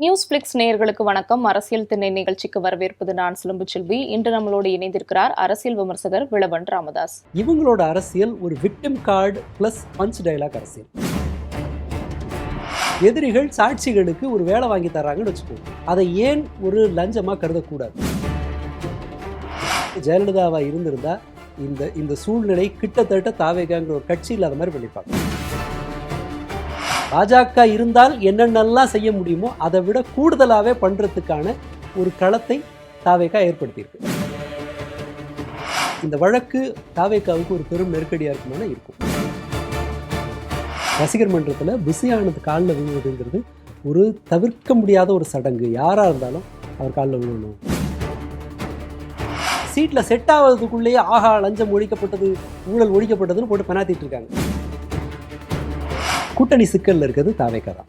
News flex நேயர்களுக்கு வணக்கம். அரசியல் திண்ணை நிகழ்ச்சிக்கு வரவேற்பது நான் சிலம்பு செல்வி. இன்று நம்மளோடு இணைந்திருக்கிறார் அரசியல் விமர்சகர் விளவன் ராமதாஸ். இவங்களோட அரசியல் ஒரு victim card plus punch dialogue அரசியல். எதிரிகள் சாட்சிகளுக்கு ஒரு வேலை வாங்கி தர்றாங்கன்னு வச்சுக்கோங்க. அதை ஏன் ஒரு லஞ்சமா கருதக்கூடாது? ஜெயலலிதாவா இருந்திருந்தா இந்த சூழ்நிலை கிட்டத்தட்ட தாவேகாங்கிற ஒரு கட்சி இல்லாத மாதிரி பண்ணிப்பாங்க. பாஜக இருந்தால் என்னென்னலாம் செய்ய முடியுமோ அதை விட கூடுதலாகவே பண்ணுறதுக்கான ஒரு களத்தை தாவேகா ஏற்படுத்தியிருக்கு. இந்த வழக்கு தாவேகாவுக்கு ஒரு பெரும் நெருக்கடியாக இருக்குமான இருக்கும். ரசிகர் மன்றத்தில் பிஸியானது காலில் விழுவதுங்கிறது ஒரு தவிர்க்க முடியாத ஒரு சடங்கு. யாராக இருந்தாலும் அவர் காலில் விழுவணும். சீட்டில் செட் ஆகிறதுக்குள்ளேயே ஆஹா லஞ்சம் ஒழிக்கப்பட்டது, ஊழல் ஒழிக்கப்பட்டதுன்னு போட்டு பெனாத்திட்டு இருக்காங்க. கூட்டணி சிக்கல்ல இருக்கிறது தாவேகா தான்.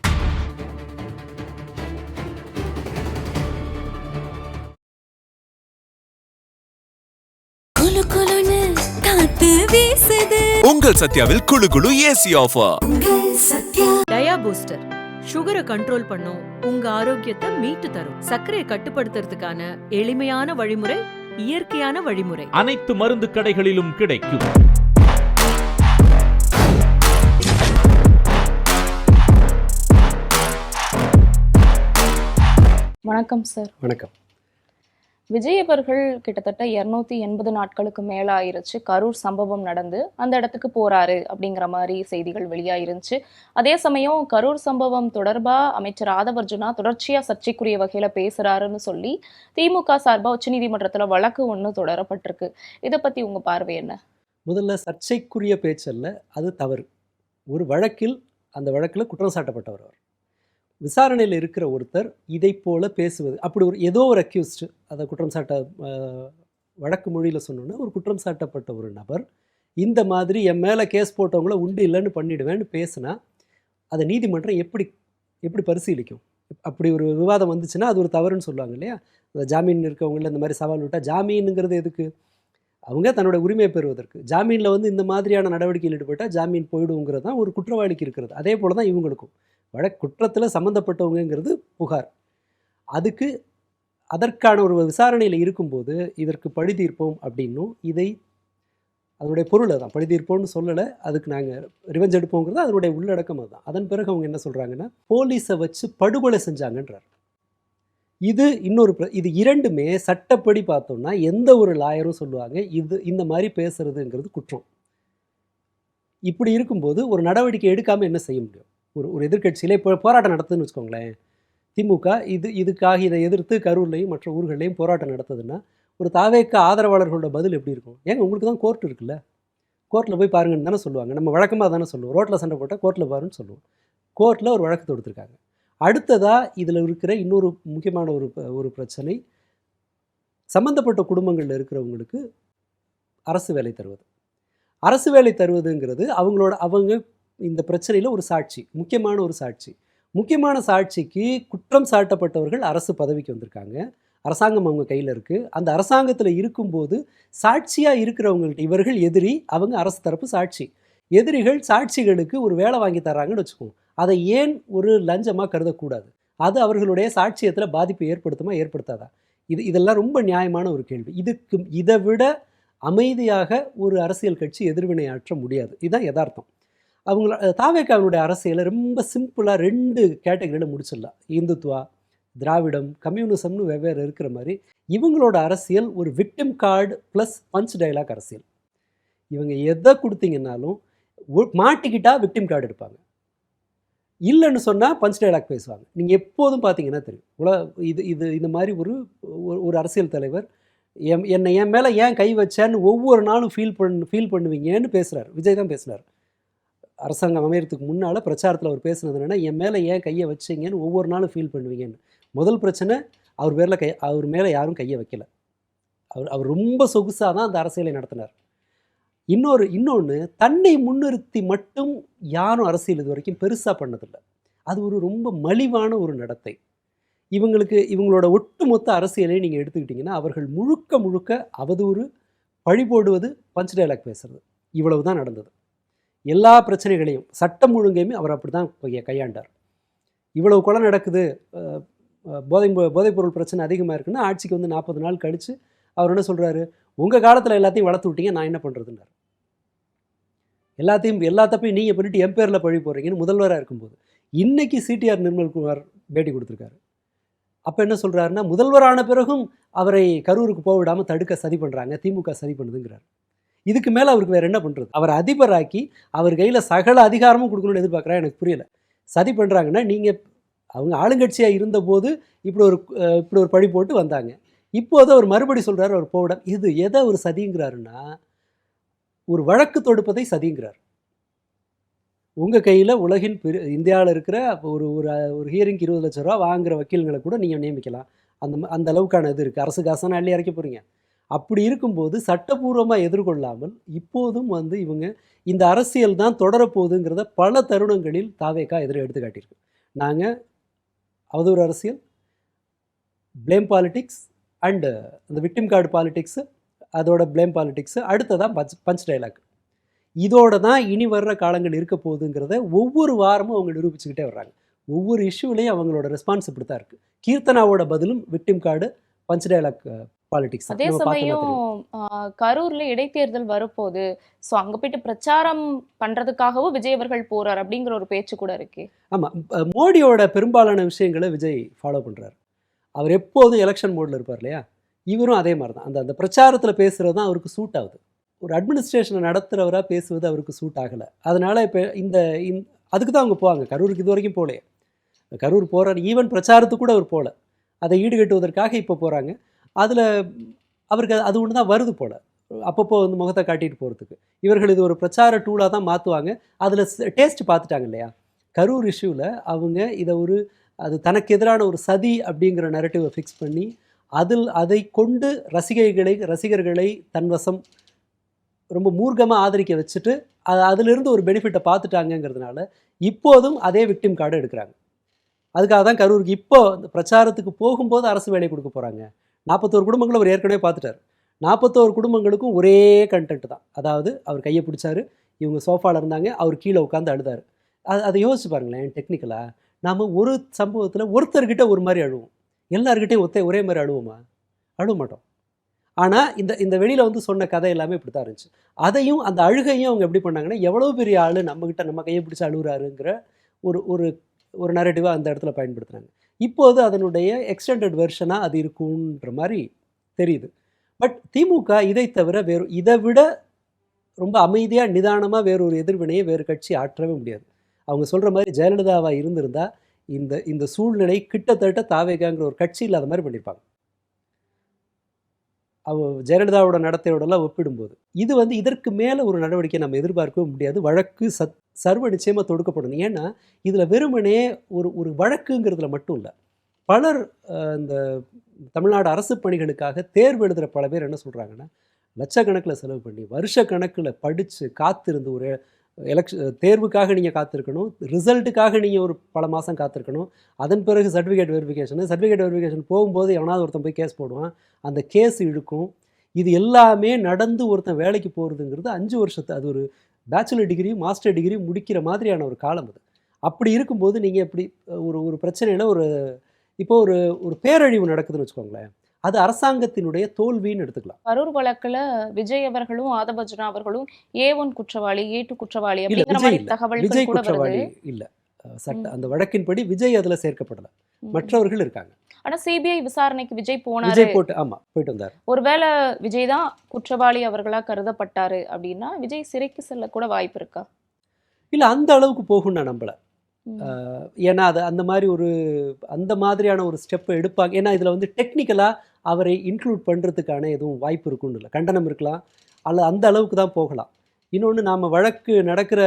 உங்கள் சத்யாவில் குளு குளு ஏசி ஆஃபர். டயா பூஸ்டர் சுகரை கண்ட்ரோல் பண்ணும், உங்க ஆரோக்கியத்தை மீட்டு தரும். சர்க்கரையை கட்டுப்படுத்துறதுக்கான எளிமையான வழிமுறை, இயற்கையான வழிமுறை. அனைத்து மருந்து கடைகளிலும் கிடைக்கும். வணக்கம் சார். வணக்கம். விஜய் அவர்கள் கிட்டத்தட்ட 280 நாட்களுக்கு மேல ஆயிருச்சு கரூர் சம்பவம் நடந்து அந்த இடத்துக்கு போறாரு அப்படிங்கிற மாதிரி செய்திகள் வெளியாயிருந்துச்சு. அதே சமயம் கரூர் சம்பவம் தொடர்பா அமைச்சர் ஆதவர்ஜுனா தொடர்ச்சியா சர்ச்சைக்குரிய வகையில பேசுறாருன்னு சொல்லி திமுக சார்பா உச்சநீதிமன்றத்துல வழக்கு ஒண்ணு தொடரப்பட்டிருக்கு. இதை பத்தி உங்க பார்வை என்ன? முதல்ல சர்ச்சைக்குரிய பேச்சல்ல, அது தவறு. ஒரு வழக்கில் அந்த வழக்கில் குற்றம் சாட்டப்பட்டவர் அவர். விசாரணையில் இருக்கிற ஒருத்தர் இதை போல பேசுவது, அப்படி ஒரு ஏதோ ஒரு அக்யூஸ்டு, அதை குற்றம் சாட்ட வழக்கு மொழியில் சொன்னோன்னா ஒரு குற்றம் சாட்டப்பட்ட ஒரு நபர் இந்த மாதிரி என் மேலே கேஸ் போட்டவங்கள உண்டு இல்லைன்னு பண்ணிவிடுவேன்னு பேசுனா அதை நீதிமன்றம் எப்படி பரிசீலிக்கும்? அப்படி ஒரு விவாதம் வந்துச்சுன்னா அது ஒரு தவறுன்னு சொல்லுவாங்க இல்லையா? அந்த ஜாமீன் இருக்கவங்கள இந்த மாதிரி சவால் விட்டால், ஜாமீனுங்கிறது எதுக்கு? அவங்க தன்னோட உரிமையை பெறுவதற்கு. ஜாமீனில் இந்த மாதிரியான நடவடிக்கையில் ஈடுபட்டால் ஜாமீன் போயிடுங்கிறது தான் ஒரு குற்றவாளிக்கு இருக்கிறது. அதே போல் தான் இவங்களுக்கும் குற்றத்தில் சம்மந்தப்பட்டவங்கிறது புகார். அதற்கான ஒரு விசாரணையில் இருக்கும்போது இதற்கு பழி தீர்ப்போம் அப்படின்னும், அதனுடைய பொருள் தான் பழி தீர்ப்போம்னு சொல்லலை, அதுக்கு நாங்கள் ரிவெஞ்ச் எடுப்போங்கிறது அதனுடைய உள்ளடக்கம் அதுதான். அதன் பிறகு அவங்க என்ன சொல்கிறாங்கன்னா, போலீஸை வச்சு படுகொலை செஞ்சாங்கன்றார். இது இரண்டுமே சட்டப்படி பார்த்தோம்னா எந்த ஒரு லாயரும் சொல்லுவாங்க இந்த மாதிரி பேசுறதுங்கிறது குற்றம். இப்படி இருக்கும்போது ஒரு நடவடிக்கை எடுக்காமல் என்ன செய்ய முடியும்? ஒரு எதிர்கட்சியிலே இப்போ போராட்டம் நடத்துதுன்னு வச்சுக்கோங்களேன். திமுக இதுக்காக இதை எதிர்த்து கரூர்லையும் மற்ற ஊர்களையும் போராட்டம் நடத்துதுன்னா ஒரு தாவேக ஆதரவாளர்களோட பதில் எப்படி இருக்கும்? ஏங்க உங்களுக்கு தான் கோர்ட் இருக்குல்ல, கோர்ட்டில் போய் பாருங்கன்னு தானே சொல்லுவாங்க. நம்ம வழக்கமாக தானே சொல்லுவோம், ரோட்டில் சண்டை போட்டால் கோர்ட்டில் பாருன்னு சொல்லுவோம். கோர்ட்டில் ஒரு வழக்கு தொடுத்துருக்காங்க. அடுத்ததாக இதில் இருக்கிற இன்னொரு முக்கியமான ஒரு பிரச்சனை, சம்மந்தப்பட்ட குடும்பங்களில் இருக்கிறவங்களுக்கு அரசு வேலை தருவது. அரசு வேலை தருவதுங்கிறது அவங்க இந்த பிரச்சனையில் ஒரு சாட்சி, முக்கியமான சாட்சிக்கு குற்றம் சாட்டப்பட்டவர்கள் அரசு பதவிக்கு வந்திருக்காங்க. அரசாங்கம் அவங்க கையில் இருக்குது. அந்த அரசாங்கத்தில் இருக்கும்போது சாட்சியாக இருக்கிறவங்கள்ட்ட இவர்கள் எதிரி, அவங்க அரசு தரப்பு சாட்சி. எதிரிகள் சாட்சிகளுக்கு ஒரு வேலை வாங்கி தர்றாங்கன்னு வச்சுக்கோங்க. அதை ஏன் ஒரு லஞ்சமாக கருதக்கூடாது? அது அவர்களுடைய சாட்சியத்தில் பாதிப்பு ஏற்படுத்துமா ஏற்படுத்தாதா? இதெல்லாம் ரொம்ப நியாயமான ஒரு கேள்வி. இதை விட அமைதியாக ஒரு அரசியல் கட்சி எதிர்வினை ஆற்ற முடியாது. இதுதான் யதார்த்தம். தாவேகாவினுடைய அரசியலை ரொம்ப சிம்பிளாக 2 கேட்டகரியில் முடிச்சிடலாம். இந்துத்துவா, திராவிடம், கம்யூனிசம்னு வெவ்வேறு இருக்கிற மாதிரி இவங்களோட அரசியல் ஒரு victim card plus punch dialogue அரசியல். இவங்க எதை கொடுத்தீங்கன்னாலும் மாட்டிக்கிட்டா விக்டிம் கார்டு எடுப்பாங்க, இல்லைன்னு சொன்னால் பஞ்ச் டயலாக் பேசுவாங்க. நீங்கள் எப்போதும் பார்த்தீங்கன்னா தெரியும். இந்த மாதிரி ஒரு அரசியல் தலைவர் என் மேலே ஏன் கை வச்சேன்னு ஒவ்வொரு நாளும் ஃபீல் பண்ணுவீங்கன்னு பேசுகிறார். விஜய் தான் பேசுகிறார். அரசாங்கம் அமையறதுக்கு முன்னால் பிரச்சாரத்தில் அவர் பேசுனது என்னென்னா, என் மேலே ஏன் கையை வச்சிங்கன்னு ஒவ்வொரு நாளும் ஃபீல் பண்ணுவீங்கன்னு. முதல் பிரச்சனை, அவர் மேலே யாரும் கையை வைக்கலை. அவர் ரொம்ப சொகுசாக தான் அந்த அரசியலை நடத்தினார். இன்னொன்று தன்னை முன்னிறுத்தி மட்டும் யாரும் அரசியல் இது வரைக்கும் பெருசாக பண்ணதில்லை. அது ரொம்ப மலிவான ஒரு நடத்தை. இவங்களோட ஒட்டுமொத்த அரசியலை நீங்கள் எடுத்துக்கிட்டிங்கன்னா அவர்கள் முழுக்க அவதூறு, பழி போடுவது, பஞ்ச் டயலாக் பேசுறது, இவ்வளவு தான் நடந்தது. எல்லா பிரச்சனைகளையும், சட்டம் ஒழுங்கையுமே அவர் அப்படி தான் கையாண்டார். இவ்வளவு கொலை நடக்குது, போதைப்பொருள் பிரச்சனை அதிகமாக இருக்குன்னா ஆட்சிக்கு வந்து 40 நாள் கழித்து அவர் என்ன சொல்கிறாரு, உங்கள் காலத்தில் எல்லாத்தையும் வளர்த்து விட்டீங்க, நான் என்ன பண்ணுறதுன்னாரு. எல்லா தப்பையும் நீங்கள் பண்ணிட்டு என் பேரில் பழி போடுறீங்கன்னு முதல்வராக இருக்கும்போது. இன்னைக்கு சிடிஆர் நிர்மல்குமார் பேட்டி கொடுத்துருக்காரு. அப்போ என்ன சொல்கிறாருன்னா, முதல்வரான பிறகும் அவரை கரூருக்கு போக விடாமல் தடுக்க சதி பண்ணுறாங்க, திமுக சதி பண்ணுதுங்கிறார். இதுக்கு மேலே அவருக்கு வேறு என்ன பண்ணுறது? அவர் அதிபராக்கி அவர் கையில் சகல அதிகாரமும் கொடுக்கணும்னு எதிர்பார்க்குறா. எனக்கு புரியலை. சதி பண்ணுறாங்கன்னா, நீங்கள் அவங்க ஆளுங்கட்சியாக இருந்தபோது இப்படி ஒரு பழி போட்டு வந்தாங்க. இப்போது அவர் மறுபடி சொல்கிறார் அவர் போவிட. இது எதை ஒரு சதிங்கிறாருன்னா, ஒரு வழக்கு தொடுப்பதை சதிங்கிறார். உங்கள் கையில் உலகின் இந்தியாவில் இருக்கிற ஒரு ஒரு ஹியரிங்க்கு 20 லட்ச ரூபா வாங்குகிற வக்கீல்களை கூட நீங்கள் நியமிக்கலாம். அந்த அளவுக்கான இது இருக்குது. அரசு காசான அள்ளி இறக்க போகிறீங்க. அப்படி இருக்கும்போது சட்டபூர்வமாக எதிர்கொள்ளாமல் இப்போதும் வந்து இவங்க இந்த அரசியல் தான் தொடரப்போகுதுங்கிறத பல தருணங்களில் தாவேகா எடுத்து காட்டியிருக்கு. நாங்கள் அவதூறு அரசியல், ப்ளேம் பாலிட்டிக்ஸ் அண்டு அந்த விக்டிம் கார்டு பாலிட்டிக்ஸு, அதோட ப்ளேம் பாலிட்டிக்ஸு, அடுத்ததான் பஞ்ச் டைலாக். இதோட தான் இனி வர்ற காலங்கள் இருக்க போகுதுங்கிறத ஒவ்வொரு வாரமும் அவங்க நிரூபிச்சுக்கிட்டே வர்றாங்க. ஒவ்வொரு இஷ்யூலையும் அவங்களோட ரெஸ்பான்ஸ் இப்படி தான் இருக்குது. கீர்த்தனாவோட பதிலும் victim card, punch dialogue politics. அதே சமயம் கரூர்ல இடைத்தேர்தல் வரப்போகுது, ஸோ அங்க போயிட்டு பிரச்சாரம் பண்றதுக்காகவும் விஜய் அவர்கள் போறார் அப்படிங்கிற ஒரு பேச்சு கூட இருக்கு. ஆமாம், மோடியோட பெரும்பாலான விஷயங்களை விஜய் ஃபாலோ பண்ணுறாரு. அவர் எப்போதும் எலெக்ஷன் மோடில் இருப்பார் இல்லையா, இவரும் அதே மாதிரி தான். அந்த பிரச்சாரத்தில் பேசுகிறது தான் அவருக்கு சூட் ஆகுது. ஒரு அட்மினிஸ்ட்ரேஷனை நடத்துகிறவராக பேசுவது அவருக்கு சூட் ஆகலை. அதனால் இப்போ அதுக்கு தான் அவங்க போவாங்க. கரூருக்கு இது வரைக்கும் போகலையே. கரூர் போகிறார், ஈவன் பிரச்சாரத்துக்கு கூட அவர் போகல. அதை ஈடுகட்டுவதற்காக இப்போ போகிறாங்க. அதில் அவருக்கு அது ஒன்று தான் வருது போல், அப்பப்போ வந்து முகத்தை காட்டிட்டு போகிறதுக்கு. இவர்கள் இது ஒரு பிரச்சார டூலாக தான் மாற்றுவாங்க. அதில் டேஸ்ட் பார்த்துட்டாங்க இல்லையா. கரூர் இஷ்யூவில் அவங்க இதை அது தனக்கு எதிரான ஒரு சதி அப்படிங்கிற நரேட்டிவை ஃபிக்ஸ் பண்ணி அதை கொண்டு ரசிகர்களை தன்வசம் ரொம்ப மூர்க்கமாக ஆதரிக்க வச்சுட்டு அதிலிருந்து ஒரு பெனிஃபிட்டை பார்த்துட்டாங்கங்கிறதுனால இப்போதும் அதே விக்டிம் கார்டு எடுக்கிறாங்க. அதுக்காக தான் கரூருக்கு இப்போ இந்த பிரச்சாரத்துக்கு போகும்போது அரசு வேலை கொடுக்க போகிறாங்க. 41 குடும்பங்களை அவர் ஏற்கனவே பார்த்துட்டார். 41 குடும்பங்களுக்கும் ஒரே கண்டென்ட் தான். அதாவது அவர் கையை பிடிச்சாரு, இவங்க சோஃபாவில் இருந்தாங்க, அவர் கீழே உட்காந்து அழுதார். அதை யோசிச்சு பாருங்களேன். டெக்னிக்கலாக நாம் ஒரு சம்பவத்தில் ஒருத்தர்கிட்ட ஒரு மாதிரி அழுவோம், எல்லாருக்கிட்டையும் ஒரே மாதிரி அழுவோமா? அழுவ மாட்டோம். ஆனால் இந்த வெளியில் வந்து சொன்ன கதை எல்லாமே இப்படி தான் இருந்துச்சு. அதையும் அந்த அழுகையும் அவங்க எப்படி பண்ணாங்கன்னா, எவ்வளோ பெரிய ஆள் நம்ம கையை பிடிச்சி அழுகுறாருங்கிற ஒரு நரேட்டிவாக அந்த இடத்துல பயன்படுத்துகிறாங்க. இப்போது அதனுடைய எக்ஸ்டெண்டட் வெர்ஷனாக அது இருக்குன்ற மாதிரி தெரியுது. பட் திமுக இதை தவிர இதை விட ரொம்ப அமைதியாக நிதானமாக வேறொரு எதிர்வினையை வேறு கட்சி ஆற்றவே முடியாது. அவங்க சொல்கிற மாதிரி ஜெயலலிதாவாக இருந்திருந்தால் இந்த சூழ்நிலை கிட்டத்தட்ட தாவேகாங்கிற ஒரு கட்சி இல்லாத மாதிரி பண்ணியிருப்பாங்க. ஜெயலலிதாவோட நடத்தையோடலாம் ஒப்பிடும்போது இது வந்து இதற்கு மேலே ஒரு நடவடிக்கை நம்ம எதிர்பார்க்கவே முடியாது. வழக்கு சர்வ நிச்சயமாக தொடுக்கப்படணும். ஏன்னா இதில் வெறுமனே ஒரு வழக்குங்கிறதுல மட்டும் இல்லை, பலர் இந்த தமிழ்நாடு அரசு பணிகளுக்காக தேர்வு எழுதுகிற பல பேர் என்ன சொல்கிறாங்கன்னா, லட்சக்கணக்கில் செலவு பண்ணி வருஷக்கணக்கில் படித்து காத்திருந்து ஒரு தேர்வுக்காக நீங்கள் காத்திருக்கணும், ரிசல்ட்டுக்காக நீங்கள் ஒரு பல மாதம் காத்திருக்கணும், அதன் பிறகு சர்டிஃபிகேட் வெரிஃபிகேஷன் போகும்போது எவனாவது ஒருத்தன் போய் கேஸ் போடுவான், அந்த கேஸ் இழுக்கும். இது எல்லாமே நடந்து ஒருத்தன் வேலைக்கு போகிறதுங்கிறது 5 வருஷத்து, அது ஒரு பேச்சுலர் டிகிரி மாஸ்டர் டிகிரி முடிக்கிற மாதிரியான ஒரு காலம் அது. அப்படி இருக்கும்போது நீங்கள் எப்படி ஒரு பிரச்சனையில் இப்போ ஒரு பேரழிவு நடக்குதுன்னு வச்சுக்கோங்களேன், அது அரசாங்கத்தினுடைய தோல்வின்னு எடுத்துக்கலாம். கரூர் வழக்குல விஜய் அவர்களும் ஆதபஜனா அவர்களும் A1 குற்றவாளி, A2 குற்றவாளி அப்படிங்கிற மாதிரி தகவல்கள் விஜய் கூட குற்றவாளி வருது. இல்லை, அந்த வழக்கின்படி விஜய் அதில் சேர்க்கப்படலை, மற்றவர்கள் இருக்காங்க. ஆனா சிபிஐ விசாரணைக்கு விஜய் போயிட்டு வந்தார். ஒருவேளை விஜய் தான் குற்றவாளி அவர்களா கருதப்பட்டாரு அப்படின்னா விஜய் சிறைக்கு செல்ல கூட வாய்ப்பு இருக்கா? இல்லை, அந்த அளவுக்கு போகும் நான் நம்பலை. ஏன்னா அது அந்த மாதிரியான ஒரு ஸ்டெப்பை எடுப்பாங்க. ஏன்னா இதில் வந்து டெக்னிக்கலாக அவரை இன்க்ளூட் பண்ணுறதுக்கான எதுவும் வாய்ப்பு இருக்குன்னு இல்லை. கண்டனம் இருக்கலாம், அல்ல அந்த அளவுக்கு தான் போகலாம். இன்னொன்று, நாம் வழக்கு நடக்கிற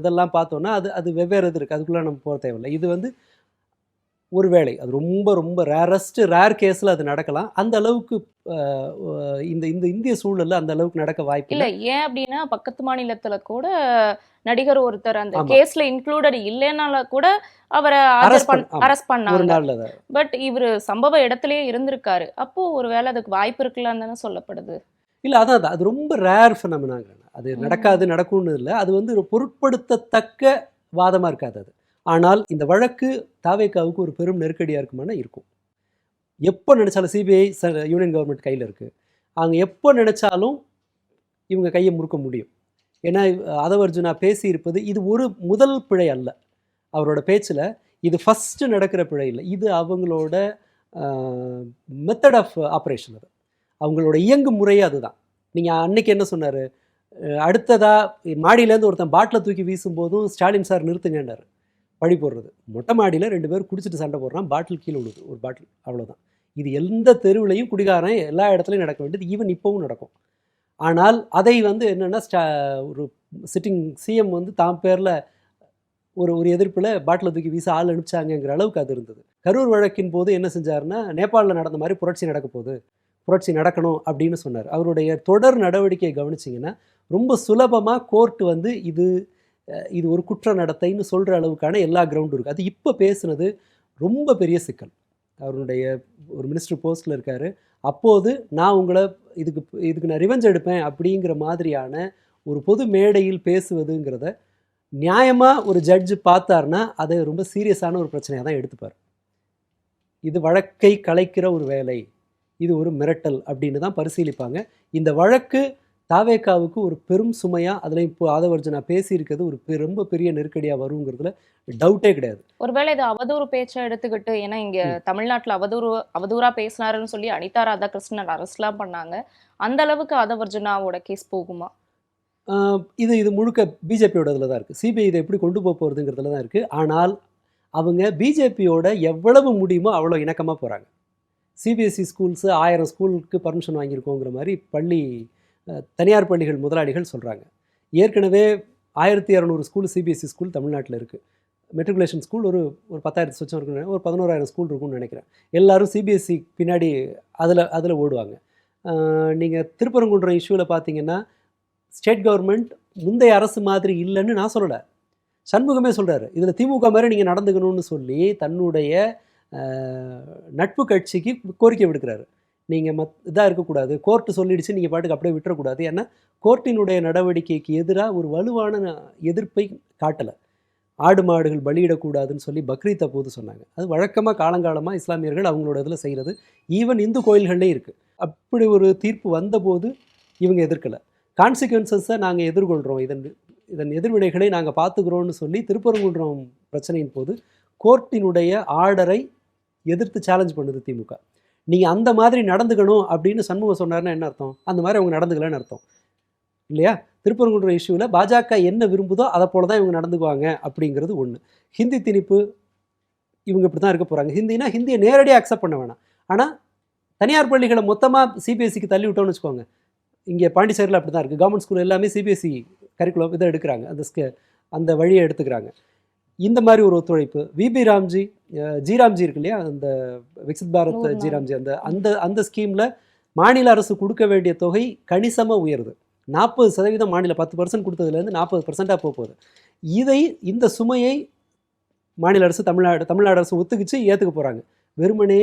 இதெல்லாம் பார்த்தோன்னா அது வெவ்வேறு இது இருக்குது, அதுக்குள்ளே நம்ம போக தேவையில்லை. இது வந்து ஒருவேளை அது ரொம்ப ரொம்ப ரேர் கேஸில் அது நடக்கலாம். அந்த அளவுக்கு இந்த இந்திய சூழலில் அந்த அளவுக்கு நடக்க வாய்ப்பு இல்லை. ஏன் அப்படின்னா பக்கத்து மாநிலத்துல கூட நடிகர் ஒருத்தர் அந்த கேஸ்ல இன்க்ளூடட் இல்லைனால கூட அவரை அரெஸ்ட் பண்ணாங்க. பட் இவர் சம்பவ இடத்துலயே இருந்திருக்காரு. அப்போ ஒருவேளை அதுக்கு வாய்ப்பு இருக்கலாம்னு தானே சொல்லப்படுது. இல்லை, அதான் அது ரொம்ப ரேர் ஃபெனோமெனாங்க. அது நடக்கும்னு இல்லை, அது வந்து ஒரு பொருட்படுத்தத்தக்க வாதமாக இருக்காது அது. ஆனால் இந்த வழக்கு தாவேகாவுக்கு ஒரு பெரும் நெருக்கடியாக இருக்குமானா இருக்கும். எப்போ நினச்சாலும் சிபிஐ யூனியன் கவர்மெண்ட் கையில் இருக்குது. அவங்க எப்போ நினச்சாலும் இவங்க கையை முறுக்க முடியும். ஏன்னா ஆதவ் அர்ஜுனா பேசியிருப்பது இது ஒரு முதல் பிழை அல்ல. அவரோட பேச்சில் இது ஃபஸ்ட்டு நடக்கிற பிழை இல்லை. இது அவங்களோட மெத்தட் ஆஃப் ஆப்ரேஷன். அது அவங்களோட இயங்கு முறையே அதுதான். நீங்கள் அன்னைக்கு என்ன சொன்னார், அடுத்ததாக மாடியிலேருந்து ஒருத்தன் பாட்டிலை தூக்கி வீசும்போதும் ஸ்டாலின் சார் நிறுத்துங்கன்னாரு. பழி போடுறது. மொட்டை மாடியில் 2 பேர் குடிச்சிட்டு சண்டை போடுறான், பாட்டில் கீழே விழுது, ஒரு பாட்டில், அவ்வளோதான். இது எந்த தெருவிலையும் குடிகாரன் எல்லா இடத்துலையும் நடக்க வேண்டியது, ஈவன் இப்போவும் நடக்கும். ஆனால் அதை என்னென்னா ஒரு சிட்டிங் சிஎம் தான் பேரில் ஒரு எதிர்ப்பில் பாட்டிலை தூக்கி வீச ஆள் அனுப்பிச்சாங்கங்கிற அளவுக்கு அது இருந்தது. கரூர் வழக்கின் போது என்ன செஞ்சாருன்னா, நேபாளில் நடந்த மாதிரி புரட்சி நடக்க போகுது, புரட்சி நடக்கணும் அப்படின்னு சொன்னார். அவருடைய தொடர் நடவடிக்கையை கவனிச்சிங்கன்னா ரொம்ப சுலபமாக கோர்ட்டு இது ஒரு குற்ற நடத்தைன்னு சொல்கிற அளவுக்கான எல்லா கிரவுண்டும் இருக்குது. அது இப்போ பேசுனது ரொம்ப பெரிய சிக்கல். அவருடைய ஒரு மினிஸ்டர் போஸ்ட்டில் இருக்கார். அப்போது நான் உங்களை இதுக்கு நான் ரிவெஞ்ச் எடுப்பேன் அப்படிங்கிற மாதிரியான ஒரு பொது மேடையில் பேசுவதுங்கிறத நியாயமாக ஒரு ஜட்ஜு பார்த்தாருன்னா அதை ரொம்ப சீரியஸான ஒரு பிரச்சனையாக தான் எடுத்துப்பார். இது வழக்கை கலைக்கிற ஒரு வேலை, இது ஒரு மிரட்டல் அப்படின்னு தான் பரிசீலிப்பாங்க. இந்த வழக்கு தாவேக்காவுக்கு ஒரு பெரும் சுமையாக, அதில் இப்போ ஆதவ் அர்ஜுனா பேசியிருக்கிறது ஒரு ரொம்ப பெரிய நெருக்கடியாக வருங்கிறதுல டவுட்டே கிடையாது. ஒருவேளை இது அவதூறு பேச்சை எடுத்துக்கிட்டு, ஏன்னா இங்கே தமிழ்நாட்டில் அவதூறாக பேசினாருன்னு சொல்லி அனிதா ராதாகிருஷ்ணன் அரெஸ்ட்லாம் பண்ணாங்க. அந்த அளவுக்கு ஆதவ் அர்ஜுனாவோட கேஸ் போகுமா? இது முழுக்க பிஜேபியோட இதில் தான் இருக்குது. சிபிஐ இதை எப்படி கொண்டு போக போகிறதுங்கிறதுல தான் இருக்குது. ஆனால் அவங்க பிஜேபியோட எவ்வளவு முடியுமோ அவ்வளோ இணக்கமாக போகிறாங்க. சிபிஎஸ்சி ஸ்கூல்ஸு 1000 ஸ்கூலுக்கு பர்மிஷன் வாங்கியிருக்கோங்கிற மாதிரி தனியார் பள்ளிகள் முதலாளிகள் சொல்கிறாங்க. ஏற்கனவே 1200 ஸ்கூல் சிபிஎஸ்சி ஸ்கூல் தமிழ்நாட்டில் இருக்குது. மெட்ரிகுலேஷன் ஸ்கூல் ஒரு 10,000 சொச்சம் இருக்குன்னு, ஒரு 11,000 ஸ்கூல் இருக்குன்னு நினைக்கிறேன். எல்லோரும் சிபிஎஸ்சி பின்னாடி அதில் ஓடுவாங்க. நீங்கள் திருப்பரங்குன்றம் இஷ்யூவில் பார்த்தீங்கன்னா ஸ்டேட் கவர்மெண்ட் முந்தைய அரசு மாதிரி இல்லைன்னு நான் சொல்லலை, சண்முகமே சொல்கிறாரு. இதில் திமுக மாதிரி நீங்கள் நடந்துக்கணும்னு சொல்லி தன்னுடைய நட்பு கட்சிக்கு கோரிக்கை விடுக்கிறாரு. நீங்கள் இதாக இருக்கக்கூடாது, கோர்ட்டு சொல்லிடுச்சு, நீங்கள் பாட்டுக்கு அப்படியே விட்டுறக்கூடாது. ஏன்னா கோர்ட்டினுடைய நடவடிக்கைக்கு எதிராக ஒரு வலுவான எதிர்ப்பை காட்டலை. ஆடு மாடுகள் பலியிடக்கூடாதுன்னு சொல்லி பக்ரீத் அப்போது சொன்னாங்க. அது வழக்கமாக காலங்காலமாக இஸ்லாமியர்கள் அவங்களோட இதில் செய்கிறது. ஈவன் இந்து கோயில்கள்லேயும் இருக்குது. அப்படி ஒரு தீர்ப்பு வந்தபோது இவங்க எதிர்க்கலை. கான்சிக்வன்சஸை நாங்கள் எதிர்கொள்கிறோம், இதன் எதிர்வினைகளை நாங்கள் பார்த்துக்கிறோன்னு சொல்லி திருப்பரங்குன்றம் பிரச்சனையின் போது கோர்ட்டினுடைய ஆர்டரை எதிர்த்து சேலஞ்ச் பண்ணுது திமுக. நீங்கள் அந்த மாதிரி நடந்துக்கணும் அப்படின்னு சண்முகம் சொன்னார்னா என்ன அர்த்தம்? அந்த மாதிரி அவங்க நடந்துக்கலன்னு அர்த்தம் இல்லையா? திருப்பரங்குன்றம் இஷ்யூவில் பாஜக என்ன விரும்புதோ அதை போல தான் இவங்க நடந்துக்குவாங்க அப்படிங்கிறது ஒன்று. ஹிந்தி திணிப்பு, இவங்க இப்படி தான் இருக்க போகிறாங்க. ஹிந்தியை நேரடியாக அக்செப்ட் பண்ண வேணாம். ஆனால் தனியார் பள்ளிகளை மொத்தமாக சிபிஎஸ்சிக்கு தள்ளி விட்டோம்னு வச்சுக்கோங்க. இங்கே பாண்டிச்சேரியில் அப்படி தான் இருக்குது. கவர்மெண்ட் ஸ்கூல் எல்லாமே சிபிஎஸ்சி கரிக்குலம் இதை எடுக்கிறாங்க, அந்த வழியை எடுத்துக்கிறாங்க. இந்த மாதிரி ஒரு ஒத்துழைப்பு விபி ராம்ஜி, ஜிராம்ஜி இருக்கு இல்லையா, அந்த விக்சித் பாரத் ஜிராம்ஜி, அந்த ஸ்கீமில் மாநில அரசு கொடுக்க வேண்டிய தொகை கணிசமாக உயருது. 40% மாநில 10% கொடுத்ததுலேருந்து 40%ஆக போகுது. இந்த சுமையை மாநில அரசு தமிழ்நாடு அரசு ஒத்துக்கிச்சு ஏற்றுக்க போகிறாங்க. வெறுமனே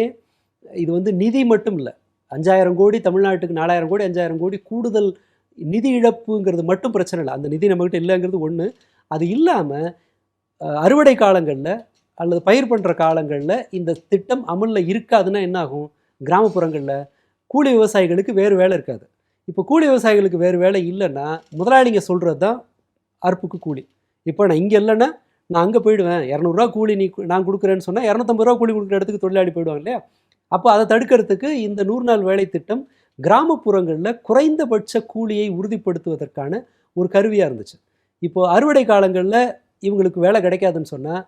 இது நிதி மட்டும் இல்லை, 5000 கோடி தமிழ்நாட்டுக்கு, 4000 கோடி 5000 கோடி கூடுதல் நிதி இழப்புங்கிறது மட்டும் பிரச்சனை இல்லை. அந்த நிதி நம்மகிட்ட இல்லைங்கிறது ஒன்று. அது இல்லாமல் அறுவடை காலங்களில் அல்லது பயிர் பண்ணுற காலங்களில் இந்த திட்டம் அமலில் இருக்காதுன்னா என்ன ஆகும்? கிராமப்புறங்களில் கூலி விவசாயிகளுக்கு வேறு வேலை இருக்காது. இப்போ கூலி விவசாயிகளுக்கு வேறு வேலை இல்லைன்னா முதலாளிங்க சொல்கிறது தான் அறுப்புக்கு கூலி. இப்போ நான் இங்கே இல்லைன்னா நான் அங்கே போயிடுவேன், 200 ரூபா கூலி நான் கொடுக்குறேன்னு சொன்னால் 250 ரூபா கூலி கொடுக்குற இடத்துக்கு தொழிலாளி போயிடுவாங்க இல்லையா? அப்போ அதை தடுக்கிறதுக்கு இந்த 100 நாள் வேலை திட்டம் கிராமப்புறங்களில் குறைந்தபட்ச கூலியை உறுதிப்படுத்துவதற்கான ஒரு கருவியாக இருந்துச்சு. இப்போது அறுவடை காலங்களில் இவங்களுக்கு வேலை கிடைக்காதுன்னு சொன்னால்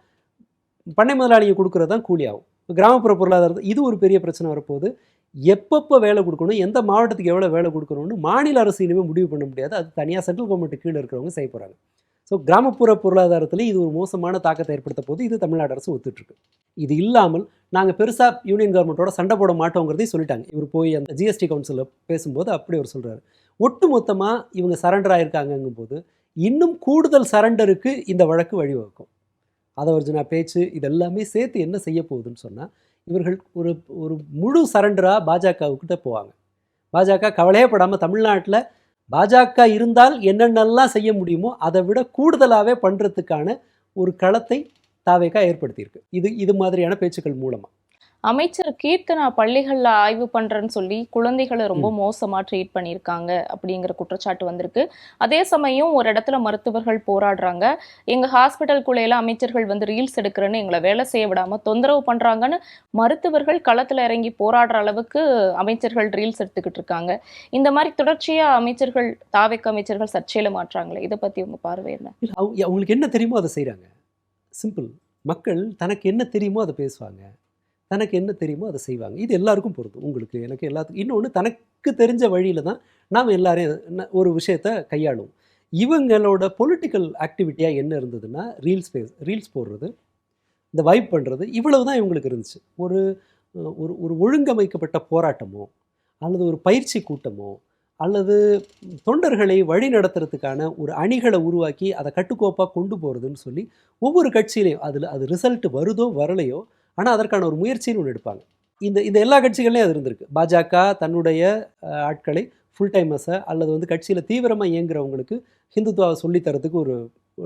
பண்ணை முதலாளிங்க கொடுக்குறது தான் கூலி ஆகும். கிராமப்புற பொருளாதாரத்தை இது ஒரு பெரிய பிரச்சனை வரப்போகுது. எப்பப்போ வேலை கொடுக்கணும், எந்த மாவட்டத்துக்கு எவ்வளோ வேலை கொடுக்கணும்னு மாநில அரசு இனிமேல் முடிவு பண்ண முடியாது. அது தனியாக சென்ட்ரல் கவர்மெண்ட்டு கீழே இருக்கிறவங்க செய்ய போகிறாங்க. ஸோ கிராமப்புற பொருளாதாரத்தில் இது ஒரு மோசமான தாக்கத்தை ஏற்படுத்த போது இது தமிழ்நாடு அரசு ஒத்துட்ருக்கு. இது இல்லாமல் நாங்கள் பெருசாக யூனியன் கவர்மெண்ட்டோட சண்டை போட மாட்டோங்கிறதையும் சொல்லிட்டாங்க. இவர் போய் அந்த ஜிஎஸ்டி கவுன்சிலில் பேசும்போது அப்படி அவர் சொல்கிறாரு. ஒட்டு மொத்தமாக இவங்க சரண்டர் ஆகிருக்காங்கங்கும்போது இன்னும் கூடுதல் சரண்டருக்கு இந்த வழக்கு வழிவகுக்கும். ஆதவ் அர்ஜுனா பேச்சு இதெல்லாமே சேர்த்து என்ன செய்ய போகுதுன்னு சொன்னால், இவர்கள் ஒரு முழு சரண்டராக பாஜகவுக்கிட்ட போவாங்க. பாஜக கவலையே படாமல் தமிழ்நாட்டில் பாஜக இருந்தால் என்னென்னலாம் செய்ய முடியுமோ அதை விட கூடுதலாகவே பண்ணுறதுக்கான ஒரு களத்தை தாவேகா ஏற்படுத்தியிருக்கு இது மாதிரியான பேச்சுக்கள் மூலமாக. அமைச்சர் கீர்த்தனா பள்ளிகள்ல ஆய்வு பண்றேன்னு சொல்லி குழந்தைகளை ரொம்ப ம். மோசமா ட்ரீட் பண்ணியிருக்காங்க அப்படிங்கிற குற்றச்சாட்டு வந்திருக்கு. அதே சமயம் ஒரு இடத்துல மருத்துவர்கள் போராடுறாங்க. எங்க ஹாஸ்பிட்டலுக்குள்ளேல அமைச்சர்கள் வந்து ரீல்ஸ் எடுக்கிறேன்னு எங்களை வேலை செய்ய விடாம தொந்தரவு பண்றாங்கன்னு மருத்துவர்கள் களத்துல இறங்கி போராடுற அளவுக்கு அமைச்சர்கள் ரீல்ஸ் எடுத்துக்கிட்டு இருக்காங்க. இந்த மாதிரி தொடர்ச்சியா அமைச்சர்கள், தாவேக்கா அமைச்சர்கள் சர்ச்சையில மாட்றாங்களே, இதை பத்தி உங்க பார்வை என்ன? இல்ல அவங்களுக்கு என்ன தெரியுமோ அதை செய்கிறாங்க. சிம்பிள். மக்கள் தனக்கு என்ன தெரியுமோ அதை பேசுவாங்க. தனக்கு என்ன தெரியுமோ அதை செய்வாங்க. இது எல்லாருக்கும் பொருந்தும். உங்களுக்கு, எனக்கு எல்லாத்துக்கும். இன்னொன்று, தனக்கு தெரிஞ்ச வழியில் தான் நாம் எல்லாரையும் ஒரு விஷயத்தை கையாளுவோம். இவங்களோட பொலிட்டிக்கல் ஆக்டிவிட்டியாக என்ன இருந்ததுன்னா, ரீல்ஸ் போடுறது, இந்த வைப் பண்ணுறது, இவ்வளவு தான் இவங்களுக்கு இருந்துச்சு. ஒரு ஒரு ஒரு ஒழுங்கமைக்கப்பட்ட போராட்டமோ அல்லது ஒரு பயிற்சி கூட்டமோ அல்லது தொண்டர்களை வழி நடத்துறதுக்கான ஒரு அணிகளை உருவாக்கி அதை கட்டுக்கோப்பாக கொண்டு போகிறதுன்னு சொல்லி ஒவ்வொரு கட்சியிலையும் அது ரிசல்ட் வருதோ வரலையோ, ஆனால் அதற்கான ஒரு முயற்சின்னு ஒன்று எடுப்பாங்க. இந்த இந்த எல்லா கட்சிகள்லையும் அது இருந்திருக்கு. பாஜக தன்னுடைய ஆட்களை ஃபுல் டைமர்ஸை அல்லது வந்து கட்சியில் தீவிரமாக இயங்குறவங்களுக்கு ஹிந்துத்துவாவை சொல்லித்தரத்துக்கு ஒரு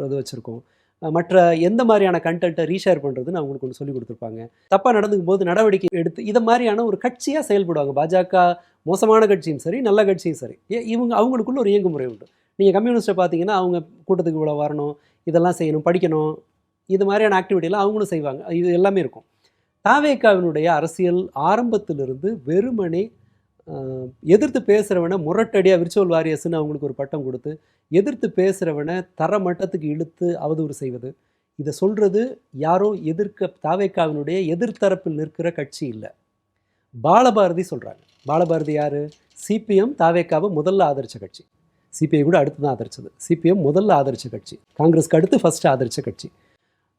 இது வச்சுருக்கோம். மற்ற எந்த மாதிரியான கண்டென்ட்டை ரீஷேர் பண்ணுறதுன்னு அவங்களுக்கு ஒன்று சொல்லி கொடுத்துருப்பாங்க. தப்பாக நடந்துக்கும் போது நடவடிக்கை எடுத்து இதை மாதிரியான ஒரு கட்சியாக செயல்படுவாங்க. பாஜக மோசமான கட்சியும் சரி, நல்ல கட்சியும் சரி, அவங்களுக்குள்ள ஒரு இயங்குமுறை உண்டு. நீங்கள் கம்யூனிஸ்ட்டை பார்த்தீங்கன்னா அவங்க கூட்டத்துக்கு இவ்வளோ வரணும், இதெல்லாம் செய்யணும், படிக்கணும், இது மாதிரியான ஆக்டிவிட்டியெல்லாம் அவங்களும் செய்வாங்க. இது எல்லாமே இருக்கும். தாவேக்காவினுடைய அரசியல் ஆரம்பத்திலிருந்து வெறுமனே எதிர்த்து பேசுகிறவனை முரட்டடியாக விர்ச்சுவல் வாரியர்ஸ்னு அவங்களுக்கு ஒரு பட்டம் கொடுத்து எதிர்த்து பேசுகிறவனை தர மட்டத்துக்கு இழுத்து அவதூறு செய்வது, இதை சொல்கிறது யாரோ தாவேக்காவினுடைய எதிர்த்தரப்பில் நிற்கிற கட்சி இல்லை, பாலபாரதி சொல்கிறாங்க. பாலபாரதி யார்? சிபிஎம் தாவேக்காவை முதல்ல ஆதரித்த கட்சி. சிபிஐ கூட அடுத்து தான் ஆதரிச்சது. சிபிஎம் முதல்ல ஆதரித்த கட்சி, காங்கிரஸ்க்கு அடுத்து ஃபஸ்ட்டு ஆதரித்த கட்சி.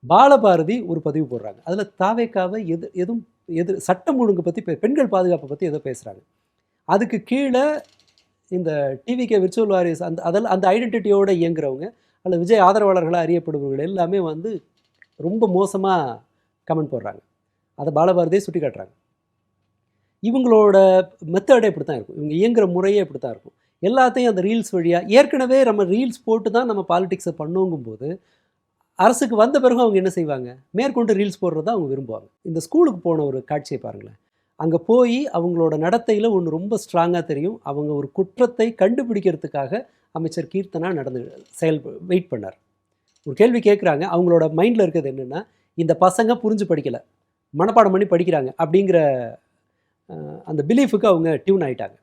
பாலபாரதி ஒரு பதிவு போடுறாங்க. அதில் தாவேக்காவை சட்டம் ஒழுங்கு பற்றி, பெண்கள் பாதுகாப்பை பற்றி ஏதோ பேசுகிறாங்க. அதுக்கு கீழே இந்த டிவிகே விர்ச்சுவல் வாரியர்ஸ் அந்த ஐடென்டிட்டியோடு இயங்குறவங்க அல்லது விஜய் ஆதரவாளர்களாக அறியப்படுபவர்கள் எல்லாமே வந்து ரொம்ப மோசமாக கமெண்ட் போடுறாங்க. அதை பாலபாரதியை சுட்டி காட்டுறாங்க. இவங்களோட மெத்தடே இப்படி தான் இருக்கும். இவங்க இயங்குகிற முறையே இப்படி தான் இருக்கும். எல்லாத்தையும் அந்த ரீல்ஸ் வழியாக, ஏற்கனவே நம்ம ரீல்ஸ் போட்டு தான் நம்ம பாலிடிக்ஸை பண்ணோங்கும்போது அரசுக்கு வந்த பிறகு அவங்க என்ன செய்வாங்க? மேற்கொண்டு ரீல்ஸ் போடுறது தான் அவங்க விரும்புவாங்க. இந்த ஸ்கூலுக்கு போன ஒரு காட்சியை பாருங்களேன். அங்கே போய் அவங்களோட நடத்தையில் ஒன்று ரொம்ப ஸ்ட்ராங்காக தெரியும். அவங்க ஒரு குற்றத்தை கண்டுபிடிக்கிறதுக்காக அமைச்சர் கீர்த்தனா வெயிட் பண்ணார். ஒரு கேள்வி கேட்குறாங்க. அவங்களோட மைண்டில் இருக்கிறது என்னென்னா, இந்த பசங்க புரிஞ்சு படிக்கலை, மனப்பாடம் பண்ணி படிக்கிறாங்க அப்படிங்கிற அந்த பிலீஃபுக்கு அவங்க டியூன் ஆகிட்டாங்க.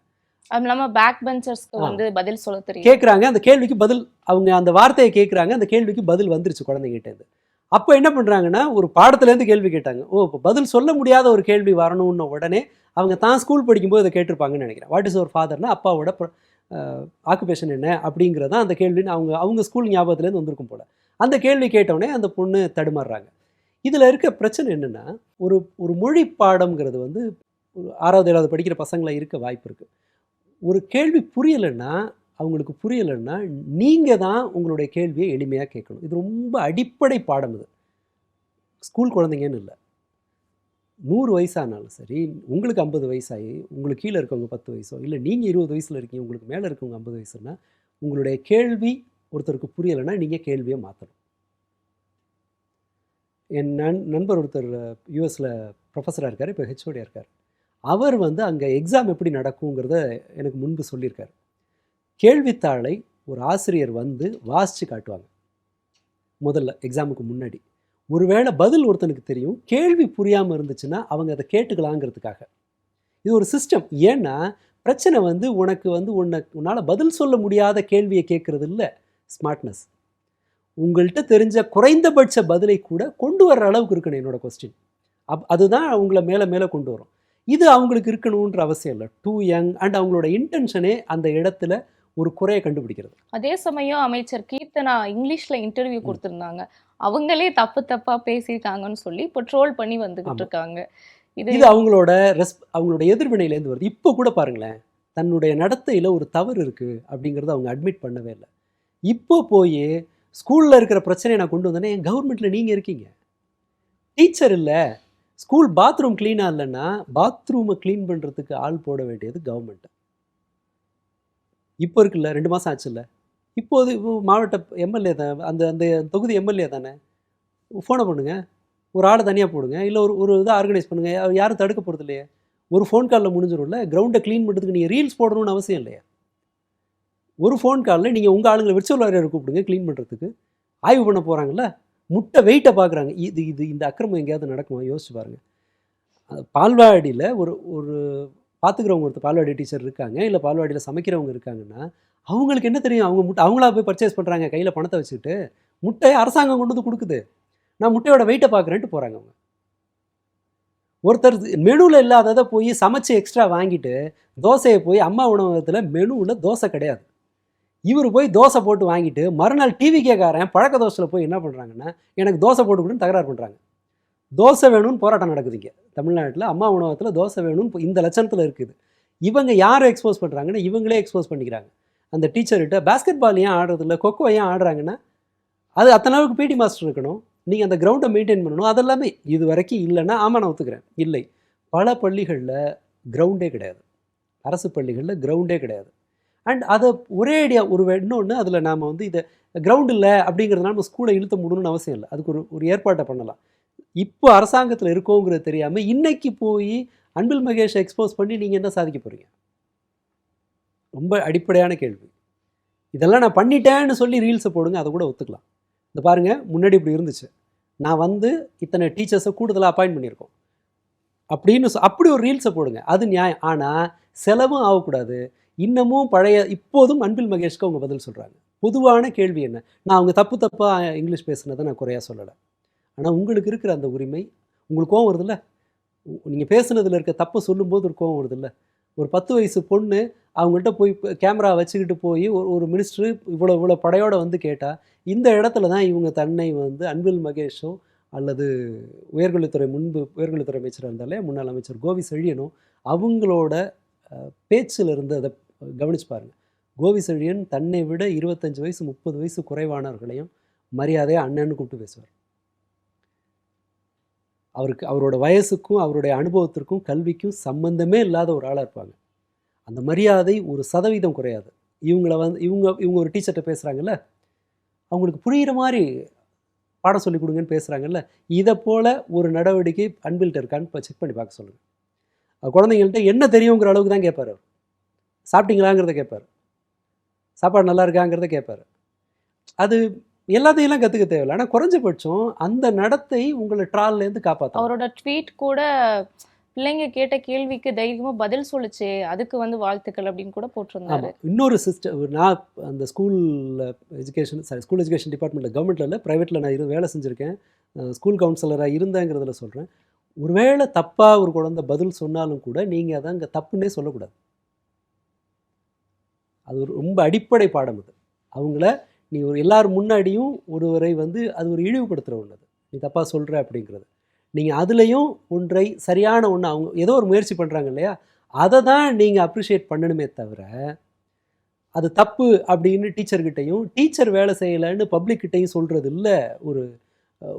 அது இல்லாமல் பேக் பெஞ்சர்ஸ்க்கு வந்து பதில் சொல்ல தெரியும் கேட்குறாங்க. அந்த கேள்விக்கு பதில், அவங்க அந்த வார்த்தையை கேட்குறாங்க, அந்த கேள்விக்கு பதில் வந்துருச்சு குழந்தைங்கிட்டேருந்து. அப்போ என்ன பண்ணுறாங்கன்னா, ஒரு பாடத்துலேருந்து கேள்வி கேட்டாங்க. இப்போ பதில் சொல்ல முடியாத ஒரு கேள்வி வரணும்னு உடனே அவங்க தான் ஸ்கூல் படிக்கும்போது இதை கேட்டிருப்பாங்கன்னு நினைக்கிறேன். வாட் இஸ் அவர் ஃபாதர்னா, அப்பாவோட ஆக்குபேஷன் என்ன அப்படிங்கிறத அந்த கேள்வின்னு அவங்க ஸ்கூல் ஞாபகத்துலேருந்து வந்திருக்கும் போல். அந்த கேள்வி கேட்டவுடனே அந்த பொண்ணு தடுமாறுறாங்க. இதில் இருக்க பிரச்சனை என்னென்னா, ஒரு மொழி பாடம்ங்கிறது வந்து ஒரு 6வது 7வது படிக்கிற பசங்களை இருக்க வாய்ப்பு இருக்குது. ஒரு கேள்வி புரியலைன்னா, அவங்களுக்கு புரியலைன்னா, நீங்கள் தான் உங்களுடைய கேள்வியை எளிமையாக கேட்கணும். இது ரொம்ப அடிப்படை பாடம். இது ஸ்கூல் குழந்தைங்கன்னு இல்லை, 100 வயசானாலும் சரி, உங்களுக்கு 50 வயசாகி உங்களுக்கு கீழே இருக்கவங்க 10 வயசோ, இல்லை நீங்கள் 20 வயசில் இருக்கீங்க, உங்களுக்கு மேலே இருக்கவங்க 50 வயசுன்னா, உங்களுடைய கேள்வி ஒருத்தருக்கு புரியலைன்னா நீங்கள் கேள்வியை மாற்றணும். என் நண்பர் ஒருத்தர் யூஎஸில் ப்ரொஃபஸராக இருக்கார், இப்போ ஹெச்ஓடியாக இருக்கார். அவர் வந்து அங்கே எக்ஸாம் எப்படி நடக்குங்கிறத எனக்கு முன்பு சொல்லியிருக்கார். கேள்வித்தாளை ஒரு ஆசிரியர் வந்து வாசித்து காட்டுவாங்க முதல்ல எக்ஸாமுக்கு முன்னாடி. ஒருவேளை பதில் ஒருத்தனுக்கு தெரியும், கேள்வி புரியாமல் இருந்துச்சுன்னா அவங்க அதை கேட்டுக்கலாங்கிறதுக்காக. இது ஒரு சிஸ்டம். ஏன்னா பிரச்சனை வந்து உனக்கு வந்து உன்னால் பதில் சொல்ல முடியாத கேள்வியை கேட்குறது இல்லை ஸ்மார்ட்னஸ். உங்கள்கிட்ட தெரிஞ்ச குறைந்தபட்ச பதிலை கூட கொண்டு வர்ற அளவுக்கு இருக்கணும் என்னோட கொஸ்டின். அதுதான் அவங்கள மேலே மேலே கொண்டு வரும். இது அவங்களுக்கு இருக்கணுன்ற அவசியம் இல்லை. டூ யங் அண்ட் அவங்களோட இன்டென்ஷனே அந்த இடத்துல ஒரு குறையை கண்டுபிடிக்கிறது. அதே சமயம் அமைச்சர் கீர்த்தனா இங்கிலீஷ்ல இன்டர்வியூ கொடுத்திருந்தாங்க. அவங்களே தப்பா பேசியிருக்காங்கன்னு சொல்லி இப்போ ட்ரோல் பண்ணி வந்துகிட்டு இருக்காங்க. இது அவங்களோட எதிர்வினையிலேருந்து வருது. இப்போ கூட பாருங்களேன், தன்னுடைய நடத்தையில் ஒரு தவறு இருக்குது அப்படிங்கிறத அவங்க அட்மிட் பண்ணவே இல்லை. இப்போ போய் ஸ்கூலில் இருக்கிற பிரச்சனையை நான் கொண்டு வந்தேனே, என் கவர்மெண்ட்டில் நீங்கள் இருக்கீங்க, டீச்சர் இல்லை, ஸ்கூல் பாத்ரூம் க்ளீனாக இல்லைன்னா பாத்ரூமை க்ளீன் பண்ணுறதுக்கு ஆள் போட வேண்டியது கவர்மெண்ட்டு. இப்போ இருக்குல்ல, 2 மாதம் ஆச்சு இல்லை, இப்போது மாவட்ட எம்எல்ஏ தான், அந்த தொகுதி எம்எல்ஏ தானே, ஃபோனை பண்ணுங்க, ஒரு ஆள் தனியாக போடுங்க, இல்லை ஒரு இதை ஆர்கனைஸ் பண்ணுங்கள், யாரும் தடுக்க போகிறது இல்லையே. ஒரு ஃபோன் காலில் முடிஞ்சிடும்ல. கிரவுண்டை க்ளீன் பண்ணுறதுக்கு நீங்கள் ரீல்ஸ் போடணும்னு அவசியம் இல்லையா. ஒரு ஃபோன் காலில் நீங்கள் உங்கள் ஆளுங்களை விர்ச்சுவல் வாரியரை கூப்பிடுங்க க்ளீன் பண்ணுறதுக்கு. ஆய்வு பண்ண போகிறாங்கல்ல, முட்டை வெயிட்டை பார்க்குறாங்க. இந்த அக்கிரமம் எங்கேயாவது நடக்குமா யோசிச்சு பாருங்கள். பால்வாடியில் ஒரு ஒரு பார்த்துக்கிறவங்க ஒருத்தர் பால்வாடி டீச்சர் இருக்காங்க, இல்லை பால்வாடியில் சமைக்கிறவங்க இருக்காங்கன்னா, அவங்களுக்கு என்ன தெரியும்? அவங்க அவங்களா போய் பர்ச்சேஸ் பண்ணுறாங்க கையில் பணத்தை வச்சுக்கிட்டு. முட்டையை அரசாங்கம் கொண்டு வந்து கொடுக்குது, நான் முட்டையோட வெயிட்டை பார்க்குறேன்ட்டு போகிறாங்க அவங்க. ஒருத்தர் மெனுவில் இல்லாததை போய் சமைச்சு எக்ஸ்ட்ரா வாங்கிட்டு தோசையை போய் அம்மா உணவகத்தில் மெனுவில் தோசை கிடையாது, இவர் போய் தோசை போட்டு வாங்கிட்டு மறுநாள் டிவிக்கேக்காரன் பழக்க தோசையில் போய் என்ன பண்ணுறாங்கன்னா, எனக்கு தோசை போட்டு கொடுன்னு தகராறு பண்ணுறாங்க. தோசை வேணும்னு போராட்டம் நடக்குது இங்கே தமிழ்நாட்டில். அம்மா உணவகத்தில் தோசை வேணும்னு இந்த லட்சணத்தில் இருக்குது. இவங்க யாரை எக்ஸ்போஸ் பண்ணுறாங்கன்னா, இவங்களே எக்ஸ்போஸ் பண்ணிக்கிறாங்க. அந்த டீச்சர்கிட்ட பேஸ்கெட் பால் ஏன் ஆடுறதில்ல, கொக்கோ ஏன் ஆடுறாங்கன்னா, அது அத்தனை அளவுக்கு பிடி மாஸ்டர் இருக்கணும், நீங்கள் அந்த கிரவுண்டை மெயின்டைன் பண்ணணும். அதெல்லாமே இது வரைக்கும் இல்லைன்னா ஆமாம் நான் ஒத்துக்கிறேன், இல்லை. பல பள்ளிகளில் கிரவுண்டே கிடையாது, அரசு பள்ளிகளில் கிரவுண்டே கிடையாது. அண்ட் அதை ஒரே ஐடியா இன்னொன்று, அதில் நாம் வந்து இதை கிரவுண்ட் இல்லை அப்படிங்கிறதுனால நம்ம ஸ்கூலை இழுத்த முடியணும்னு அவசியம் இல்லை. அதுக்கு ஒரு ஏற்பாட்டை பண்ணலாம். இப்போ அரசாங்கத்தில் இருக்கோங்கிறது தெரியாமல் இன்னைக்கு போய் அன்பில் மகேஷை எக்ஸ்போஸ் பண்ணி நீங்கள் என்ன சாதிக்க போகிறீங்க? ரொம்ப அடிப்படையான கேள்வி. இதெல்லாம் நான் பண்ணிட்டேன்னு சொல்லி ரீல்ஸை போடுங்க, அதை கூட ஒத்துக்கலாம். இந்த பாருங்கள், முன்னாடி இப்படி இருந்துச்சு, நான் வந்து இத்தனை டீச்சர்ஸை கூடுதலாக அப்பாயிண்ட் பண்ணியிருக்கோம் அப்படின்னு அப்படி ஒரு ரீல்ஸை போடுங்க, அது நியாயம். ஆனால் செலவும் ஆகக்கூடாது. இன்னமும் இப்போதும் அன்பில் மகேஷ்க்கு அவங்க பதில் சொல்கிறாங்க. பொதுவான கேள்வி என்ன? நான் அவங்க தப்பாக இங்கிலீஷ் பேசுனதை நான் குறையாக சொல்லலை. ஆனால் உங்களுக்கு இருக்கிற அந்த உரிமை, உங்களுக்கு கோவம் வருதில்ல, நீங்கள் பேசுனதில் இருக்க தப்பை சொல்லும்போது ஒரு கோவம் வருதில்ல. ஒரு 10 வயசு பொண்ணு அவங்கள்ட்ட போய் கேமரா வச்சுக்கிட்டு போய் ஒரு மினிஸ்டர் இவ்வளோ படையோடு வந்து கேட்டால், இந்த இடத்துல தான் இவங்க தன்னை வந்து அன்பில் மகேஷோ அல்லது உயர்கல்வித்துறை அமைச்சராக இருந்தாலே முன்னாள் அமைச்சர் கோவி செழியனும் அவங்களோட பேச்சில் இருந்து அதை கவனிச்சு பாருங்கள். கோவி செழியன் தன்னை விட 25 வயசு 30 வயசு குறைவானவர்களையும் மரியாதையாக அண்ணன்னு கூப்பிட்டு பேசுவார். அவரோட வயசுக்கும் அவருடைய அனுபவத்திற்கும் கல்விக்கும் சம்பந்தமே இல்லாத ஒரு ஆளாக இருப்பாங்க. அந்த மரியாதை 1% குறையாது. இவங்க ஒரு டீச்சர்கிட்ட பேசுகிறாங்கல்ல, அவங்களுக்கு புரிகிற மாதிரி பாடம் சொல்லி கொடுங்கன்னு பேசுகிறாங்கல்ல, இதை போல் ஒரு நடவடிக்கை அன்பில்கிட்ட இருக்கான்னு செக் பண்ணி பார்க்க சொல்லுங்கள். குழந்தைங்கள்ட்ட என்ன தெரியுங்கிற அளவுக்கு தான் கேட்பார். அவர் சாப்பிட்டீங்களாங்கிறத கேட்பார், சாப்பாடு நல்லா இருக்காங்கிறத கேட்பார். அது எல்லாத்தையெல்லாம் கற்றுக்க தேவையில்லை, ஆனால் குறைஞ்சபட்சம் அந்த நடத்தை உங்களை ட்ரால்லேருந்து காப்பாற்றும். அவரோட ட்வீட் கூட பிள்ளைங்க கேட்ட கேள்விக்கு தைரியமாக பதில் சொல்லிச்சு, அதுக்கு வந்து வாழ்த்துக்கள் அப்படின்னு கூட போட்டிருந்தாரு. இன்னொரு நான் அந்த ஸ்கூல் எஜுகேஷன் டிபார்ட்மெண்ட்டில், கவர்மெண்ட்டில் இல்லை ப்ரைவேட்டில் நான் வேலை செஞ்சுருக்கேன், ஸ்கூல் கவுன்சிலராக இருந்தேங்கிறதுல சொல்கிறேன். ஒருவேளை தப்பாக ஒரு குழந்தை பதில் சொன்னாலும் கூட நீங்கள் அதை அங்கே தப்புன்னே சொல்லக்கூடாது. அது ஒரு ரொம்ப அடிப்படை பாடம். அது அவங்கள நீ எல்லாரும் முன்னாடியும் ஒருவரை வந்து அது ஒரு இழிவுபடுத்துகிற ஒன்று, அது நீ தப்பாக சொல்கிற அப்படிங்கிறது. நீங்கள் அதுலேயும் ஒன்றை சரியான ஒன்று, அவங்க ஏதோ ஒரு முயற்சி பண்ணுறாங்க இல்லையா, அதை தான் நீங்கள் அப்ரிஷியேட் பண்ணணுமே தவிர அது தப்பு அப்படின்னு டீச்சர்கிட்டையும் டீச்சர் வேலை செய்யலைன்னு பப்ளிக்கிட்டையும் சொல்கிறது இல்லை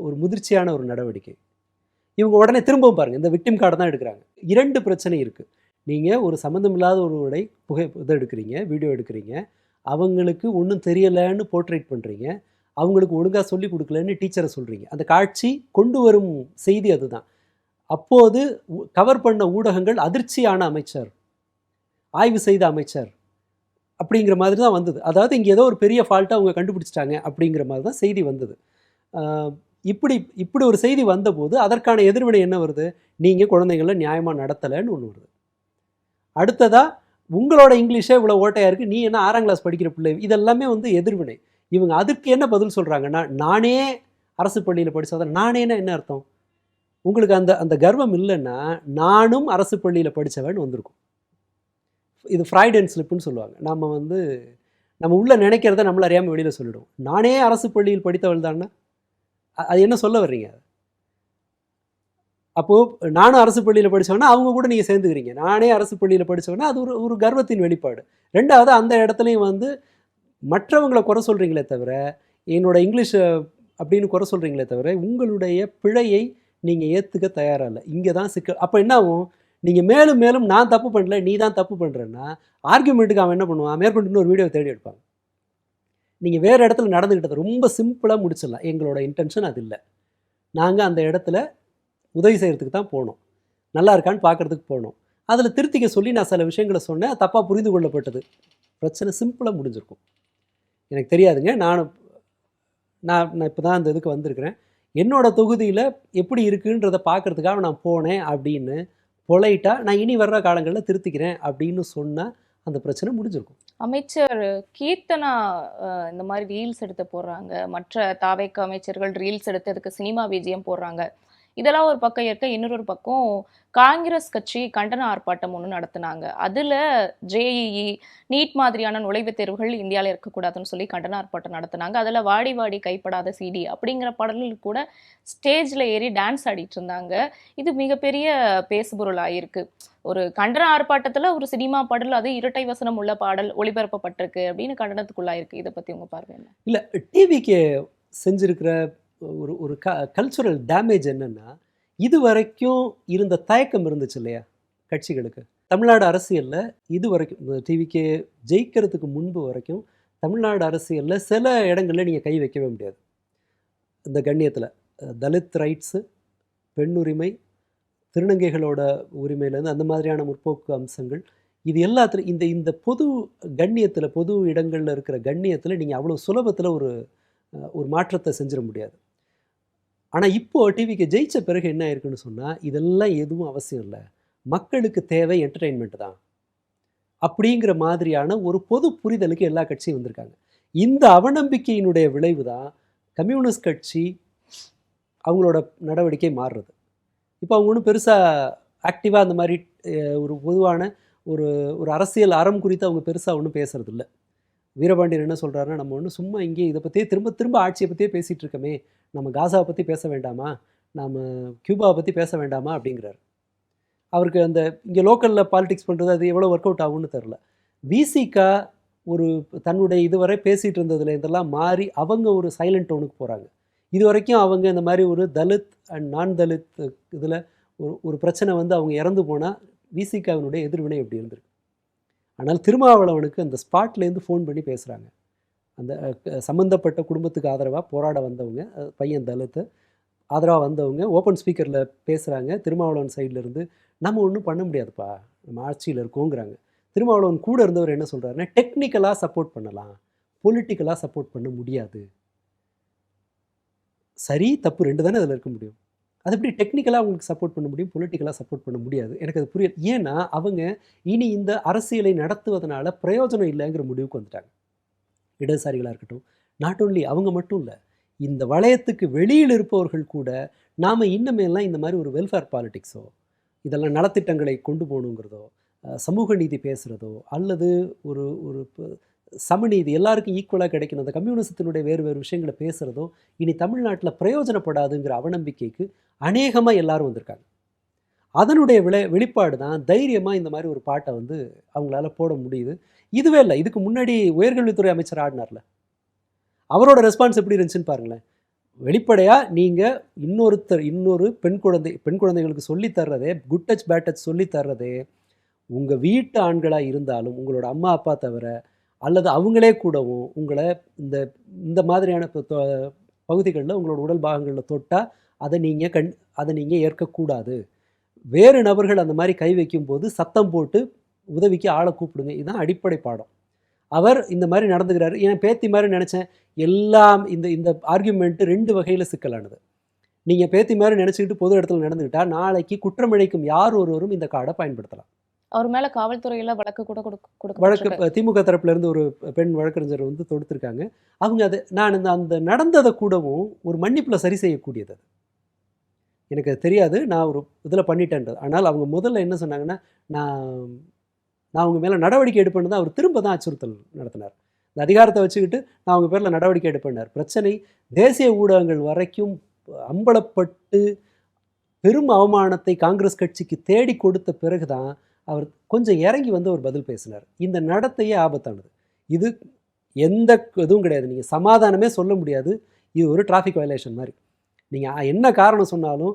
ஒரு முதிர்ச்சியான ஒரு நடவடிக்கை. இவங்க உடனே திரும்பவும் பாருங்கள், இந்த விக்டிம் கார்டை தான் எடுக்கிறாங்க. 2 பிரச்சனை இருக்குது. நீங்கள் ஒரு சம்மந்தமில்லாத ஒருவரை இதை எடுக்கிறீங்க, வீடியோ எடுக்கிறீங்க, அவங்களுக்கு ஒன்றும் தெரியலைன்னு போர்ட்ரேட் பண்ணுறீங்க, அவங்களுக்கு ஒழுங்காக சொல்லி கொடுக்கலன்னு டீச்சரை சொல்கிறீங்க. அந்த காட்சி கொண்டு வரும் செய்தி அதுதான். அப்போது கவர் பண்ண ஊடகங்கள் அதிர்ச்சியான அமைச்சர், ஆய்வு செய்த அமைச்சர் அப்படிங்கிற மாதிரி தான் வந்தது. அதாவது இங்கே ஏதோ ஒரு பெரிய ஃபால்ட்டை அவங்க கண்டுபிடிச்சிட்டாங்க அப்படிங்கிற மாதிரி தான் செய்தி வந்தது. இப்படி ஒரு செய்தி வந்தபோது அதற்கான எதிர்வினை என்ன வருது? நீங்கள் குழந்தைங்கள நியாயமாக நடத்தலைன்னு ஒன்று வருது. அடுத்ததாக உங்களோட இங்கிலீஷே இவ்வளோ ஓட்டையாக இருக்குது, நீ என்ன 6ஆம் கிளாஸ் படிக்கிற பிள்ளை, இதெல்லாமே வந்து எதிர்வினை. இவங்க அதுக்கு என்ன பதில் சொல்கிறாங்கன்னா, நானே அரசு பள்ளியில் படித்ததான். நானேன்னா என்ன அர்த்தம்? உங்களுக்கு அந்த கர்வம் இல்லைன்னா நானும் அரசு பள்ளியில் படித்தவன் வந்திருக்கும். இது ஃப்ராய்ட் அண்ட் ஸ்லிப்புன்னு சொல்லுவாங்க. நம்ம உள்ள நினைக்கிறத நம்மள அறியாமல் வெளியில் சொல்லிவிடுவோம். நானே அரசு பள்ளியில் படித்தவள் தானே, அது என்ன சொல்ல வர்றீங்க? அப்போது நானும் அரசு பள்ளியில் படித்தவொன்னா அவங்க கூட நீங்கள் சேர்ந்துக்கிறீங்க. நானே அரசு பள்ளியில் படித்தவொன்னா அது ஒரு கர்வத்தின் வெளிப்பாடு. ரெண்டாவது, அந்த இடத்துலையும் வந்து மற்றவங்களை குறை சொல்கிறீங்களே தவிர, என்னோட இங்கிலீஷ் அப்படின்னு குறை சொல்கிறீங்களே தவிர, உங்களுடைய பிழையை நீங்கள் ஏற்றுக்க தயாராக இல்லை. இங்கே தான் சிக்கல். அப்போ என்ன ஆகும்? நீங்கள் மேலும் மேலும் நான் தப்பு பண்ணல, நீ தான் தப்பு பண்ணுறேன்னா ஆர்கியூமெண்ட்டுக்கு அவன் என்ன பண்ணுவான்? மேற்கொண்டு இன்னொரு வீடியோ தேடி எடுப்பாங்க. நீங்கள் வேறு இடத்துல நடந்துக்கிட்டதை ரொம்ப சிம்பிளாக முடிச்சிடலாம். எங்களோட இன்டென்ஷன் அது இல்லை. நாங்கள் அந்த இடத்துல உதவி செய்கிறதுக்கு தான் போனோம், நல்லா இருக்கான்னு பார்க்குறதுக்கு போனோம். அதில் திருத்திக்க சொல்லி நான் சில விஷயங்களை சொன்னேன், தப்பாக புரிந்து கொள்ளப்பட்டது. பிரச்சனை சிம்பிளாக முடிஞ்சிருக்கும். எனக்கு தெரியாதுங்க, நான் இப்போ தான் அந்த இதுக்கு வந்திருக்கிறேன், என்னோடய தொகுதியில் எப்படி இருக்குன்றதை பார்க்குறதுக்காக நான் போனேன் அப்படின்னு பொலைட்டாக நான் இனி வர்ற காலங்களில் திருத்திக்கிறேன் அப்படின்னு சொன்னால் அந்த பிரச்சனை முடிஞ்சிருக்கும். அமைச்சர் கீர்த்தனா இந்த மாதிரி ரீல்ஸ் எடுத்து போடுறாங்க, மற்ற தாவேக்க அமைச்சர்கள் ரீல்ஸ் எடுத்து அதுக்கு சினிமா விஜயம் போடுறாங்க. இதெல்லாம் ஒரு பக்கம் இருக்க, இன்னொரு பக்கம் காங்கிரஸ் கட்சி கண்டன ஆர்ப்பாட்டம் ஒன்று நடத்தினாங்க. அதில் ஜேஇஇ நீட் மாதிரியான நுழைவுத் தேர்வுகள் இந்தியாவில் இருக்கக்கூடாதுன்னு சொல்லி கண்டன ஆர்ப்பாட்டம் நடத்தினாங்க. அதில் வாடி வாடி கைப்படாத சிடி அப்படிங்கிற பாடலில் கூட ஸ்டேஜில் ஏறி டான்ஸ் ஆடிட்டு இருந்தாங்க. இது மிகப்பெரிய பேசுபொருளாயிருக்கு. ஒரு கண்டன ஆர்ப்பாட்டத்தில் ஒரு சினிமா பாடல், அது இரட்டை வசனம் உள்ள பாடல் ஒளிபரப்பப்பட்டிருக்கு அப்படின்னு கண்டனத்துக்குள்ளாயிருக்கு. இதை பற்றி உங்கள் பார்வை என்ன? இல்லை, டிவிக்கு செஞ்சிருக்கிற ஒரு ஒரு கல்ச்சுரல் டேமேஜ் என்னென்னா, இது வரைக்கும் இருந்த தயக்கம் இருந்துச்சு இல்லையா கட்சிகளுக்கு. தமிழ்நாடு அரசியலில் இது வரைக்கும் டிவிக்கு ஜெயிக்கிறதுக்கு முன்பு வரைக்கும் தமிழ்நாடு அரசியலில் சில இடங்களில் நீங்கள் கை வைக்கவே முடியாது. இந்த கண்ணியத்தில் தலித் ரைட்ஸு, பெண் உரிமை, திருநங்கைகளோட உரிமையிலேருந்து அந்த மாதிரியான முற்போக்கு அம்சங்கள், இது எல்லாத்துலையும் இந்த இந்த பொது கண்ணியத்தில், பொது இடங்களில் இருக்கிற கண்ணியத்தில் நீங்கள் அவ்வளோ சுலபத்தில் ஒரு மாற்றத்தை செஞ்சிட முடியாது. ஆனால் இப்போது டிவிக்கு ஜெயித்த பிறகு என்ன ஆயிருக்குன்னு சொன்னால், இதெல்லாம் எதுவும் அவசியம் இல்லை, மக்களுக்கு தேவை என்டர்டெயின்மெண்ட் தான் அப்படிங்கிற மாதிரியான ஒரு பொது புரிதலுக்கு எல்லா கட்சியும் வந்திருக்காங்க. இந்த அவநம்பிக்கையினுடைய விளைவு தான் கம்யூனிஸ்ட் கட்சி அவங்களோட நடவடிக்கை மாறுறது. இப்போ அவங்க ஒன்றும் பெருசாக ஆக்டிவாக அந்த மாதிரி ஒரு பொதுவான ஒரு ஒரு அரசியல் அறம் குறித்து அவங்க பெருசாக ஒன்றும் பேசுறதில்ல. வீரபாண்டியன் என்ன சொல்கிறாருன்னா, நம்ம ஒன்று சும்மா இங்கே இதை பற்றியே திரும்ப திரும்ப ஆட்சியை பற்றியே பேசிகிட்டு இருக்கமே, நம்ம காசாவை பற்றி பேச வேண்டாமா, நம்ம கியூபாவை பற்றி பேச வேண்டாமா அப்படிங்கிறார். அவருக்கு அந்த இங்கே லோக்கலில் பாலிடிக்ஸ் பண்ணுறது அது எவ்வளோ ஒர்க் அவுட் ஆகும்னு தெரில. விசிகா ஒரு தன்னுடைய இதுவரை பேசிகிட்டு இருந்ததில் இதெல்லாம் மாறி அவங்க ஒரு சைலண்ட் டோனுக்கு போகிறாங்க. இது வரைக்கும் அவங்க இந்த மாதிரி ஒரு தலித் அண்ட் நான் தலித் இதில் ஒரு பிரச்சனை வந்து அவங்க இறந்து போனால் விசிகாவினுடைய எதிர்வினை எப்படி இருந்திருக்கு. ஆனால் திருமாவளவனுக்கு அந்த ஸ்பாட்லேருந்து ஃபோன் பண்ணி பேசுகிறாங்க. அந்த சம்மந்தப்பட்ட குடும்பத்துக்கு ஆதரவாக போராட வந்தவங்க, பையன் தலித்து ஆதரவாக வந்தவங்க ஓப்பன் ஸ்பீக்கரில் பேசுகிறாங்க. திருமாவளவன் சைட்லேருந்து நம்ம ஒன்றும் பண்ண முடியாதுப்பா, நம்ம ஆட்சியில் இருக்கோங்கிறாங்க. திருமாவளவன் கூட இருந்தவர் என்ன சொல்கிறாருன்னா, டெக்னிக்கலாக சப்போர்ட் பண்ணலாம், பொலிட்டிக்கலாக சப்போர்ட் பண்ண முடியாது. சரி தப்பு ரெண்டு தானே அதில் இருக்க முடியும். அது எப்படி டெக்னிக்கலாக அவங்களுக்கு சப்போர்ட் பண்ண முடியும், பொலிட்டிக்கலாக சப்போர்ட் பண்ண முடியாது? எனக்கு அது புரியல. ஏன்னா அவங்க இனி இந்த அரசியலை நடத்துவதனால பிரயோஜனம் இல்லைங்கிற முடிவுக்கு வந்துட்டாங்க. இடதுசாரிகளாக இருக்கட்டும், நாட் ஓன்லி அவங்க மட்டும் இல்லை, இந்த வளையத்துக்கு வெளியில் இருப்பவர்கள் கூட நாம் இன்னமேலாம் இந்த மாதிரி ஒரு வெல்ஃபேர் பாலிட்டிக்ஸோ, இதெல்லாம் நலத்திட்டங்களை கொண்டு போகணுங்கிறதோ, சமூக நீதி பேசுகிறதோ, அல்லது ஒரு ஒரு சமநீதி எல்லாருக்கும் ஈக்குவலாக கிடைக்கணும், அந்த கம்யூனிசத்தினுடைய வேறு வேறு விஷயங்களை பேசுகிறதோ இனி தமிழ்நாட்டில் பிரயோஜனப்படாதுங்கிற அவநம்பிக்கைக்கு அநேகமாக எல்லாரும் வந்திருக்காங்க. அதனுடைய வெளிப்பாடு தான் தைரியமாக இந்த மாதிரி ஒரு பாட்டை வந்து அவங்களால போட முடியுது. இதுவே இல்லை, இதுக்கு முன்னாடி உயர்கல்வித்துறை அமைச்சர் ஆடினார்ல, அவரோட ரெஸ்பான்ஸ் எப்படி இருந்துச்சுன்னு பாருங்களேன். வெளிப்படையாக நீங்கள் இன்னொரு பெண் குழந்தைகளுக்கு சொல்லித்தர்றதே, குட் டச் பேட் டச் சொல்லித்தர்றதே உங்கள் வீட்டு ஆண்களாக இருந்தாலும் உங்களோட அம்மா அப்பா தவிர, அல்லது அவங்களே கூடவும் உங்களை இந்த மாதிரியான பகுதிகளில் உங்களோட உடல் பாகங்களில் தொட்டால் அதை நீங்கள் ஏற்கக்கூடாது. வேறு நபர்கள் அந்த மாதிரி கை வைக்கும்போது சத்தம் போட்டு உதவிக்கு ஆளை கூப்பிடுங்க. இதுதான் அடிப்படை பாடம். அவர் இந்த மாதிரி நடந்துக்கிறாரு. ஏன் பேத்தி மாதிரி நினச்சேன். எல்லாம் இந்த ஆர்கியூமெண்ட்டு ரெண்டு வகையில் சிக்கலானது. நீங்கள் பேத்தி மாதிரி நினச்சிக்கிட்டு பொது இடத்துல நடந்துக்கிட்டால் நாளைக்கு குற்றமிழைக்கும் யார் ஒருவரும் இந்த கார்டை பயன்படுத்தலாம். அவர் மேலே காவல்துறையில் வழக்கு கூட வழக்கு திமுக தரப்புலேருந்து ஒரு பெண் வழக்கறிஞர் வந்து தொடுத்திருக்காங்க. அவங்க நான் அந்த நடந்ததை கூடவும் ஒரு மன்னிப்பில் சரி செய்யக்கூடியது. எனக்கு அது தெரியாது, நான் ஒரு இதில் பண்ணிட்டேன்றது. ஆனால் அவங்க முதல்ல என்ன சொன்னாங்கன்னா, நான் அவங்க மேலே நடவடிக்கை எடுப்பேன்னு தான் அவர் திரும்ப தான் அச்சுறுத்தல் நடத்தினார். இந்த அதிகாரத்தை வச்சுக்கிட்டு நான் அவங்க பேரில் நடவடிக்கை எடுப்பேன்னார். பிரச்சனை தேசிய ஊடகங்கள் வரைக்கும் அம்பலப்பட்டு பெரும் அவமானத்தை காங்கிரஸ் கட்சிக்கு தேடி கொடுத்த பிறகு தான் அவர் கொஞ்சம் இறங்கி வந்து அவர் பதில் பேசினார். இந்த நடத்தையே ஆபத்தானது. இது எந்த இதுவும் கிடையாது, நீங்கள் சமாதானமே சொல்ல முடியாது. இது ஒரு டிராஃபிக் வயலேஷன் மாதிரி. நீங்கள் என்ன காரணம் சொன்னாலும்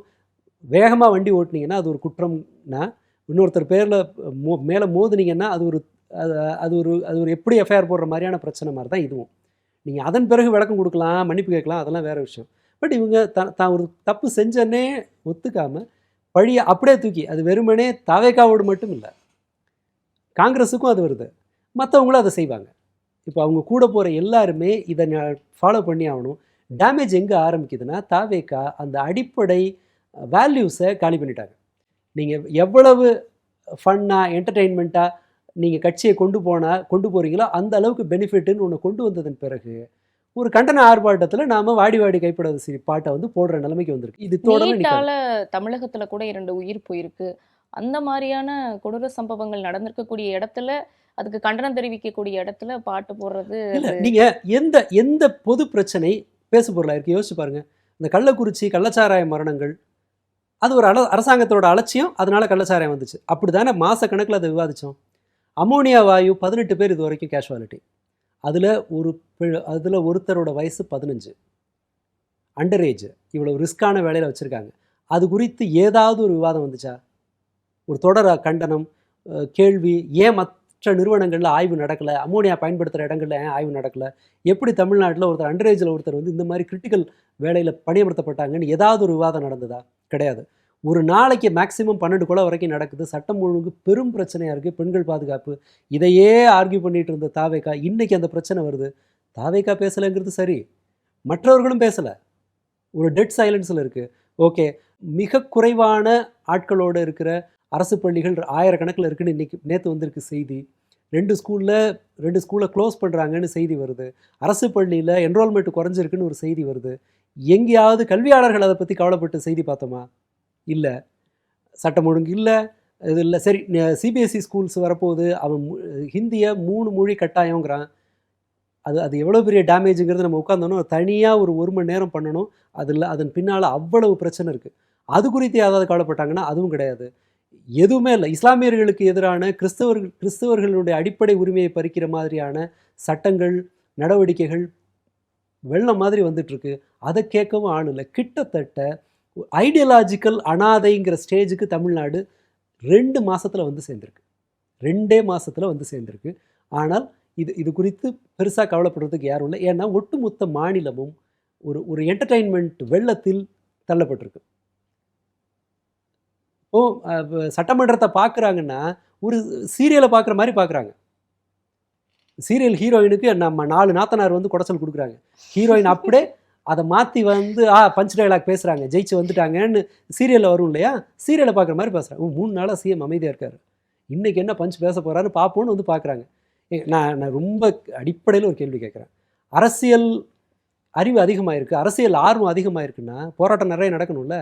வேகமாக வண்டி ஓட்டினீங்கன்னா அது ஒரு குற்றம்னா, இன்னொருத்தர் பேரில் மேலே மோதுனீங்கன்னா அது ஒரு எப்படி எஃப்ஐஆர் போடுற மாதிரியான பிரச்சனை மாதிரி தான் இதுவும். நீங்கள் அதன் பிறகு விளக்கம் கொடுக்கலாம், மன்னிப்பு கேட்கலாம், அதெல்லாம் வேறு விஷயம். பட் இவங்க தான் ஒரு தப்பு செஞ்சனே ஒத்துக்காமல் பழியை அப்படியே தூக்கி, அது வெறுமனே தாவேக்காவோடு மட்டும் இல்லை, காங்கிரஸுக்கும் அது வருது, மற்றவங்களும் அதை செய்வாங்க. இப்போ அவங்க கூட போகிற எல்லாருமே இதை ஃபாலோ பண்ணி ஆகணும். டேமேஜ் எங்கே ஆரம்பிக்குதுன்னா, தாவேக்கா அந்த அடிப்படை வேல்யூஸை காலி பண்ணிட்டாங்க. நீங்கள் எவ்வளவு ஃபன்னாக என்டர்டெயின்மெண்ட்டாக நீங்கள் கட்சியை கொண்டு போகிறீங்களோ அந்த அளவுக்கு பெனிஃபிட்டுன்னு ஒன்று கொண்டு வந்ததன் பிறகு ஒரு கண்டன ஆர்ப்பாட்டத்தில் நாம வாடி வாடி கைப்படாத சரி பாட்டை வந்து போடுற நிலைமைக்கு வந்திருக்கு. இது தொடர்ந்து நீட்டால தமிழகத்துல கூட 2 உயிர் போயிருக்கு. அந்த மாதிரியான கொடூர சம்பவங்கள் நடந்திருக்கக்கூடிய இடத்துல அதுக்கு கண்டனம் தெரிவிக்கக்கூடிய இடத்துல பாட்டு போடுறது இல்லை. நீங்கள் எந்த பொது பிரச்சனை பேசு பொருளாக இருக்குது யோசிச்சு பாருங்க. இந்த கள்ளக்குறிச்சி கள்ளச்சாராய மரணங்கள், அது ஒரு அரசாங்கத்தோட அலட்சியம், அதனால கள்ளச்சாராயம் வந்துச்சு. அப்படி தானே மாத கணக்கில் அதை விவாதித்தோம். அமோனியா வாயு 18 பேர் இது வரைக்கும் கேஷுவாலிட்டி. அதில் ஒருத்தரோட வயசு 15, அண்டர் ஏஜ், இவ்வளோ ரிஸ்க்கான வேலையில் வச்சுருக்காங்க. அது குறித்து ஏதாவது ஒரு விவாதம் வந்துச்சா? ஒரு தொடர் கண்டனம், கேள்வி, ஏன் மற்ற நிறுவனங்களில் ஆய்வு நடக்கலை, அமோனியா பயன்படுத்துகிற இடங்களில் ஏன் ஆய்வு நடக்கலை, எப்படி தமிழ்நாட்டில் ஒருத்தர் அண்டர் ஏஜில் ஒருத்தர் வந்து இந்த மாதிரி கிரிட்டிக்கல் வேலையில் பணியமர்த்தப்பட்டாங்கன்னு ஏதாவது ஒரு விவாதம் நடந்ததா? கிடையாது. ஒரு நாளைக்கு மேக்ஸிமம் 12 கொலை வரைக்கும் நடக்குது. சட்டம் ஒழுங்கு பெரும் பிரச்சனையாக இருக்குது. பெண்கள் பாதுகாப்பு, இதையே ஆர்கியூ பண்ணிகிட்டு இருந்த தாவேக்கா இன்றைக்கி அந்த பிரச்சனை வருது. தாவேக்கா பேசலைங்கிறது சரி, மற்றவர்களும் பேசலை, ஒரு டெட் சைலன்ஸில் இருக்குது. ஓகே, மிக குறைவான ஆட்களோடு இருக்கிற அரசு பள்ளிகள் 1000 கணக்கில் இருக்குன்னு இன்றைக்கி நேற்று வந்திருக்கு செய்தி. 2 ஸ்கூலை க்ளோஸ் பண்ணுறாங்கன்னு செய்தி வருது. அரசு பள்ளியில் என்ரோல்மெண்ட் குறைஞ்சிருக்குன்னு ஒரு செய்தி வருது. எங்கேயாவது கல்வியாளர்கள் அதை பற்றி கவலைப்பட்டு செய்தி பார்த்தோமா? இல்லை. சட்டம் ஒழுங்கு இல்லை, இது இல்லை. சரி, சிபிஎஸ்சி ஸ்கூல்ஸ் வரப்போகுது, அவன் ஹிந்தியை 3 மொழி கட்டாயங்கிறான். அது எவ்வளோ பெரிய டேமேஜுங்கிறது நம்ம உட்காந்தோன்னா தனியாக ஒரு மணி நேரம் பண்ணணும். அதன் பின்னால் அவ்வளவு பிரச்சனை இருக்குது. அது குறித்து யாராவது கவலைப்பட்டாங்கன்னா அதுவும் கிடையாது. எதுவுமே இல்லை. இஸ்லாமியர்களுக்கு எதிரான கிறிஸ்தவர்களுடைய அடிப்படை உரிமையை பறிக்கிற மாதிரியான சட்டங்கள், நடவடிக்கைகள் வெள்ளம் மாதிரி வந்துட்டுருக்கு. அதை கேட்கவும் ஆள் இல்லை. கிட்டத்தட்ட ஐடியாலஜிக்கல் அனாதைங்கிற ஸ்டேஜுக்கு தமிழ்நாடு 2 மாதத்தில் வந்து சேர்ந்துருக்கு. 2 மாதத்தில் வந்து சேர்ந்துருக்கு. ஆனால் இது குறித்து பெருசாக கவலைப்படுறதுக்கு யாரும் இல்லை. ஏன்னா ஒட்டுமொத்த மாநிலமும் ஒரு என்டர்டெயின்மெண்ட் வெள்ளத்தில் தள்ளப்பட்டிருக்கு. சட்டமன்றத்தை பார்க்குறாங்கன்னா ஒரு சீரியலை பார்க்குற மாதிரி பார்க்குறாங்க. சீரியல் ஹீரோயினுக்கு நம்ம 4 நாத்தனார் வந்து குடைச்சல் கொடுக்குறாங்க. ஹீரோயின் அப்படியே அதை மாற்றி வந்து பஞ்ச் டயலாக் பேசுகிறாங்க, ஜெயிச்சு வந்துட்டாங்கன்னு சீரியலில் வரும் இல்லையா? சீரியலை பார்க்குற மாதிரி பேசுகிறாங்க. 3 நாளாக சிஎம் அமைதியாக இருக்கார், இன்றைக்கி என்ன பஞ்ச் பேச போகிறான்னு பார்ப்போன்னு வந்து பார்க்குறாங்க. நான் ரொம்ப அடிப்படையில் ஒரு கேள்வி கேட்குறேன். அரசியல் அறிவு அதிகமாக இருக்குது, அரசியல் ஆர்வம் அதிகமாக இருக்குன்னா போராட்டம் நிறைய நடக்கணும்ல,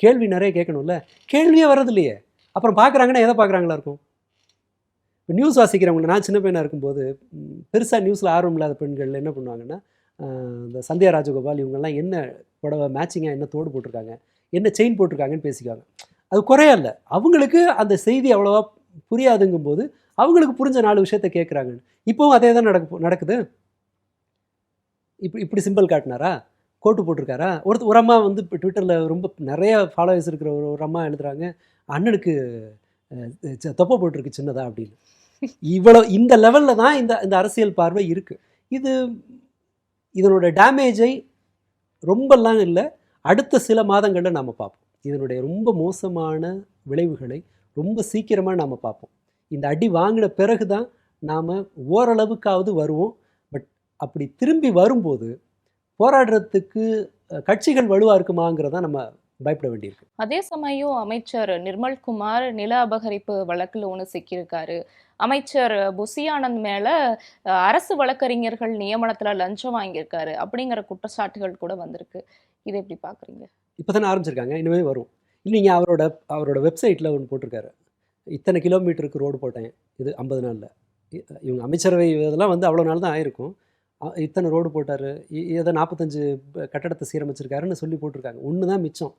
கேள்வி நிறைய கேட்கணும்ல. கேள்வியே வர்றது இல்லையே. அப்புறம் பார்க்குறாங்கன்னா எதை பார்க்குறாங்களா இருக்கும்? இப்போ நியூஸ் வாசிக்கிறவங்க, நான் சின்ன பையனாக இருக்கும்போது பெருசாக நியூஸில் ஆர்வம் இல்லாத பெண்கள் என்ன பண்ணுவாங்கன்னா, இந்த சந்தியா ராஜகோபால் இவங்கெல்லாம் என்ன புடவை மேட்சிங்காக என்ன தோடு போட்டிருக்காங்க, என்ன செயின் போட்டிருக்காங்கன்னு பேசிக்குவாங்க. அது குறையா இல்லை, அவங்களுக்கு அந்த செய்தி அவ்வளோவா புரியாதுங்கும்போது அவங்களுக்கு புரிஞ்ச 4 விஷயத்த கேட்குறாங்க. இப்போவும் அதே தான் நடக்குது. இப்படி சிம்பிள் காட்டினாரா, கோட்டு போட்டிருக்காரா? ஒரு அம்மா வந்து இப்போ ட்விட்டரில் ரொம்ப நிறைய ஃபாலோவர்ஸ் இருக்கிற ஒரு அம்மா எழுதுகிறாங்க, அண்ணனுக்கு தொப்பை போட்டிருக்கு சின்னதா அப்படின்னு. இவ்வளோ இந்த லெவலில் தான் இந்த அரசியல் பார்வை இருக்குது. இதனோட டேமேஜை ரொம்பலாம் இல்லை, அடுத்த சில மாதங்களில் நாம் பார்ப்போம். இதனுடைய ரொம்ப மோசமான விளைவுகளை ரொம்ப சீக்கிரமாக நாம் பார்ப்போம். இந்த அடி வாங்கின பிறகு தான் நாம் ஓரளவுக்காவது வருவோம். பட் அப்படி திரும்பி வரும்போது போராடுறதுக்கு கட்சிகள் வலுவாக இருக்குமாங்கிறத நம்ம பயப்பட வேண்டியிருக்கு. அதே சமயம் அமைச்சர் நிர்மல்குமார் நில அபகரிப்பு வழக்கில் ஒன்று சிக்கியிருக்காரு. அமைச்சர் புசி ஆனந்த் மேல அரசு வழக்கறிஞர்கள் நியமனத்துல லஞ்சம் வாங்கியிருக்காரு அப்படிங்கிற குற்றச்சாட்டுகள் கூட வந்திருக்கு. இதை எப்படி பாக்குறீங்க? இப்போ தானே ஆரம்பிச்சிருக்காங்க, இனிமே வரும். இல்லைங்க, அவரோட வெப்சைட்டில் ஒன்று போட்டிருக்காரு, இத்தனை கிலோமீட்டருக்கு ரோடு போட்டேன், இது 50 நாளில். இவங்க அமைச்சரவை இதெல்லாம் வந்து அவ்வளோ நாள் தான் ஆயிருக்கும். இத்தனை ரோடு போட்டார், ஏதோ 45 கட்டடத்தை சீரமைச்சிருக்காருன்னு சொல்லி போட்டிருக்காங்க. ஒன்று தான் மிச்சம்,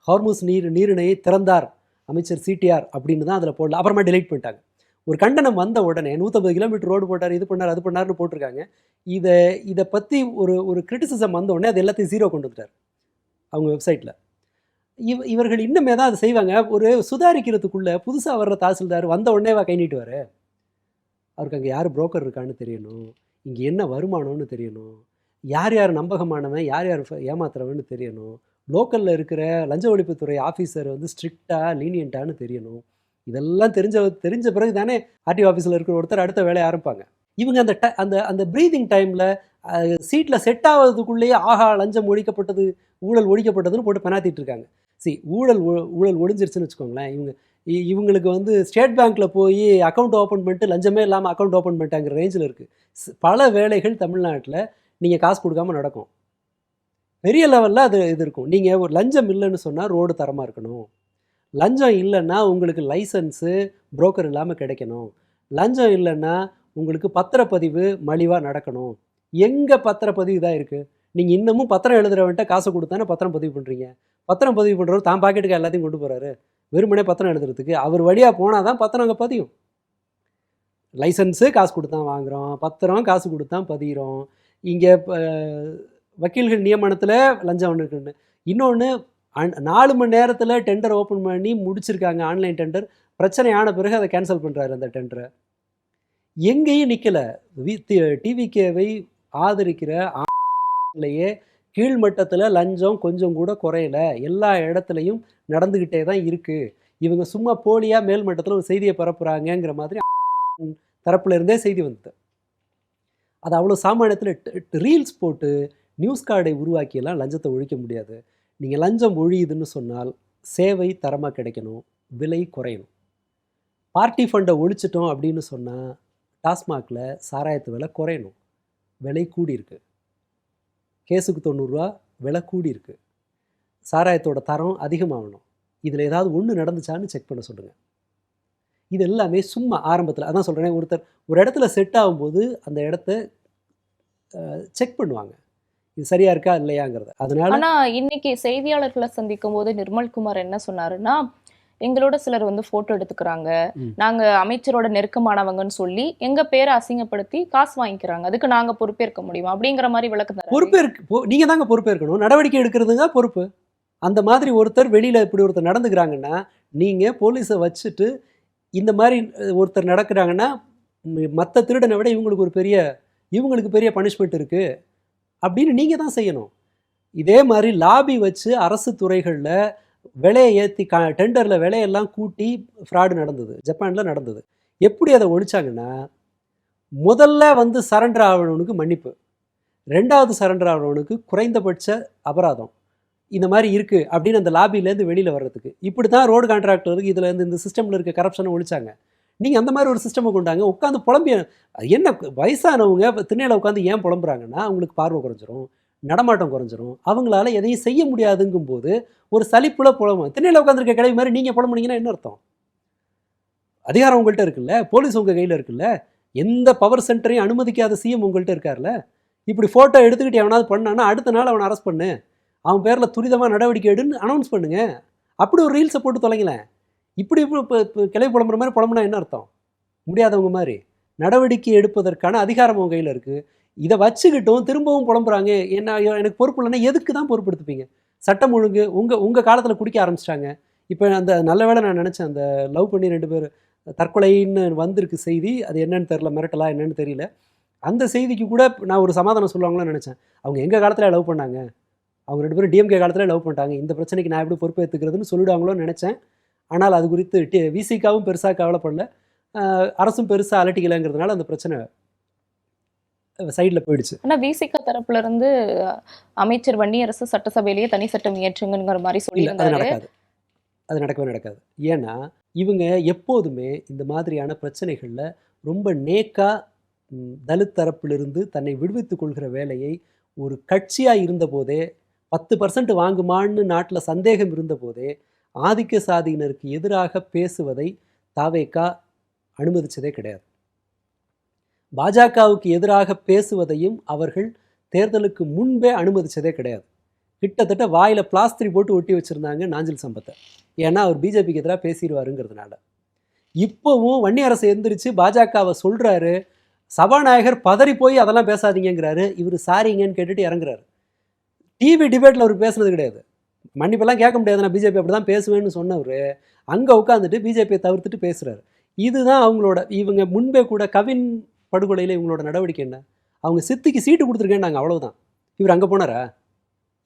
ஹார்முஸ் நீரிணையை திறந்தார் அமைச்சர் சிடிஆர் அப்படின்னு தான் அதில் போடல. அப்புறமா டிலீட் பண்ணிட்டாங்க. ஒரு கண்டனம் வந்த உடனே 150 கிலோமீட்டர் ரோடு போட்டார், இது பண்ணார், அது பண்ணார்னு போட்டிருக்காங்க. இதை பற்றி ஒரு கிரிட்டிசிசம் வந்த உடனே அது எல்லாத்தையும் ஜீரோ கொண்டு வந்துட்டார் அவங்க வெப்சைட்டில். இவர்கள் இன்னுமே தான் அதை செய்வாங்க. ஒரு சுதாரிக்கிறதுக்குள்ளே புதுசாக வர்ற தாசில்தார் வந்த உடனேவா கை நீட்டுவார்? அவருக்கு அங்கே யார் புரோக்கர் இருக்கான்னு தெரியணும், இங்கே என்ன வருமானம்னு தெரியணும், யார் யார் நம்பகமானவன், யார் யார் ஏமாத்துறவன்னு தெரியணும். லோக்கலில் இருக்கிற லஞ்ச ஒழிப்புத்துறை ஆஃபீஸர் வந்து ஸ்ட்ரிக்டாக லீனியண்ட்டான்னு தெரியணும். இதெல்லாம் தெரிஞ்ச பிறகு தானே ஆர்டிஓ ஆஃபீஸில் இருக்கிற ஒருத்தர் அடுத்த வேலையை ஆரம்பிப்பாங்க. இவங்க அந்த அந்த அந்த ப்ரீதிங் டைமில் சீட்டில் செட் ஆகிறதுக்குள்ளேயே ஆஹா லஞ்சம் ஒழிக்கப்பட்டது, ஊழல் ஒழிக்கப்பட்டதுன்னு போட்டு பெனாத்திட்டு இருக்காங்க. ஊழல் ஒழிஞ்சிருச்சுன்னு வச்சுக்கோங்களேன். இவங்களுக்கு வந்து ஸ்டேட் பேங்க்கில் போய் அக்கௌண்ட் ஓப்பன் பண்ணிட்டு லஞ்சமே இல்லாமல் அக்கௌண்ட் ஓப்பன் பண்ணிட்டாங்கிற ரேஞ்சில் இருக்குது. பல வேலைகள் தமிழ்நாட்டில் நீங்கள் காசு கொடுக்காம நடக்கும். பெரிய லெவலில் இது இருக்கும். நீங்கள் ஒரு லஞ்சம் இல்லைன்னு சொன்னால் ரோடு தரமாக இருக்கணும். லஞ்சம் இல்லைன்னா உங்களுக்கு லைசன்ஸு புரோக்கர் இல்லாமல் கிடைக்கணும். லஞ்சம் இல்லைன்னா உங்களுக்கு பத்திரப்பதிவு மலிவாக நடக்கணும். எங்கே பத்திரப்பதிவு இதாக இருக்குது? நீங்கள் இன்னமும் பத்திரம் எழுதுறவன்ட்ட காசை கொடுத்தானே பத்திரம் பதிவு பண்ணுறீங்க. பத்திரம் பதிவு பண்ணுறவர் தான் பாக்கெட்டுக்கு எல்லாத்தையும் கொண்டு போகிறாரு. வெறுமனே பத்திரம் எழுதுறதுக்கு அவர் வழியாக போனால் தான் பத்திரம் அங்கே பதியும். லைசன்ஸு காசு கொடுத்தான் வாங்குகிறோம், பத்திரம் காசு கொடுத்தான் பதிகிறோம். இங்கே வக்கீல்கள் நியமனத்தில் லஞ்சம் ஒன்று இருக்குன்னு. இன்னொன்று 4 மணி நேரத்தில் டெண்டர் ஓப்பன் பண்ணி முடிச்சிருக்காங்க, ஆன்லைன் டெண்டர். பிரச்சனை ஆன பிறகு அதை கேன்சல் பண்ணுறாரு அந்த டெண்டரை. எங்கேயும் நிற்கலை. டிவிகேவை ஆதரிக்கிற ஆலையே கீழ்மட்டத்தில் லஞ்சம் கொஞ்சம் கூட குறையல, எல்லா இடத்துலையும் நடந்துக்கிட்டே தான் இருக்குது. இவங்க சும்மா போலியாக மேல்மட்டத்தில் ஒரு செய்தியை பரப்புகிறாங்கங்கிற மாதிரி தரப்புல இருந்தே செய்தி வந்தது. அது அவ்வளோ சாமானியத்தில் ரீல்ஸ் போட்டு நியூஸ் கார்டை உருவாக்கியெல்லாம் லஞ்சத்தை ஒழிக்க முடியாது. நீங்கள் லஞ்சம் ஒழியுதுன்னு சொன்னால் சேவை தரமாக கிடைக்கணும், விலை குறையணும். பார்ட்டி ஃபண்டை ஒழிச்சிட்டோம் அப்படின்னு சொன்னால் டாஸ்மாகில் சாராயத்து விலை குறையணும், விலை கூடியிருக்கு. கேஸுக்கு 90 ரூபா, விலை கூடியிருக்கு. சாராயத்தோட தரம் அதிகமாகணும். இதில் ஏதாவது ஒன்று நடந்துச்சான்னு செக் பண்ண சொல்லுங்கள். இது எல்லாமே சும்மா ஆரம்பத்தில் அதான் சொல்கிறேன். ஒருத்தர் ஒரு இடத்துல செட் ஆகும்போது அந்த இடத்த செக் பண்ணுவாங்க, இது சரியா இருக்கா இல்லையாங்கிறத. அதனால ஆனா இன்னைக்கு செய்தியாளர்களை சந்திக்கும் போது நிர்மல்குமார் என்ன சொன்னாருன்னா, எங்களோட சிலர் வந்து போட்டோ எடுத்துக்கிறாங்க, நாங்க அமைச்சரோட நெருக்கமானவங்கன்னு சொல்லி எங்க பேரை அசிங்கப்படுத்தி காசு வாங்கிக்கிறாங்க, அதுக்கு நாங்க பொறுப்பேற்க முடியுமா அப்படிங்கிற மாதிரி விளக்கம். பொறுப்பேற்க நீங்க தாங்க பொறுப்பேற்கணும், நடவடிக்கை எடுக்கிறதுங்க பொறுப்பு. அந்த மாதிரி ஒருத்தர் வெளியில இப்படி ஒருத்தர் நடந்துக்கிறாங்கன்னா நீங்க போலீஸை வச்சுட்டு இந்த மாதிரி ஒருத்தர் நடக்கிறாங்கன்னா மற்ற திருடனை விட இவங்களுக்கு பெரிய பனிஷ்மெண்ட் இருக்கு அப்படின்னு நீங்கள் தான் செய்யணும். இதே மாதிரி லாபி வச்சு அரசு துறைகளில் விலையை ஏற்றி டெண்டரில் விலையெல்லாம் கூட்டி ஃப்ராடு நடந்தது, ஜப்பானில் நடந்தது. எப்படி அதை ஒழிச்சாங்கன்னா, முதல்ல வந்து சரண்டர் ஆகணுனுக்கு மன்னிப்பு, 2வது சரண்டர் ஆகணுனுக்கு குறைந்தபட்ச அபராதம், இந்த மாதிரி இருக்குது அப்படின்னு அந்த லாபிலேருந்து வெளியில் வர்றதுக்கு. இப்படி தான் ரோடு கான்ட்ராக்டருக்கு இதில் இந்த சிஸ்டமில் இருக்க கரப்ஷனை ஒழிச்சாங்க. நீங்கள் அந்த மாதிரி ஒரு சிஸ்டமை கொண்டாங்க. உட்காந்து புலம்பிய என்ன வயசானவங்க திண்ணையில் உட்காந்து ஏன் புலம்புறாங்கன்னா அவங்களுக்கு பார்வை குறைஞ்சிரும், நடமாட்டம் குறைஞ்சிரும், அவங்களால எதையும் செய்ய முடியாதுங்கும் போது ஒரு சலிப்புல புலம்பும். திண்ணையில் உட்காந்துருக்க கிளவி மாதிரி நீங்கள் புலம்புனீங்கன்னா என்ன அர்த்தம்? அதிகாரம் உங்கள்கிட்ட இருக்குல்ல, போலீஸ் உங்கள் கையில் இருக்குல்ல, எந்த பவர் சென்டரையும் அனுமதிக்காத சிஎம் உங்கள்கிட்ட இருக்கார்ல. இப்படி ஃபோட்டோ எடுத்துக்கிட்டு எவனாவது பண்ணான்னா அடுத்த நாள் அவனை அரெஸ்ட் பண்ணு, அவன் பேரில் துரிதமாக நடவடிக்கை எடுன்னு அனௌன்ஸ் பண்ணுங்க. அப்படி ஒரு ரீல்ஸை போட்டு தொலைங்களேன். இப்படி இப்போ கிளை புலம்புற மாதிரி புலம்புனா என்ன அர்த்தம்? முடியாதவங்க மாதிரி. நடவடிக்கை எடுப்பதற்கான அதிகாரம் உங்கள் கையில் இருக்குது. இதை வச்சுக்கிட்டும் திரும்பவும் புலம்புறாங்க. என்ன எனக்கு பொறுப்பு இல்லைன்னா எதுக்கு தான் பொறுப்படுத்துப்பீங்க? சட்டம் ஒழுங்கு உங்கள் காலத்தில் குடிக்க ஆரம்பிச்சிட்டாங்க. இப்போ அந்த நல்ல வேளை நான் நினச்சேன், அந்த லவ் பண்ணி 2 பேர் தற்கொலைன்னு வந்திருக்கு செய்தி, அது என்னன்னு தெரில, மிரட்டலா என்னன்னு தெரியல. அந்த செய்திக்கு கூட நான் ஒரு சமாதானம் சொல்லுவாங்களோ நினச்சேன். அவங்க எங்கள் காலத்தில் லவ் பண்ணாங்க, அவங்க 2 பேரும் டிஎம்கே காலத்தில் லவ் பண்ணிட்டாங்க, இந்த பிரச்சனைக்கு நான் எப்படி பொறுப்பு ஏற்றுக்கிறதுன்னு சொல்லிவிடுவாங்களோன்னு நினச்சேன். ஆனால் அது குறித்து விசிகாவும் பெருசாக கவலைப்படல, அரசும் பெருசாக அலட்டிக்கலைங்கிறதுனால அந்த பிரச்சனை சைடில் போயிடுச்சு. ஆனால் விசிகா தரப்புல இருந்து அமைச்சர் வன்னியரசு சட்டசபையிலேயே தனி சட்டம் இயற்றுங்கிற மாதிரி சொல்லியிருந்தாரு. அது நடக்கவே நடக்காது. ஏன்னா இவங்க எப்போதுமே இந்த மாதிரியான பிரச்சனைகளில் ரொம்ப நேக்காக தலித் தரப்பிலிருந்து தன்னை விடுவித்துக் கொள்கிற வேலையை ஒரு கட்சியாக இருந்தபோதே 10% வாங்குமான்னு நாட்டில் சந்தேகம் இருந்தபோதே ஆதிக்க சாதியினருக்கு எதிராக பேசுவதை தாவேகா அனுமதிச்சதே கிடையாது. பாஜகவுக்கு எதிராக பேசுவதையும் அவர்கள் தேர்தலுக்கு முன்பே அனுமதிச்சதே கிடையாது. கிட்டத்தட்ட வாயில் பிளாஸ்திரி போட்டு ஒட்டி வச்சுருந்தாங்க நாஞ்சில் சம்பத்தை. ஏன்னா அவர் பிஜேபிக்கு எதிராக பேசிடுவாருங்கிறதுனால. இப்போவும் வன்னியரசு எந்திரிச்சு பாஜகவை சொல்கிறாரு, சபாநாயகர் பதறி போய் அதெல்லாம் பேசாதீங்கிறாரு, இவர் சாரிங்கன்னு கேட்டுட்டு இறங்குறாரு. டிவி டிபேட்டில் அவர் பேசுனது கிடையாது, மன்னிப்பெல்லாம் கேட்க முடியாது, நான் பிஜேபி அப்படி தான் பேசுவேன்னு சொன்னவர் அங்கே உட்காந்துட்டு பிஜேபியை தவிர்த்துட்டு பேசுகிறாரு. இதுதான் அவங்களோட, இவங்க முன்பே கூட கவின் படுகொலையில் இவங்களோட நடவடிக்கை என்ன, அவங்க சித்திக்கு சீட்டு கொடுத்துருக்கேன்னாங்க, அவ்வளவுதான். இவர் அங்கே போனாரா?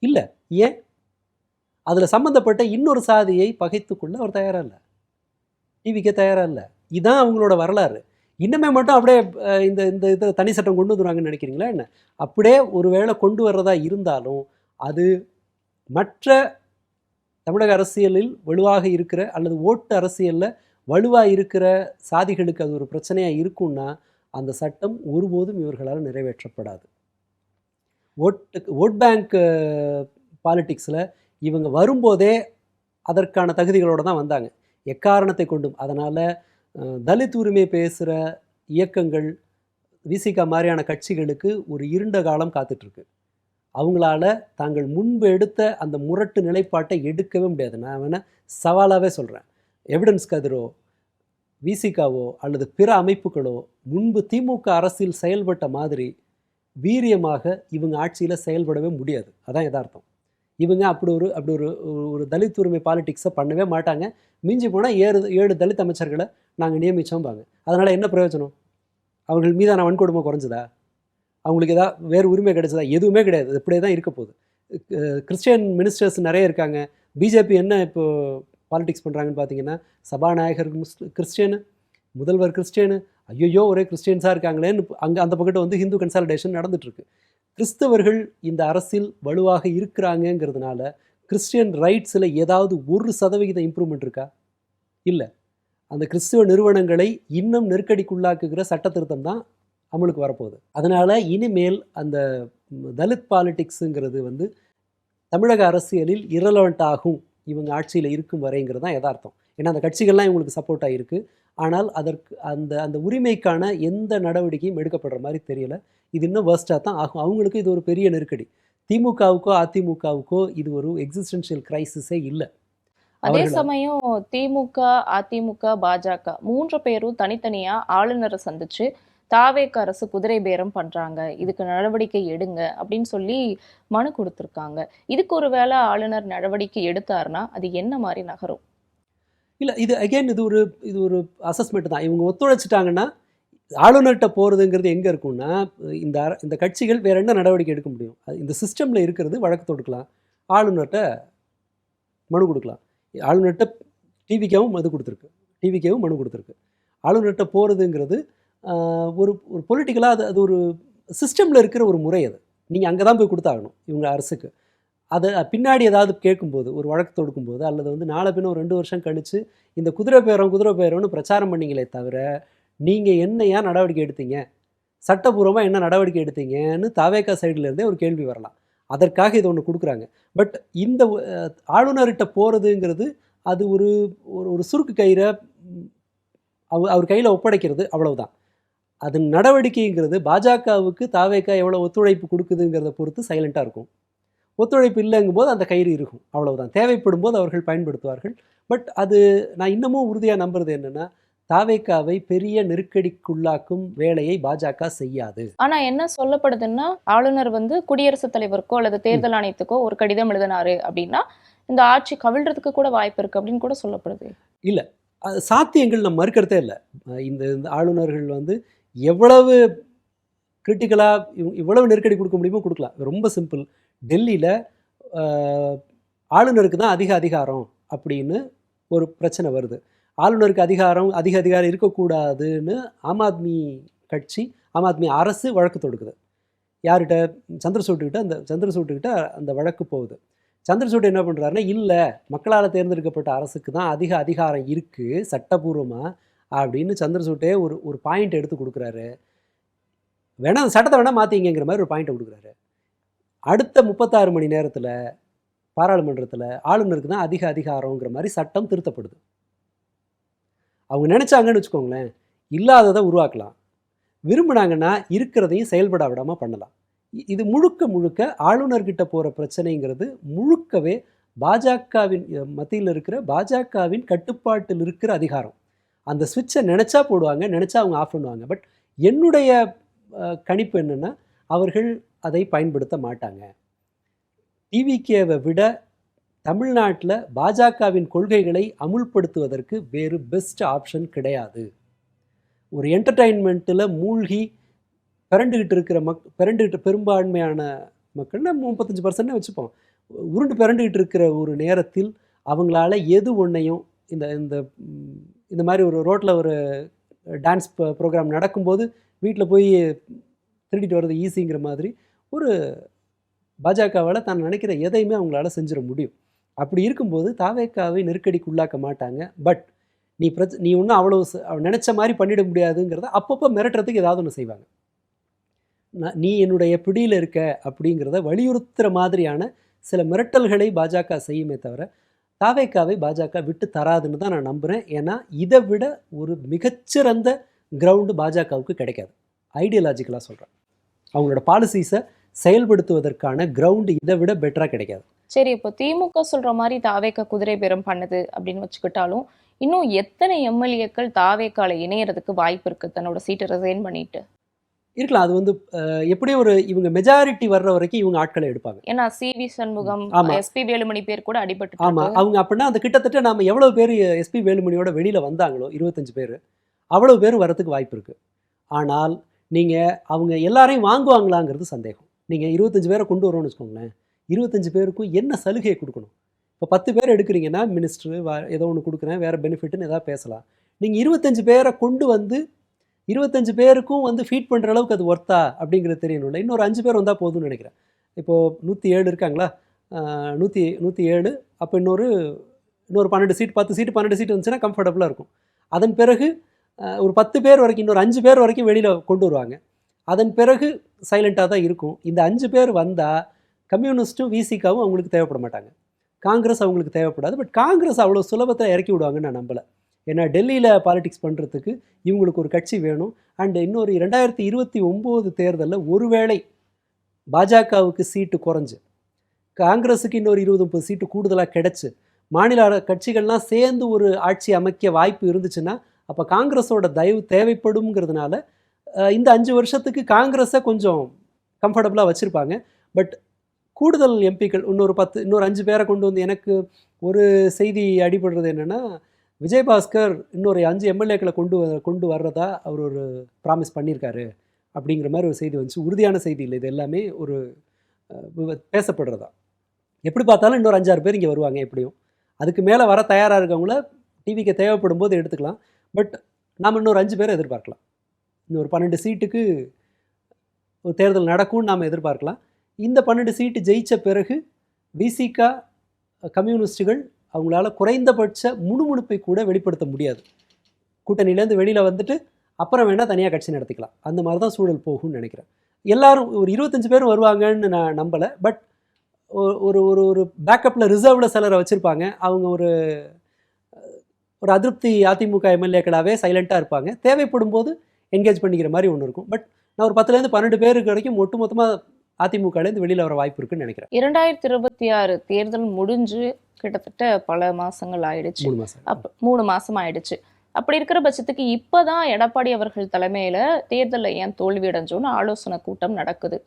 இல்லை. ஏன்? அதில் சம்மந்தப்பட்ட இன்னொரு சாதியை பகைத்துக்கொள்ள அவர் தயாராக இல்லை, டிவிக்கே தயாராக இல்லை. இதுதான் அவங்களோட வரலாறு. இன்னுமே மட்டும் அப்படியே இந்த இந்த இதை தனி சட்டம் கொண்டு வந்துடுவாங்கன்னு நினைக்கிறீங்களா என்ன? அப்படியே ஒருவேளை கொண்டு வர்றதா இருந்தாலும் அது மற்ற தமிழக அரசியலில் வலுவாக இருக்கிற அல்லது ஓட்டு அரசியலில் வலுவாக இருக்கிற சாதிகளுக்கு அது ஒரு பிரச்சனையாக இருக்கும்னா அந்த சட்டம் ஒருபோதும் இவர்களால் நிறைவேற்றப்படாது. ஓட் பேங்க் பாலிட்டிக்ஸில் இவங்க வரும்போதே அதற்கான தகுதிகளோடு தான் வந்தாங்க, எக்காரணத்தை கொண்டும். அதனால் தலித் உரிமை பேசுகிற இயக்கங்கள், விசிகா மாதிரியான கட்சிகளுக்கு ஒரு இருண்ட காலம் காத்துட்ருக்கு. அவங்களால தாங்கள் முன்பு எடுத்த அந்த முரட்டு நிலைப்பாட்டை எடுக்கவே முடியாது. நான் வேணால் சவாலாகவே சொல்கிறேன், எவிடன்ஸ் கதிரோ விசிகாவோ அல்லது பிற அமைப்புகளோ முன்பு திமுக அரசில் செயல்பட்ட மாதிரி வீரியமாக இவங்க ஆட்சியில் செயல்படவே முடியாது. அதான் யதார்த்தம். இவங்க அப்படி ஒரு ஒரு தலித் உரிமை பாலிட்டிக்ஸை பண்ணவே மாட்டாங்க. மிஞ்சி போனால் 7 தலித் அமைச்சர்களை நாங்கள் நியமித்தோம்பாங்க. அதனால் என்ன பிரயோஜனம்? அவர்கள் மீதான வன்கொடுமை குறைஞ்சதா? அவங்களுக்கு ஏதாவது வேறு உரிமை கிடைச்சதா? எதுவுமே கிடையாது. அது இப்படியே தான் இருக்க போகுது. கிறிஸ்டியன் மினிஸ்டர்ஸ் நிறைய இருக்காங்க. பிஜேபி என்ன இப்போ பாலிடிக்ஸ் பண்ணுறாங்கன்னு பார்த்தீங்கன்னா, சபாநாயகர் கிறிஸ்டியனு, முதல்வர் கிறிஸ்டியனு, ஐயோ ஒரே கிறிஸ்டியன்ஸாக இருக்காங்களேன்னு அந்த பக்கத்து வந்து ஹிந்து கன்சாலிடேஷன் நடந்துகிட்ருக்கு. கிறிஸ்தவர்கள் இந்த அரசில் வலுவாக இருக்கிறாங்கங்கிறதுனால கிறிஸ்டியன் ரைட்ஸில் ஏதாவது 1% இம்ப்ரூவ்மெண்ட் இருக்கா? இல்லை. அந்த கிறிஸ்துவ நிறுவனங்களை இன்னும் நெருக்கடிக்குள்ளாக்குகிற சட்ட திருத்தம் தான் அமலுக்கு வரப்போகுது. அதனால் இனிமேல் அந்த தலித் பாலிட்டிக்ஸுங்கிறது வந்து தமிழக அரசியலில் இரலவெண்ட் ஆகும் இவங்க ஆட்சியில் இருக்கும் வரைங்கிறது தான் யதார்த்தம். ஏன்னா அந்த கட்சிகள்லாம் இவங்களுக்கு சப்போர்ட்டாக இருக்குது. ஆனால் அதற்கு அந்த உரிமைக்கான எந்த நடவடிக்கையும் எடுக்கப்படுற மாதிரி தெரியல. இது இன்னும் வேர்ஸ்டாக தான் ஆகும். அவங்களுக்கு இது ஒரு பெரிய நெருக்கடி. திமுகவுக்கோ அதிமுகவுக்கோ இது ஒரு எக்ஸிஸ்டென்ஷியல் கிரைசிஸே இல்லை. அதே சமயம் திமுக, அதிமுக, பாஜக 3 பேரும் தனித்தனியா ஆளுநரை சந்திச்சு தாவேக அரசு குதிரை பேரம் பண்றாங்க, இதுக்கு நடவடிக்கை எடுங்க அப்படின்னு சொல்லி மனு கொடுத்துருக்காங்க. இதுக்கு ஒரு வேளை ஆளுநர் நடவடிக்கை எடுத்தாருன்னா அது என்ன மாதிரி நகரும்? இல்லை, இது அகெயின் இது ஒரு அசஸ்மெண்ட் தான். இவங்க ஒத்துழைச்சிட்டாங்கன்னா ஆளுநர்கிட்ட போகிறதுங்கிறது எங்கே இருக்கும்னா, இந்த கட்சிகள் வேறு என்ன நடவடிக்கை எடுக்க முடியும்? இந்த சிஸ்டமில் இருக்கிறது வழக்கு தொடுக்கலாம், ஆளுநர்கிட்ட மனு கொடுக்கலாம். ஆளுநர்கிட்ட டிவிகேவும் மனு கொடுத்துருக்கு. ஆளுநர்கிட்ட போகிறதுங்கிறது ஒரு பொலிட்டிக்கலாக அது ஒரு சிஸ்டமில் இருக்கிற ஒரு முறை. அது நீங்கள் அங்கே தான் போய் கொடுத்தாகணும் இவங்க அரசுக்கு. அதை பின்னாடி ஏதாவது கேட்கும்போது, ஒரு வழக்கு தொடுக்கும்போது, அல்லது வந்து நாளை பின்ன ஒரு 2 வருஷம் கழித்து இந்த குதிரை பேரம்னு பிரச்சாரம் பண்ணிங்களே தவிர நீங்கள் என்னையா நடவடிக்கை எடுத்தீங்க, சட்டப்பூர்வமாக என்ன நடவடிக்கை எடுத்தீங்கன்னு தாவேகா சைட்லேருந்தே ஒரு கேள்வி வரலாம். அதற்காக இது ஒன்று கொடுக்குறாங்க. பட் இந்த ஆளுநர்கிட்ட போகிறதுங்கிறது அது ஒரு சுருக்கு கயிறை அவர் கையில் ஒப்படைக்கிறது, அவ்வளவுதான். அதன் நடவடிக்கைங்கிறது பாஜகவுக்கு தாவேகா எவ்வளோ ஒத்துழைப்பு கொடுக்குதுங்கிறத பொறுத்து சைலண்ட்டாக இருக்கும். ஒத்துழைப்பு இல்லைங்கும் போது அந்த கயிறு இருக்கும், அவ்வளவுதான். தேவைப்படும் போது அவர்கள் பயன்படுத்துவார்கள். பட் அது நான் இன்னமும் உறுதியாக நம்புறது என்னென்னா, தாவேகாவை பெரிய நெருக்கடிக்குள்ளாக்கும் வேலையை பாஜக செய்யாது. ஆனா என்ன சொல்லப்படுதுன்னா, ஆளுநர் வந்து குடியரசுத் தலைவருக்கோ அல்லது தேர்தல் ஆணையத்துக்கோ ஒரு கடிதம் எழுதினாரு அப்படின்னா இந்த ஆட்சி கவிழ்றதுக்கு கூட வாய்ப்பு இருக்கு அப்படின்னு கூட சொல்லப்படுது. இல்லை, சாத்தியங்கள் நம்ம மறுக்கிறதே இல்லை. இந்த ஆளுநர்கள் வந்து எவ்வளவு கிரிட்டிக்கலாக இவ்வளவு நெருக்கடி கொடுக்க முடியுமோ கொடுக்கலாம். ரொம்ப சிம்பிள். டெல்லியில் ஆளுநருக்கு தான் அதிகாரம் அப்படின்னு ஒரு பிரச்சனை வருது. ஆளுநருக்கு அதிகாரம் இருக்கக்கூடாதுன்னு ஆம் ஆத்மி அரசு வழக்கு தொடுக்குது. யார்கிட்ட? சந்திரசூட்டுக்கிட்ட அந்த வழக்கு போகுது. சந்திரசூட் என்ன பண்ணுறாருன்னா, இல்லை, மக்களால் தேர்ந்தெடுக்கப்பட்ட அரசுக்கு தான் அதிகாரம் இருக்குது சட்டபூர்வமாக அப்படின்னு சந்திரசூட்டே ஒரு பாயிண்ட் எடுத்து கொடுக்குறாரு. வேணா அந்த சட்டத்தை வேணால் மாற்றிங்கிற மாதிரி ஒரு பாயிண்ட்டை கொடுக்குறாரு. அடுத்த 36 மணி நேரத்தில் பாராளுமன்றத்தில் ஆளுநருக்கு தான் அதிகாரங்கிற மாதிரி சட்டம் திருத்தப்படுது. அவங்க நினச்சாங்கன்னு வச்சுக்கோங்களேன், இல்லாததை உருவாக்கலாம். விரும்பினாங்கன்னா இருக்கிறதையும் செயல்பட விடாமல் பண்ணலாம். இது முழுக்க ஆளுநர்கிட்ட போகிற பிரச்சனைங்கிறது முழுக்கவே பாஜகவின் மத்தியில் இருக்கிற பாஜகவின் கட்டுப்பாட்டில் இருக்கிற அதிகாரம். அந்த ஸ்விட்சை நினச்சா போடுவாங்க, நினச்சா அவங்க ஆஃப் பண்ணுவாங்க. பட் என்னுடைய கணிப்பு என்னென்னா, அவர்கள் அதை பயன்படுத்த மாட்டாங்க. டிவிகேவை விட தமிழ்நாட்டில் பாஜகவின் கொள்கைகளை அமுல்படுத்துவதற்கு வேறு பெஸ்ட் ஆப்ஷன் கிடையாது. ஒரு என்டர்டெயின்மெண்ட்டில் மூழ்கி பிறண்டுகிட்டு பெரும்பான்மையான மக்கள்னா 35% வச்சுப்போம். உருண்டு பிறண்டுகிட்டு இருக்கிற ஒரு நேரத்தில் அவங்களால எது ஒன்றையும் இந்த இந்த இந்த மாதிரி ஒரு ரோட்டில் ஒரு டான்ஸ் ப்ரோக்ராம் நடக்கும்போது வீட்டில் போய் திருடிட்டு வர்றது ஈஸிங்கிற மாதிரி ஒரு பாஜகவால் தான் நினைக்கிற எதையுமே அவங்களால செஞ்சிட முடியும். அப்படி இருக்கும்போது தாவேக்காவை நெருக்கடிக்கு உள்ளாக்க மாட்டாங்க. பட் நீ ஒன்றும் அவ்வளோ நினச்ச மாதிரி பண்ணிட முடியாதுங்கிறத அப்பப்போ மிரட்டுறதுக்கு ஏதாவது ஒன்று செய்வாங்க. நீ என்னுடைய பிடியில் இருக்க அப்படிங்கிறத வலியுறுத்துகிற மாதிரியான சில மிரட்டல்களை பாஜக செய்யுமே தவிர தாவேக்காவை பாஜக விட்டு தராதுன்னு தான் நான் நம்புகிறேன். ஏன்னா இதை விட ஒரு மிகச்சிறந்த கிரவுண்டு பாஜகவுக்கு கிடைக்காது. ஐடியாலஜிக்கலாக சொல்கிறேன், அவங்களோட பாலிசிஸை செயல்படுத்துவதற்கான கிரவுண்டு இதை விட பெட்டராக கிடைக்காது. சரி, இப்போ திமுக சொல்ற மாதிரி தாவேக்கா குதிரை பேரம் பண்ணுது அப்படின்னு வச்சுக்கிட்டாலும் இன்னும் எத்தனை எம்எல்ஏக்கள் தாவேக்கால இணையறதுக்கு வாய்ப்பு இருக்கு தன்னோட சீட்டை ரிசைன் பண்ணிட்டு? இருக்கலாம். அது வந்து எப்படி ஒரு இவங்க மெஜாரிட்டி வர்ற வரைக்கும் இவங்க ஆட்களை எடுப்பாங்க. ஏன்னா சிவி சண்முகம், ஆமா. எஸ்பி வேலுமணி பேர் கூட அடிபட்டு ஆமாம், அவங்க அப்படின்னா அந்த கிட்டத்தட்ட நம்ம எவ்வளோ பேர் எஸ்பி வேலுமணியோட வெளியில் வந்தாங்களோ 25 பேர், அவ்வளோ பேர் வரத்துக்கு வாய்ப்பு இருக்குது. ஆனால் நீங்கள் அவங்க எல்லாரையும் வாங்குவாங்களாங்கிறது சந்தேகம். நீங்கள் 25 பேரை கொண்டு வரோன்னு வச்சுக்கோங்களேன், 25 பேருக்கும் என்ன சலுகையை கொடுக்கணும்? இப்போ 10 பேர் எடுக்கிறீங்கன்னா மினிஸ்டர் ஏதோ ஒன்று கொடுக்குறேன், வேறு பெனிஃபிட்னு ஏதாவது பேசலாம். நீங்கள் 25 பேரை கொண்டு வந்து 25 பேருக்கும் வந்து ஃபீட் பண்ணுற அளவுக்கு அது ஒர்த்தா அப்படிங்கிறது தெரியணும்ல. இன்னொரு 5 பேர் வந்தால் போதும்னு நினைக்கிறேன். இப்போது 107 இருக்காங்களா, 107, அப்போ இன்னொரு 12 சீட், 10 சீட்டு 12 சீட் வந்துச்சுன்னா கம்ஃபர்டபுளாக இருக்கும். அதன் பிறகு ஒரு 10 பேர் வரைக்கும், இன்னொரு 5 பேர் வரைக்கும் வெளியில் கொண்டு வருவாங்க. அதன் பிறகு சைலண்ட்டாக தான் இருக்கும். இந்த 5 பேர் வந்தால் கம்யூனிஸ்ட்டும் விசிகாவும் அவங்களுக்கு தேவைப்பட மாட்டாங்க, காங்கிரஸ் அவங்களுக்கு தேவைப்படாது. பட் காங்கிரஸ் அவ்வளோ சுலபத்தில் இறக்கி விடுவாங்கன்னு நான் நம்பலை. ஏன்னா டெல்லியில் பாலிடிக்ஸ் பண்ணுறதுக்கு இவங்களுக்கு ஒரு கட்சி வேணும். அண்ட் இன்னொரு 2029 தேர்தலில் ஒருவேளை பாஜகவுக்கு சீட்டு குறைஞ்சு காங்கிரஸுக்கு இன்னொரு 20-30 சீட்டு கூடுதலாக கிடச்சி மாநில கட்சிகள்லாம் சேர்ந்து ஒரு ஆட்சி அமைக்க வாய்ப்பு இருந்துச்சுன்னா அப்போ காங்கிரஸோட தயவு தேவைப்படுங்கிறதுனால இந்த 5 வருஷத்துக்கு காங்கிரஸை கொஞ்சம் கம்ஃபர்டபுளாக வச்சுருப்பாங்க. பட் கூடுதல் எம்பிக்கள் இன்னொரு 5 பேரை கொண்டு வந்து, எனக்கு ஒரு செய்தி அடிபடுறது என்னென்னா, விஜயபாஸ்கர் இன்னொரு 5 எம்எல்ஏக்களை கொண்டு வர்றதா அவர் ஒரு ப்ராமிஸ் பண்ணியிருக்காரு அப்படிங்கிற மாதிரி ஒரு செய்தி வந்துச்சு. உறுதியான செய்தி இல்லை, இது எல்லாமே ஒரு பேசப்படுறதா. எப்படி பார்த்தாலும் இன்னொரு 5-6 பேர் இங்கே வருவாங்க எப்படியும். அதுக்கு மேலே வர தயாராக இருக்கவங்கள டிவிக்கு தேவைப்படும் போது எடுத்துக்கலாம். பட் நாம் இன்னொரு 5 பேரை எதிர்பார்க்கலாம். இன்னொரு 12 சீட்டுக்கு ஒரு தேர்தல் நடக்கும்னு நாம் எதிர்பார்க்கலாம். இந்த 12 சீட்டு ஜெயித்த பிறகு விசிகா கம்யூனிஸ்டுகள் அவங்களால குறைந்தபட்ச முணுமுணுப்பை கூட வெளிப்படுத்த முடியாது. கூட்டணியிலேருந்து வெளியில் வந்துட்டு அப்புறம் வேணால் தனியாக கட்சி நடத்திக்கலாம். அந்த மாதிரி தான் சூழல் போகும்னு நினைக்கிறேன். எல்லாரும் ஒரு 25 பேரும் வருவாங்கன்னு நான் நம்பலை. பட் ஒரு ஒரு ஒரு பேக்கப்பில் ரிசர்வில் சிலரை வச்சுருப்பாங்க. அவங்க ஒரு அதிருப்தி அதிமுக எம்எல்ஏக்களாகவே சைலண்ட்டாக இருப்பாங்க. தேவைப்படும் போது என்கேஜ் பண்ணிக்கிற மாதிரி ஒன்று இருக்கும். பட் நான் ஒரு 10-12 பேருக்கு வரைக்கும் ஒட்டுமொத்தமாக அதிமுகலேருந்து வெளியில் வர வாய்ப்பு இருக்குன்னு நினைக்கிறேன். 2026 தேர்தல் முடிஞ்சு கிட்டத்தட்ட பல மாசங்கள் ஆயிடுச்சு. 3 மாதம். 3 மாசம் ஆயிடுச்சு. அப்படி இருக்கிற பட்சத்துக்கு இப்போதான் எடப்பாடி அவர்கள் தலைமையில தேர்தலில் ஏன் தோல்வி அடைஞ்சோன்னு ஆலோசனை கூட்டம் நடக்குது.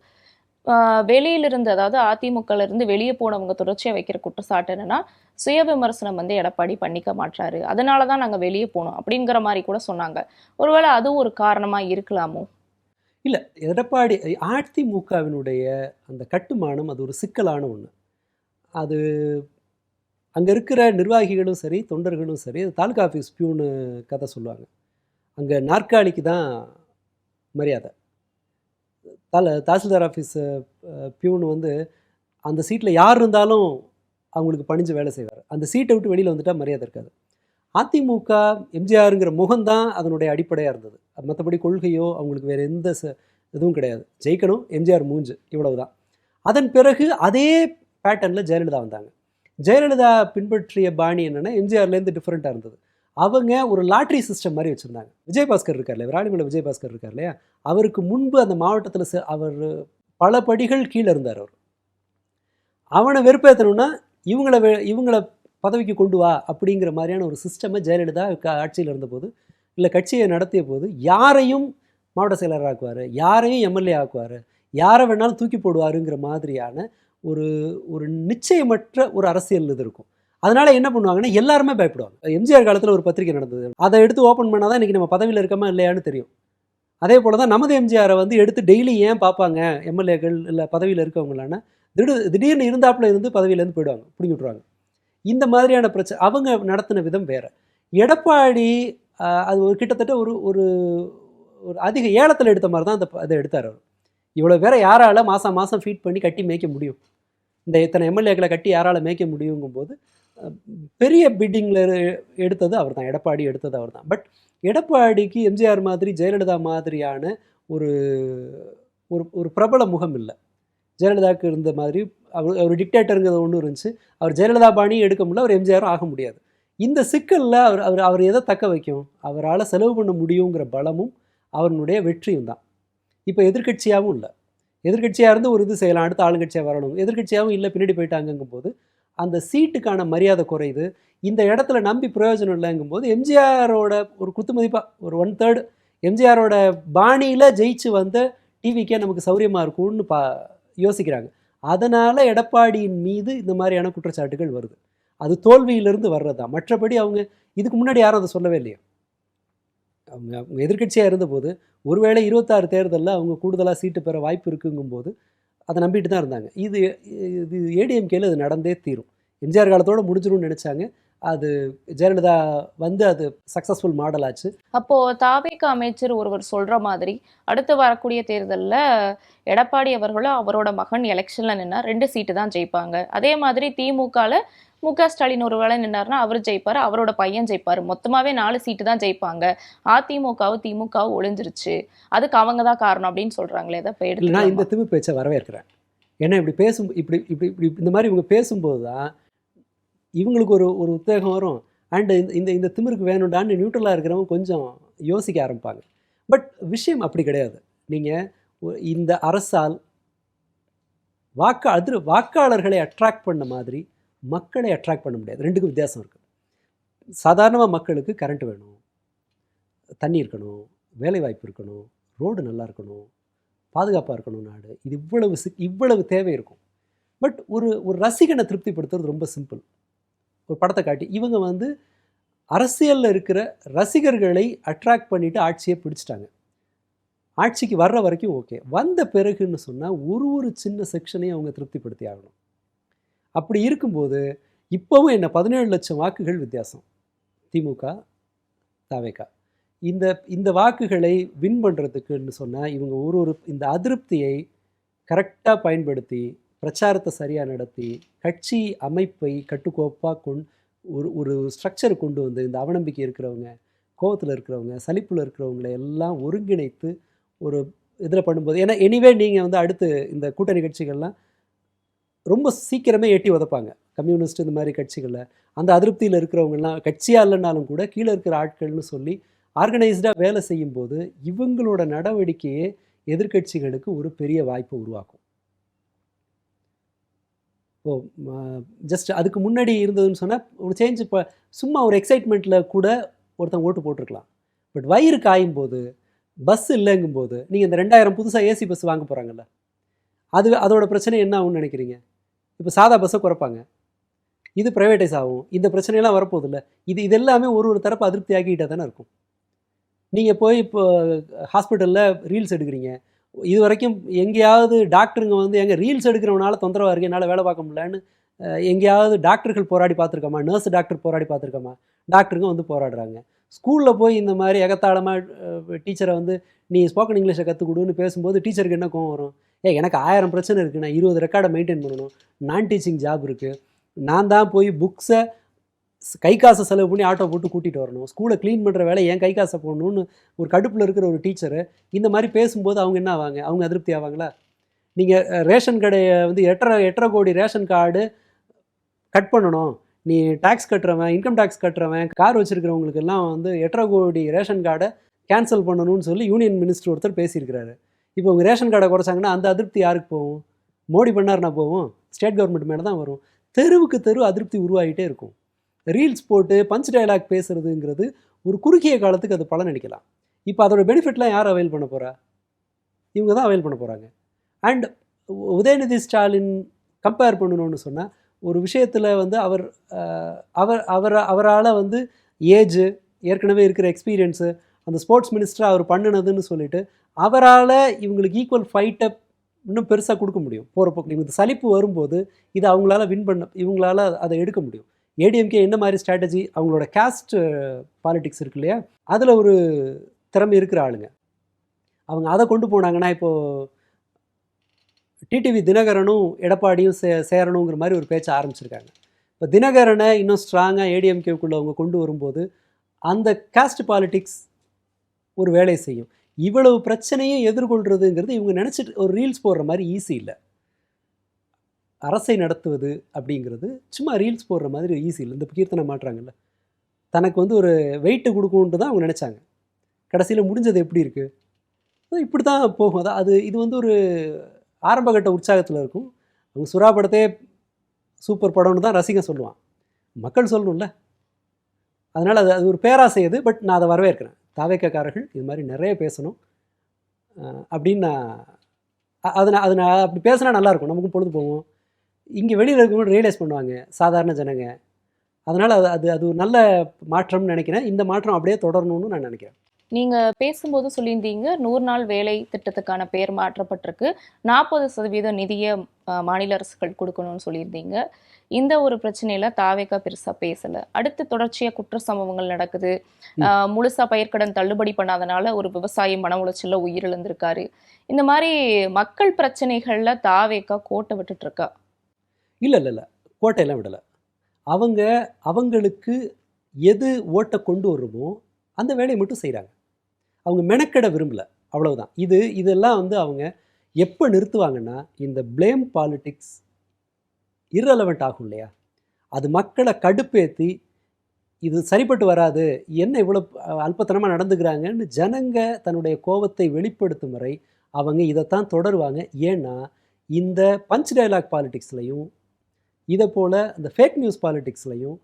வெளியிலிருந்து, அதாவது அதிமுகல இருந்து வெளியே போனவங்க தொடர்ச்சியாக வைக்கிற குற்றச்சாட்டு என்னன்னா, சுய விமர்சனம் வந்து எடப்பாடி பண்ணிக்க மாட்டாரு, அதனால தான் நாங்கள் வெளியே போனோம் அப்படிங்கிற மாதிரி கூட சொன்னாங்க. ஒருவேளை அதுவும் ஒரு காரணமா இருக்கலாமோ? இல்லை, எடப்பாடி அதிமுகவினுடைய அந்த கட்டுமானம் அது ஒரு சிக்கலான ஒன்று. அது அங்கே இருக்கிற நிர்வாகிகளும் சரி தொண்டர்களும் சரி, அது தாலுகா ஆஃபீஸ் பியூனு கதை சொல்லுவாங்க. அங்கே நாற்காலிக்கு தான் மரியாதை. தாசில்தார் ஆஃபீஸ் பியூனு வந்து அந்த சீட்டில் யார் இருந்தாலும் அவங்களுக்கு பணிஞ்சு வேலை செய்வார். அந்த சீட்டை விட்டு வெளியில் வந்துட்டால் மரியாதை இருக்காது. அதிமுக எம்ஜிஆருங்கிற முகம்தான் அதனுடைய அடிப்படையாக இருந்தது. மற்றபடி கொள்கையோ அவங்களுக்கு வேறு எந்த இதுவும் கிடையாது. ஜெயிக்கணும், எம்ஜிஆர் மூஞ்சு, இவ்வளவு தான். அதன் பிறகு அதே பேட்டர்னில் ஜெயலலிதா வந்தாங்க. ஜெயலலிதா பின்பற்றிய பாணி என்னென்னா எம்ஜிஆர்லேருந்து டிஃப்ரெண்ட்டாக இருந்தது. அவங்க ஒரு லாட்ரி சிஸ்டம் மாதிரி வச்சுருந்தாங்க. விஜயபாஸ்கர் இருக்கார் இல்லையா, விராலிமலை விஜயபாஸ்கர் இருக்கார் இல்லையா, அவருக்கு முன்பு அந்த மாவட்டத்தில் அவர் பல படிகள் கீழே இருந்தார். அவனை வெறுப்பேற்றணும்னா இவங்கள பதவிக்கு கொண்டு வா அப்படிங்கிற மாதிரியான ஒரு சிஸ்டமை ஜெயலலிதா ஆட்சியில் இருந்தபோது, இல்லை கட்சியை நடத்திய போது, யாரையும் மாவட்ட செயலர் ஆக்குவார், யாரையும் எம்எல்ஏ ஆக்குவார், யாரை வேணாலும் தூக்கி போடுவாருங்கிற மாதிரியான ஒரு நிச்சயமற்ற ஒரு அரசியல் இது இருக்கும். அதனால் என்ன பண்ணுவாங்கன்னா எல்லாருமே பயப்படுவாங்க. எம்ஜிஆர் காலத்தில் ஒரு பத்திரிகை நடந்தது, அதை எடுத்து ஓப்பன் பண்ணால் தான் இன்றைக்கி நம்ம பதவியில் இருக்கமா இல்லையான்னு தெரியும். அதே போல் தான் நமது எம்ஜிஆரை வந்து எடுத்து டெய்லி ஏன் பார்ப்பாங்க எம்எல்ஏக்கள் இல்லை பதவியில் இருக்கவங்களான்னா, திடீர்னு இருந்தாப்புல இருந்து பதவியிலேருந்து போயிடுவாங்க, பிடிங்கி விட்ருவாங்க. இந்த மாதிரியான பிரச்சனை அவங்க நடத்தின விதம் வேறு. எடப்பாடி அது ஒரு கிட்டத்தட்ட ஒரு ஒரு ஒரு அதிக ஏலத்தில் எடுத்த மாதிரி தான் அதை எடுத்தார் அவர். இவ்வளோ பேரை யாரால் மாதம் மாதம் ஃபீட் பண்ணி கட்டி மேய்க்க முடியும், இந்த இத்தனை எம்எல்ஏக்களை கட்டி யாரால் மேய்க்க முடியுங்கும்போது பெரிய பிட்டிங்கில் எடுத்தது அவர் தான், எடப்பாடி எடுத்தது அவர் தான். பட் எடப்பாடிக்கு எம்ஜிஆர் மாதிரி ஜெயலலிதா மாதிரியான ஒரு ஒரு ஒரு பிரபல முகம் இல்லை. ஜெயலலிதாவுக்கு இருந்த மாதிரி அவர் டிக்டேட்டருங்கிறது ஒன்று இருந்துச்சு. அவர் ஜெயலலிதா பாணியும் எடுக்க முடியல, அவர் எம்ஜிஆரும் ஆக முடியாது. இந்த சிக்கலில் அவர் எதை தக்க வைக்கும், அவரால் செலவு பண்ண முடியுங்கிற பலமும் அவருடைய வெற்றியும் தான். இப்போ எதிர்கட்சியாகவும் இல்லை, எதிர்கட்சியாக இருந்து ஒரு இது செய்யலாம், அடுத்த ஆளுங்கட்சியாக வரணும், எதிர்கட்சியாகவும் இல்லை, பின்னாடி போயிட்டாங்கங்கும் போது அந்த சீட்டுக்கான மரியாதை குறையுது. இந்த இடத்துல நம்பி பிரயோஜனம் இல்லைங்கும் போது எம்ஜிஆரோட ஒரு குத்துமதிப்பாக ஒரு 1/3 எம்ஜிஆரோட பாணியில் ஜெயிச்சு வந்த டிவிக்கே நமக்கு சௌரியமாக இருக்கும்னு யோசிக்கிறாங்க. அதனால் எடப்பாடியின் மீது இந்த மாதிரியான குற்றச்சாட்டுகள் வருது. அது தோல்வியிலிருந்து வர்றது தான். மற்றபடி அவங்க இதுக்கு முன்னாடி யாரும் அதை சொல்லவே இல்லையா. அவங்க எதிர்கட்சியாக இருந்தபோது ஒருவேளை 26 தேர்தலில் அவங்க கூடுதலாக சீட்டு பெற வாய்ப்பு இருக்குங்கும்போது அதை நம்பிட்டு தான் இருந்தாங்க. இது ஏடிஎம்கேல அது நடந்தே தீரும், எம்ஜிஆர் காலத்தோடு முடிஞ்சிடும்னு நினச்சாங்க. அது ஜெயலலிதா வந்து அது சக்ஸஸ்ஃபுல் மாடல் ஆச்சு. அப்போது தாவேக அமைச்சர் ஒருவர் சொல்கிற மாதிரி அடுத்து வரக்கூடிய தேர்தலில் எடப்பாடி அவர்களும் அவரோட மகன் எலெக்ஷனில் நின்னா 2 சீட்டு தான் ஜெயிப்பாங்க. அதே மாதிரி திமுகவில் முக ஸ்டாலின் ஒரு வேளை நின்னார்னா அவர் ஜெயிப்பார், அவரோட பையன் ஜெயிப்பார், மொத்தமாகவே 4 சீட்டு தான் ஜெயிப்பாங்க. திமுகவும் ஒளிஞ்சிருச்சு, அதுக்கு அவங்க தான் காரணம் அப்படின்னு சொல்கிறாங்களே. அதை இப்போ எடுத்து நான் இந்த திமிர் பேச்சை வரவேற்கிறேன். ஏன்னா இப்படி இந்த மாதிரி இவங்க பேசும்போது தான் இவங்களுக்கு ஒரு உத்வேகம் வரும். அண்டு இந்த திமிருக்கு வேணுண்டான்னு நியூட்ரலாக இருக்கிறவங்க கொஞ்சம் யோசிக்க ஆரம்பிப்பாங்க. பட் விஷயம் அப்படி கிடையாது. நீங்கள் இந்த அரசால் வாக்காளர்களை அட்ராக்ட் பண்ண மாதிரி மக்களை அட்ராக்ட் பண்ண முடியாது. ரெண்டுக்கும் வித்தியாசம் இருக்குது. சாதாரணமாக மக்களுக்கு கரண்ட் வேணும், தண்ணி இருக்கணும், வேலைவாய்ப்பு இருக்கணும், ரோடு நல்லா இருக்கணும், பாதுகாப்பாக இருக்கணும் நாடு. இது இவ்வளவு தேவை இருக்கும். பட் ஒரு ரசிகனை திருப்திப்படுத்துறது ரொம்ப சிம்பிள். ஒரு படத்தை காட்டி இவங்க வந்து அரசியலில் இருக்கிற ரசிகர்களை அட்ராக்ட் பண்ணிவிட்டு ஆட்சியை பிடிச்சிட்டாங்க. ஆட்சிக்கு வர்ற வரைக்கும் ஓகே, வந்த பிறகுன்னு சொன்னால் ஒரு சின்ன செக்ஷனையும் அவங்க திருப்திப்படுத்தி ஆகணும். அப்படி இருக்கும்போது இப்போவும் என்ன 17 லட்சம் வாக்குகள் வித்தியாசம் திமுக தாவேகா. இந்த வாக்குகளை வின் பண்ணுறதுக்குன்னு சொன்னால் இவங்க இந்த அதிருப்தியை கரெக்டாக பயன்படுத்தி பிரச்சாரத்தை சரியாக நடத்தி கட்சி அமைப்பை கட்டுக்கோப்பாக ஒரு ஸ்ட்ரக்சர் கொண்டு வந்து இந்த அவநம்பிக்கை இருக்கிறவங்க, கோபத்தில் இருக்கிறவங்க, சலிப்பில் இருக்கிறவங்களை எல்லாம் ஒருங்கிணைத்து ஒரு இதில் பண்ணும்போது, ஏன்னா எனிவே நீங்கள் வந்து அடுத்து இந்த கூட்டணி கட்சிகள்லாம் ரொம்ப சீக்கிரமே எட்டி உதப்பாங்க. கம்யூனிஸ்ட் இந்த மாதிரி கட்சிகளில் அந்த அதிருப்தியில் இருக்கிறவங்கலாம் கட்சியாக இல்லைனாலும் கூட கீழே இருக்கிற ஆட்கள்னு சொல்லி ஆர்கனைஸ்டாக வேலை செய்யும்போது இவங்களோட நடவடிக்கையே எதிர்கட்சிகளுக்கு ஒரு பெரிய வாய்ப்பை உருவாக்கும். ஜஸ்ட் அதுக்கு முன்னாடி இருந்ததுன்னு சொன்னால் ஒரு சேஞ்ச், இப்போ சும்மா ஒரு எக்ஸைட்மெண்ட்டில் கூட ஒருத்தன் ஓட்டு போட்டிருக்கலாம். பட் வயிறு காயும் போது, பஸ் இல்லைங்கும்போது, நீங்கள் இந்த 2000 புதுசாக ஏசி பஸ் வாங்க போகிறாங்கல்ல, அதோட பிரச்சனை என்ன ஆகும்னு நினைக்கிறீங்க? இப்போ சாதா பஸ்ஸை குறைப்பாங்க, இது ப்ரைவேட்டைஸ் ஆகும், இந்த பிரச்சனையெல்லாம் வரப்போதில்லை. இது எல்லாமே ஒரு தரப்பு அதிருப்தி ஆகிக்கிட்டே தானே இருக்கும். நீங்கள் போய் இப்போ ஹாஸ்பிட்டலில் ரீல்ஸ் எடுக்கிறீங்க, இது வரைக்கும் எங்கேயாவது டாக்டருங்க வந்து எங்கள் ரீல்ஸ் எடுக்கிறவனால தொந்தரவாக இருக்குது, என்னால் வேலை பார்க்க முடியலன்னு எங்கேயாவது டாக்டர்கள் போராடி பார்த்துருக்கோமா? நர்ஸ் டாக்டர் போராடி பார்த்துருக்கோமா? டாக்டருங்க வந்து போராடுறாங்க. ஸ்கூலில் போய் இந்த மாதிரி எகத்தாளமாக டீச்சரை வந்து நீ ஸ்போக்கன் இங்கிலீஷை கற்றுக் கொடுன்னு பேசும்போது டீச்சருக்கு என்ன கோவம் வரும்? எனக்கு 1000 பிரச்சனை இருக்குது, நான் 20 ரெக்கார்டை மெயின்டைன் பண்ணணும், நான் டீச்சிங் ஜாப் இருக்குது, நான் தான் போய் புக்ஸை கை காசை செலவு பண்ணி ஆட்டோ போட்டு கூட்டிகிட்டு வரணும், ஸ்கூலை க்ளீன் பண்ணுற வேலை என் கை காசை போடணும்னு ஒரு கடுப்பில் இருக்கிற ஒரு டீச்சரு இந்த மாதிரி பேசும்போது அவங்க என்ன ஆவாங்க? அவங்க அதிருப்தி ஆவாங்களா? நீங்கள் ரேஷன் கடையை வந்து 8.5 கோடி ரேஷன் கார்டு கட் பண்ணணும், நீ டேக்ஸ் கட்டுறவன், இன்கம் டேக்ஸ் கட்டுறவன், கார் வச்சுருக்கிறவங்களுக்கெல்லாம் வந்து 8.5 கோடி ரேஷன் கார்டை கேன்சல் பண்ணணும்னு சொல்லி யூனியன் மினிஸ்டர் ஒருத்தர் பேசியிருக்கிறாரு. இப்போ உங்கள் ரேஷன் கார்டை குறைச்சாங்கன்னா அந்த அதிருப்தி யாருக்கு போகும்? மோடி பண்ணார்னா போகும், ஸ்டேட் கவர்மெண்ட் மேலே தான் வரும். தெருவுக்கு தெரு அதிருப்தி உருவாகிட்டே இருக்கும். ரீல்ஸ் போட்டு பஞ்ச் டயலாக் பேசுகிறதுங்கிறது ஒரு குறுகிய காலத்துக்கு அது பலன் அளிக்கலாம். இப்போ அதோட பெனிஃபிட்லாம் யார் அவைல் பண்ண போகிறா? இவங்க தான் அவைல் பண்ண போகிறாங்க. அண்ட் உதயநிதி ஸ்டாலின் கம்பேர் பண்ணணும்னு சொன்னால் ஒரு விஷயத்தில் வந்து அவரால் வந்து ஏஜ், ஏற்கனவே இருக்கிற எக்ஸ்பீரியன்ஸு, அந்த ஸ்போர்ட்ஸ் மினிஸ்டர் அவர் பண்ணினதுன்னு சொல்லிட்டு அவரால் இவங்களுக்கு ஈக்குவல் ஃபைட்டை இன்னும் பெருசாக கொடுக்க முடியும். போகிற போக்கு இவங்களுக்கு சலிப்பு வரும்போது இதை அவங்களால வின் பண்ண, இவங்களால அதை எடுக்க முடியும். ஏடிஎம்கே என்ன மாதிரி ஸ்ட்ராட்டஜி, அவங்களோட கேஸ்ட் பாலிடிக்ஸ் இருக்கு இல்லையா, அதில் ஒரு திறமை இருக்கிற ஆளுங்க. அவங்க அதை கொண்டு போனாங்கன்னா, இப்போது டிடிவி தினகரனும் எடப்பாடியும் சேரணுங்கிற மாதிரி ஒரு பேச்சை ஆரம்பிச்சிருக்காங்க. இப்போ தினகரனை இன்னும் ஸ்ட்ராங்காக ஏடிஎம்கேக்குள்ளே அவங்க கொண்டு வரும்போது அந்த காஸ்ட் பாலிடிக்ஸ் ஒரு வேலையை செய்யும். இவ்வளவு பிரச்சனையை எதிர்கொள்கிறதுங்கிறது இவங்க நினச்சிட்டு ஒரு ரீல்ஸ் போடுற மாதிரி ஈஸி இல்லை. அரசை நடத்துவது அப்படிங்கிறது சும்மா ரீல்ஸ் போடுற மாதிரி ஈஸி இல்லை. இந்த கீர்த்தனை மாட்டுறாங்கல்ல, தனக்கு வந்து ஒரு வெயிட்டு கொடுக்கும்ன்ட்டு தான் அவங்க நினச்சாங்க. கடைசியில் முடிஞ்சது எப்படி இருக்குது, இப்படி தான் போகும். இது வந்து ஒரு ஆரம்பகட்ட உற்சாகத்தில் இருக்கும். அவங்க சுறா படத்தே சூப்பர் படம்னு தான் ரசிகன் சொல்லுவான், மக்கள் சொல்லணும்ல. அதனால் அது ஒரு பேராசை அது. பட் நான் அதை வரவேற்கிறேன். தாவேக்காரர்கள் இது மாதிரி நிறைய பேசணும் அப்படின்னு நான் அப்படி பேசினா நல்லாயிருக்கும், நமக்கும் பொழுது போகும். இங்கே வெளியில் இருக்கவங்க ரியலைஸ் பண்ணுவாங்க, சாதாரண ஜனங்க. அதனால் அது ஒரு நல்ல மாற்றம்னு நினைக்கிறேன். இந்த மாற்றம் அப்படியே தொடரணும்னு நான் நினைக்கிறேன். நீங்க பேசும்போது சொல்லியிருந்தீங்க 100 நாள் வேலை திட்டத்துக்கான பெயர் மாற்றப்பட்டிருக்கு, 40% நிதியை மாநில அரசுகள் கொடுக்கணும்னு சொல்லியிருந்தீங்க. இந்த ஒரு பிரச்சனையில தாவேக்கா பெருசா பேசல. அடுத்து தொடர்ச்சியா குற்ற சம்பவங்கள் நடக்குது. முழுசா பயிர்க்கடன் தள்ளுபடி பண்ணாதனால ஒரு விவசாயி மன உளைச்சல்ல உயிரிழந்திருக்காரு. இந்த மாதிரி மக்கள் பிரச்சனைகள்ல தாவேக்கா கோட்டை விட்டுட்டு இருக்கா? இல்லை, கோட்டையெல்லாம் விடலை. அவங்களுக்கு எது ஓட்டை கொண்டு வருமோ அந்த வேலையை மட்டும் செய்கிறாங்க. அவங்க மெனக்கெட விரும்பலை, அவ்வளவுதான். இதெல்லாம் வந்து அவங்க எப்போ நிறுத்துவாங்கன்னா, இந்த ப்ளேம் பாலிட்டிக்ஸ் இர்ரெலவெண்ட் ஆகும் இல்லையா, அது மக்களை கடுப்பேற்றி இது சரிப்பட்டு வராது, என்ன இவ்வளோ அல்பத்தனமாக நடந்துக்கிறாங்கன்னு ஜனங்க தன்னுடைய கோபத்தை வெளிப்படுத்தும் வரை அவங்க இதைத்தான் தொடருவாங்க. ஏன்னா இந்த பஞ்ச் டயலாக் பாலிட்டிக்ஸ்லையும் இதை போல் இந்த ஃபேக் நியூஸ் பாலிட்டிக்ஸ்லையும்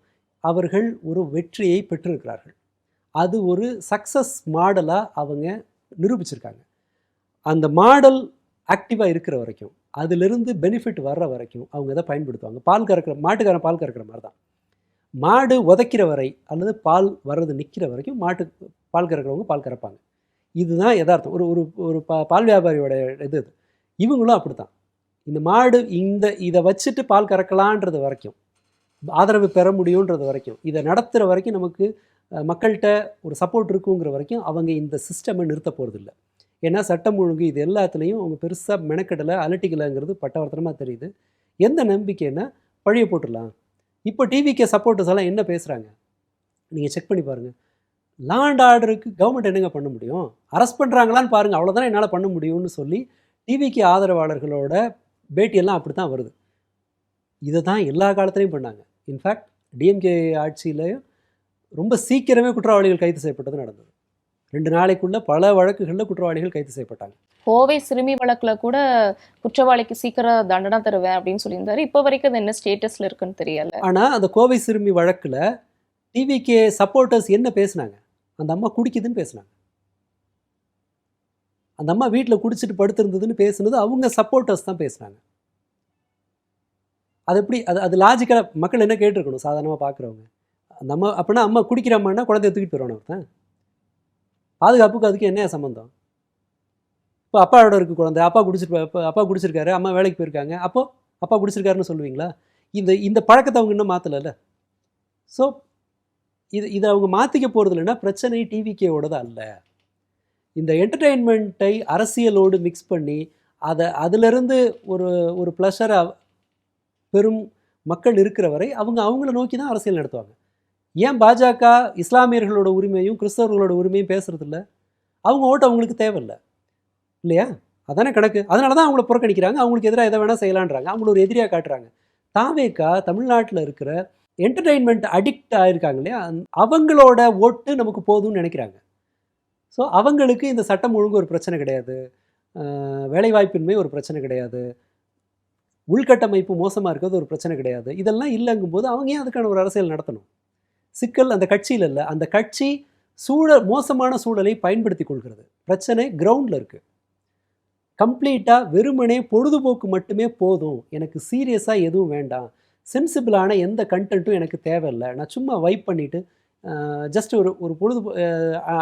அவர்கள் ஒரு வெற்றியை பெற்றிருக்கிறார்கள். அது ஒரு சக்ஸஸ் மாடலாக அவங்க நிரூபிச்சிருக்காங்க. அந்த மாடல் ஆக்டிவாக இருக்கிற வரைக்கும், அதிலிருந்து பெனிஃபிட் வர்ற வரைக்கும் அவங்க இதை பயன்படுத்துவாங்க. பால் கறக்கிற மாட்டுக்காரன் பால் கறக்கிற மாதிரி தான். மாடு உதைக்கிற வரை அல்லது பால் வர்றது நிற்கிற வரைக்கும் பால் கறக்கிறவங்க பால் கறப்பாங்க. இதுதான் யதார்த்தம். ஒரு பால் வியாபாரியோட இது. இவங்களும் அப்படி தான். இந்த மாடு இதை வச்சுட்டு பால் கறக்கலான்றது வரைக்கும், ஆதரவு பெற முடியுன்றது வரைக்கும், இதை நடத்துகிற வரைக்கும், நமக்கு மக்கள்கிட்ட ஒரு சப்போர்ட் இருக்குங்கிற வரைக்கும் அவங்க இந்த சிஸ்டமை நிறுத்த போகிறதில்ல. ஏன்னா சட்டம் ஒழுங்கு இது எல்லாத்துலேயும் அவங்க பெருசாக மெனக்கடலை அலட்டிக்கலைங்கிறது பட்டவர்த்தனமாக தெரியுது. எந்த நம்பிக்கைன்னா பழிய போட்டுடலாம். இப்போ டிவிகே சப்போர்ட்டர்ஸ் எல்லாம் என்ன பேசுகிறாங்க நீங்கள் செக் பண்ணி பாருங்கள். லா அண்ட் ஆர்டருக்கு கவர்மெண்ட் என்னங்க பண்ண முடியும், அரெஸ்ட் பண்ணுறாங்களான்னு பாருங்கள், அவ்வளோதானே என்னால் பண்ண முடியும்னு சொல்லி டிவிகே ஆதரவாளர்களோட பேட்டியெல்லாம் அப்படி தான் வருது. இதை தான் எல்லா காலத்துலேயும் பண்ணாங்க. இன்ஃபேக்ட் டிஎம்கே ஆட்சியிலையும் ரொம்ப சீக்கிரமே குற்றவாளிகள் கைது செய்யப்பட்டது நடந்தது. 2 நாளைக்குள்ள பல வழக்குகளில் குற்றவாளிகள் கைது செய்யப்பட்டாங்க. கோவை சிறுமி வழக்குல கூட குற்றவாளிக்கு சீக்கிரம் தண்டனை தருவேன் அப்படின்னு சொல்லியிருந்தாரு. இப்போ வரைக்கும் அது என்ன ஸ்டேட்டஸ்ல இருக்குன்னு தெரியல. ஆனால் அந்த கோவை சிறுமி வழக்கில் டிவிகே சப்போர்ட்டர்ஸ் என்ன பேசுனாங்க, அந்த அம்மா குடிக்குதுன்னு பேசுனாங்க. அந்த அம்மா வீட்டில் குடிச்சிட்டு படுத்திருந்ததுன்னு பேசுனது அவங்க சப்போர்ட்டர்ஸ் தான் பேசுனாங்க. அது எப்படி அது லாஜிக்கலாக மக்கள் என்ன கேட்டிருக்கணும் சாதாரணமாக பார்க்குறவங்க. அந்த அம்மா அப்படின்னா அம்மா குடிக்கிறாம்மான்னா குழந்தைய தூக்கிட்டு போயிடுவானு ஒருத்தன். பாதுகாப்புக்கு அதுக்கு என்ன சம்மந்தம்? இப்போ அப்பாவோட இருக்குது குழந்தை, அப்பா குடிச்சிருக்காரு, அம்மா வேலைக்கு போயிருக்காங்க, அப்பா குடிச்சிருக்காருன்னு சொல்லுவீங்களா? இந்த பழக்கத்தை அவங்க இன்னும் மாற்றலைல்ல. ஸோ இதை அவங்க மாற்றிக்க போகிறது இல்லைன்னா பிரச்சனை டிவிகேவோடது அல்ல. இந்த என்டர்டெயின்மெண்ட்டை அரசியலோடு மிக்ஸ் பண்ணி அதிலிருந்து ஒரு ப்ளஷரை பெரும் மக்கள் இருக்கிற வரை அவங்கள நோக்கி தான் அரசியல் நடத்துவாங்க. ஏன் பாஜக இஸ்லாமியர்களோட உரிமையும் கிறிஸ்தவர்களோட உரிமையும் பேசுறது இல்லை? அவங்க ஓட்டு அவங்களுக்கு தேவையில்லை இல்லையா? அதானே கணக்கு. அதனால தான் அவங்கள புறக்கணிக்கிறாங்க, அவங்களுக்கு எதிராக எதை வேணால் செய்யலான்றாங்க, அவங்கள ஒரு எதிரியாக காட்டுறாங்க. தாவேக்கா தமிழ்நாட்டில் இருக்கிற என்டர்டெயின்மெண்ட் அடிக்ட் ஆகிருக்காங்க இல்லையா, அவங்களோட ஓட்டு நமக்கு போதும்னு நினைக்கிறாங்க. ஸோ அவங்களுக்கு இந்த சட்டம் ஒழுங்கு ஒரு பிரச்சனை கிடையாது, வேலைவாய்ப்பின்மை ஒரு பிரச்சனை கிடையாது, உள்கட்டமைப்பு மோசமாக இருக்கிறது ஒரு பிரச்சனை கிடையாது. இதெல்லாம் இல்லைங்கும்போது அவங்க ஏன் அதுக்கான ஒரு அரசியல் நடத்தணும்? சிக்கல் அந்த கட்சியில் இல்லை. அந்த கட்சி மோசமான சூழலை பயன்படுத்தி கொள்கிறது. பிரச்சனை கிரவுண்டில் இருக்குது. கம்ப்ளீட்டாக வெறுமனே பொழுதுபோக்கு மட்டுமே போதும், எனக்கு சீரியஸாக எதுவும் வேண்டாம், சென்சிபிளான எந்த கண்டென்ட்டும் எனக்கு தேவையில்லை, நான் சும்மா வைப் பண்ணிவிட்டு ஜஸ்ட் ஒரு ஒரு பொழுது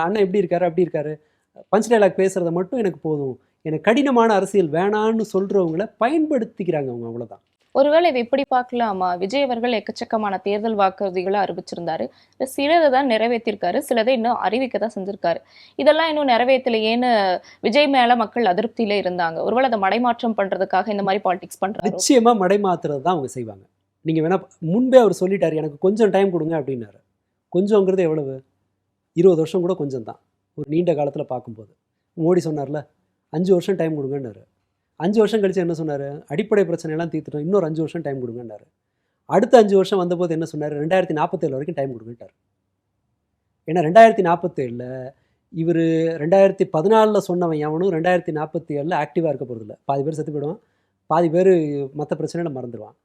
அண்ணன் எப்படி இருக்காரு அப்படி இருக்காரு பஞ்ச் டைலாக் பேசுகிறத மட்டும் எனக்கு போதும், எனக்கு கடினமான அரசியல் வேணான்னு சொல்கிறவங்கள பயன்படுத்திக்கிறாங்க அவங்க, அவ்வளோதான். ஒருவேளை இதை இப்படி பார்க்கலாமா? விஜய் அவர்கள் எக்கச்சக்கமான தேர்தல் வாக்குறுதிகளை அறிவிச்சிருந்தாரு. சிலதை தான் நிறைவேற்றிருக்காரு, சிலதை இன்னும் அறிவிக்க தான் செஞ்சிருக்காரு. இதெல்லாம் இன்னும் நிறைவேற்றலையேன்னு விஜய் மேல மக்கள் அதிருப்தியில இருந்தாங்க. ஒருவேளை அதை மடைமாற்றம் பண்றதுக்காக இந்த மாதிரி பாலிடிக்ஸ் பண்றாரு. நிச்சயமாக மடைமாத்துறது தான் அவங்க செய்வாங்க. நீங்கள் வேணா முன்பே அவர் சொல்லிட்டார், எனக்கு கொஞ்சம் டைம் கொடுங்க அப்படின்னாரு. கொஞ்சங்கிறது எவ்வளவு? 20 வருஷம் கூட கொஞ்சம் தான் ஒரு நீண்ட காலத்தில் பார்க்கும்போது. மோடி சொன்னார்ல 5 வருஷம் டைம் கொடுங்கன்னாரு. 5 வருஷம் கழிச்சு என்ன சொன்னார்? அடிப்படை பிரச்சனையெல்லாம் தீர்த்துட்டோம், இன்னொரு 5 வருஷம் டைம் கொடுங்கன்னாரு. அடுத்த 5 வருஷம் வந்தபோது என்ன சொன்னார்? 2047 வரைக்கும் டைம் கொடுங்கட்டார். ஏன்னா 2047 இவர் 2014 சொன்னவன் எவனும் 2047 ஆக்டிவாக இருக்க போகிறதில்ல. பாதி பேர் செத்து போயிடுவான், பாதி பேர் மற்ற பிரச்சனையில் மறந்துடுவான்.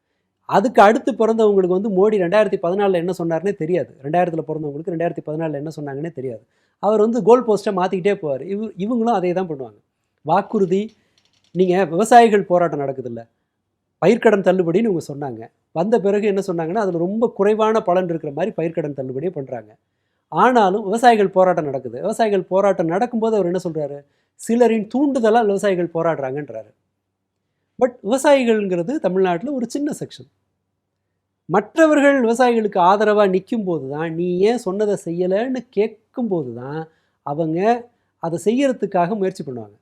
அதுக்கு அடுத்து பிறந்தவங்களுக்கு வந்து மோடி 2014 என்ன சொன்னார்னே தெரியாது. 2000 பிறந்தவங்களுக்கு 2014 என்ன சொன்னாங்கன்னே தெரியாது. அவர் வந்து கோல் போஸ்ட்டை மாற்றிக்கிட்டே போவார். இவங்களும் அதே தான் பண்ணுவாங்க. வாக்குறுதி, நீங்கள் விவசாயிகள் போராட்டம் நடக்குதுல்ல, பயிர்க்கடன் தள்ளுபடின்னு இவங்க சொன்னாங்க. வந்த பிறகு என்ன சொன்னாங்கன்னா அதில் ரொம்ப குறைவான பலன் இருக்கிற மாதிரி பயிர்க்கடன் தள்ளுபடியே பண்ணுறாங்க. ஆனாலும் விவசாயிகள் போராட்டம் நடக்குது. விவசாயிகள் போராட்டம் நடக்கும்போது அவர் என்ன சொல்கிறாரு? சிலரின் தூண்டுதலால் விவசாயிகள் போராடுறாங்கன்றாரு. பட் விவசாயிகள்ங்கிறது தமிழ்நாட்டில் ஒரு சின்ன செக்ஷன். மற்றவர்கள் விவசாயிகளுக்கு ஆதரவாக நிற்கும் போது தான், நீ ஏன் சொன்னதை செய்யலைன்னு கேட்கும்போது தான் அவங்க அதை செய்யறதுக்காக முயற்சி பண்ணுவாங்க.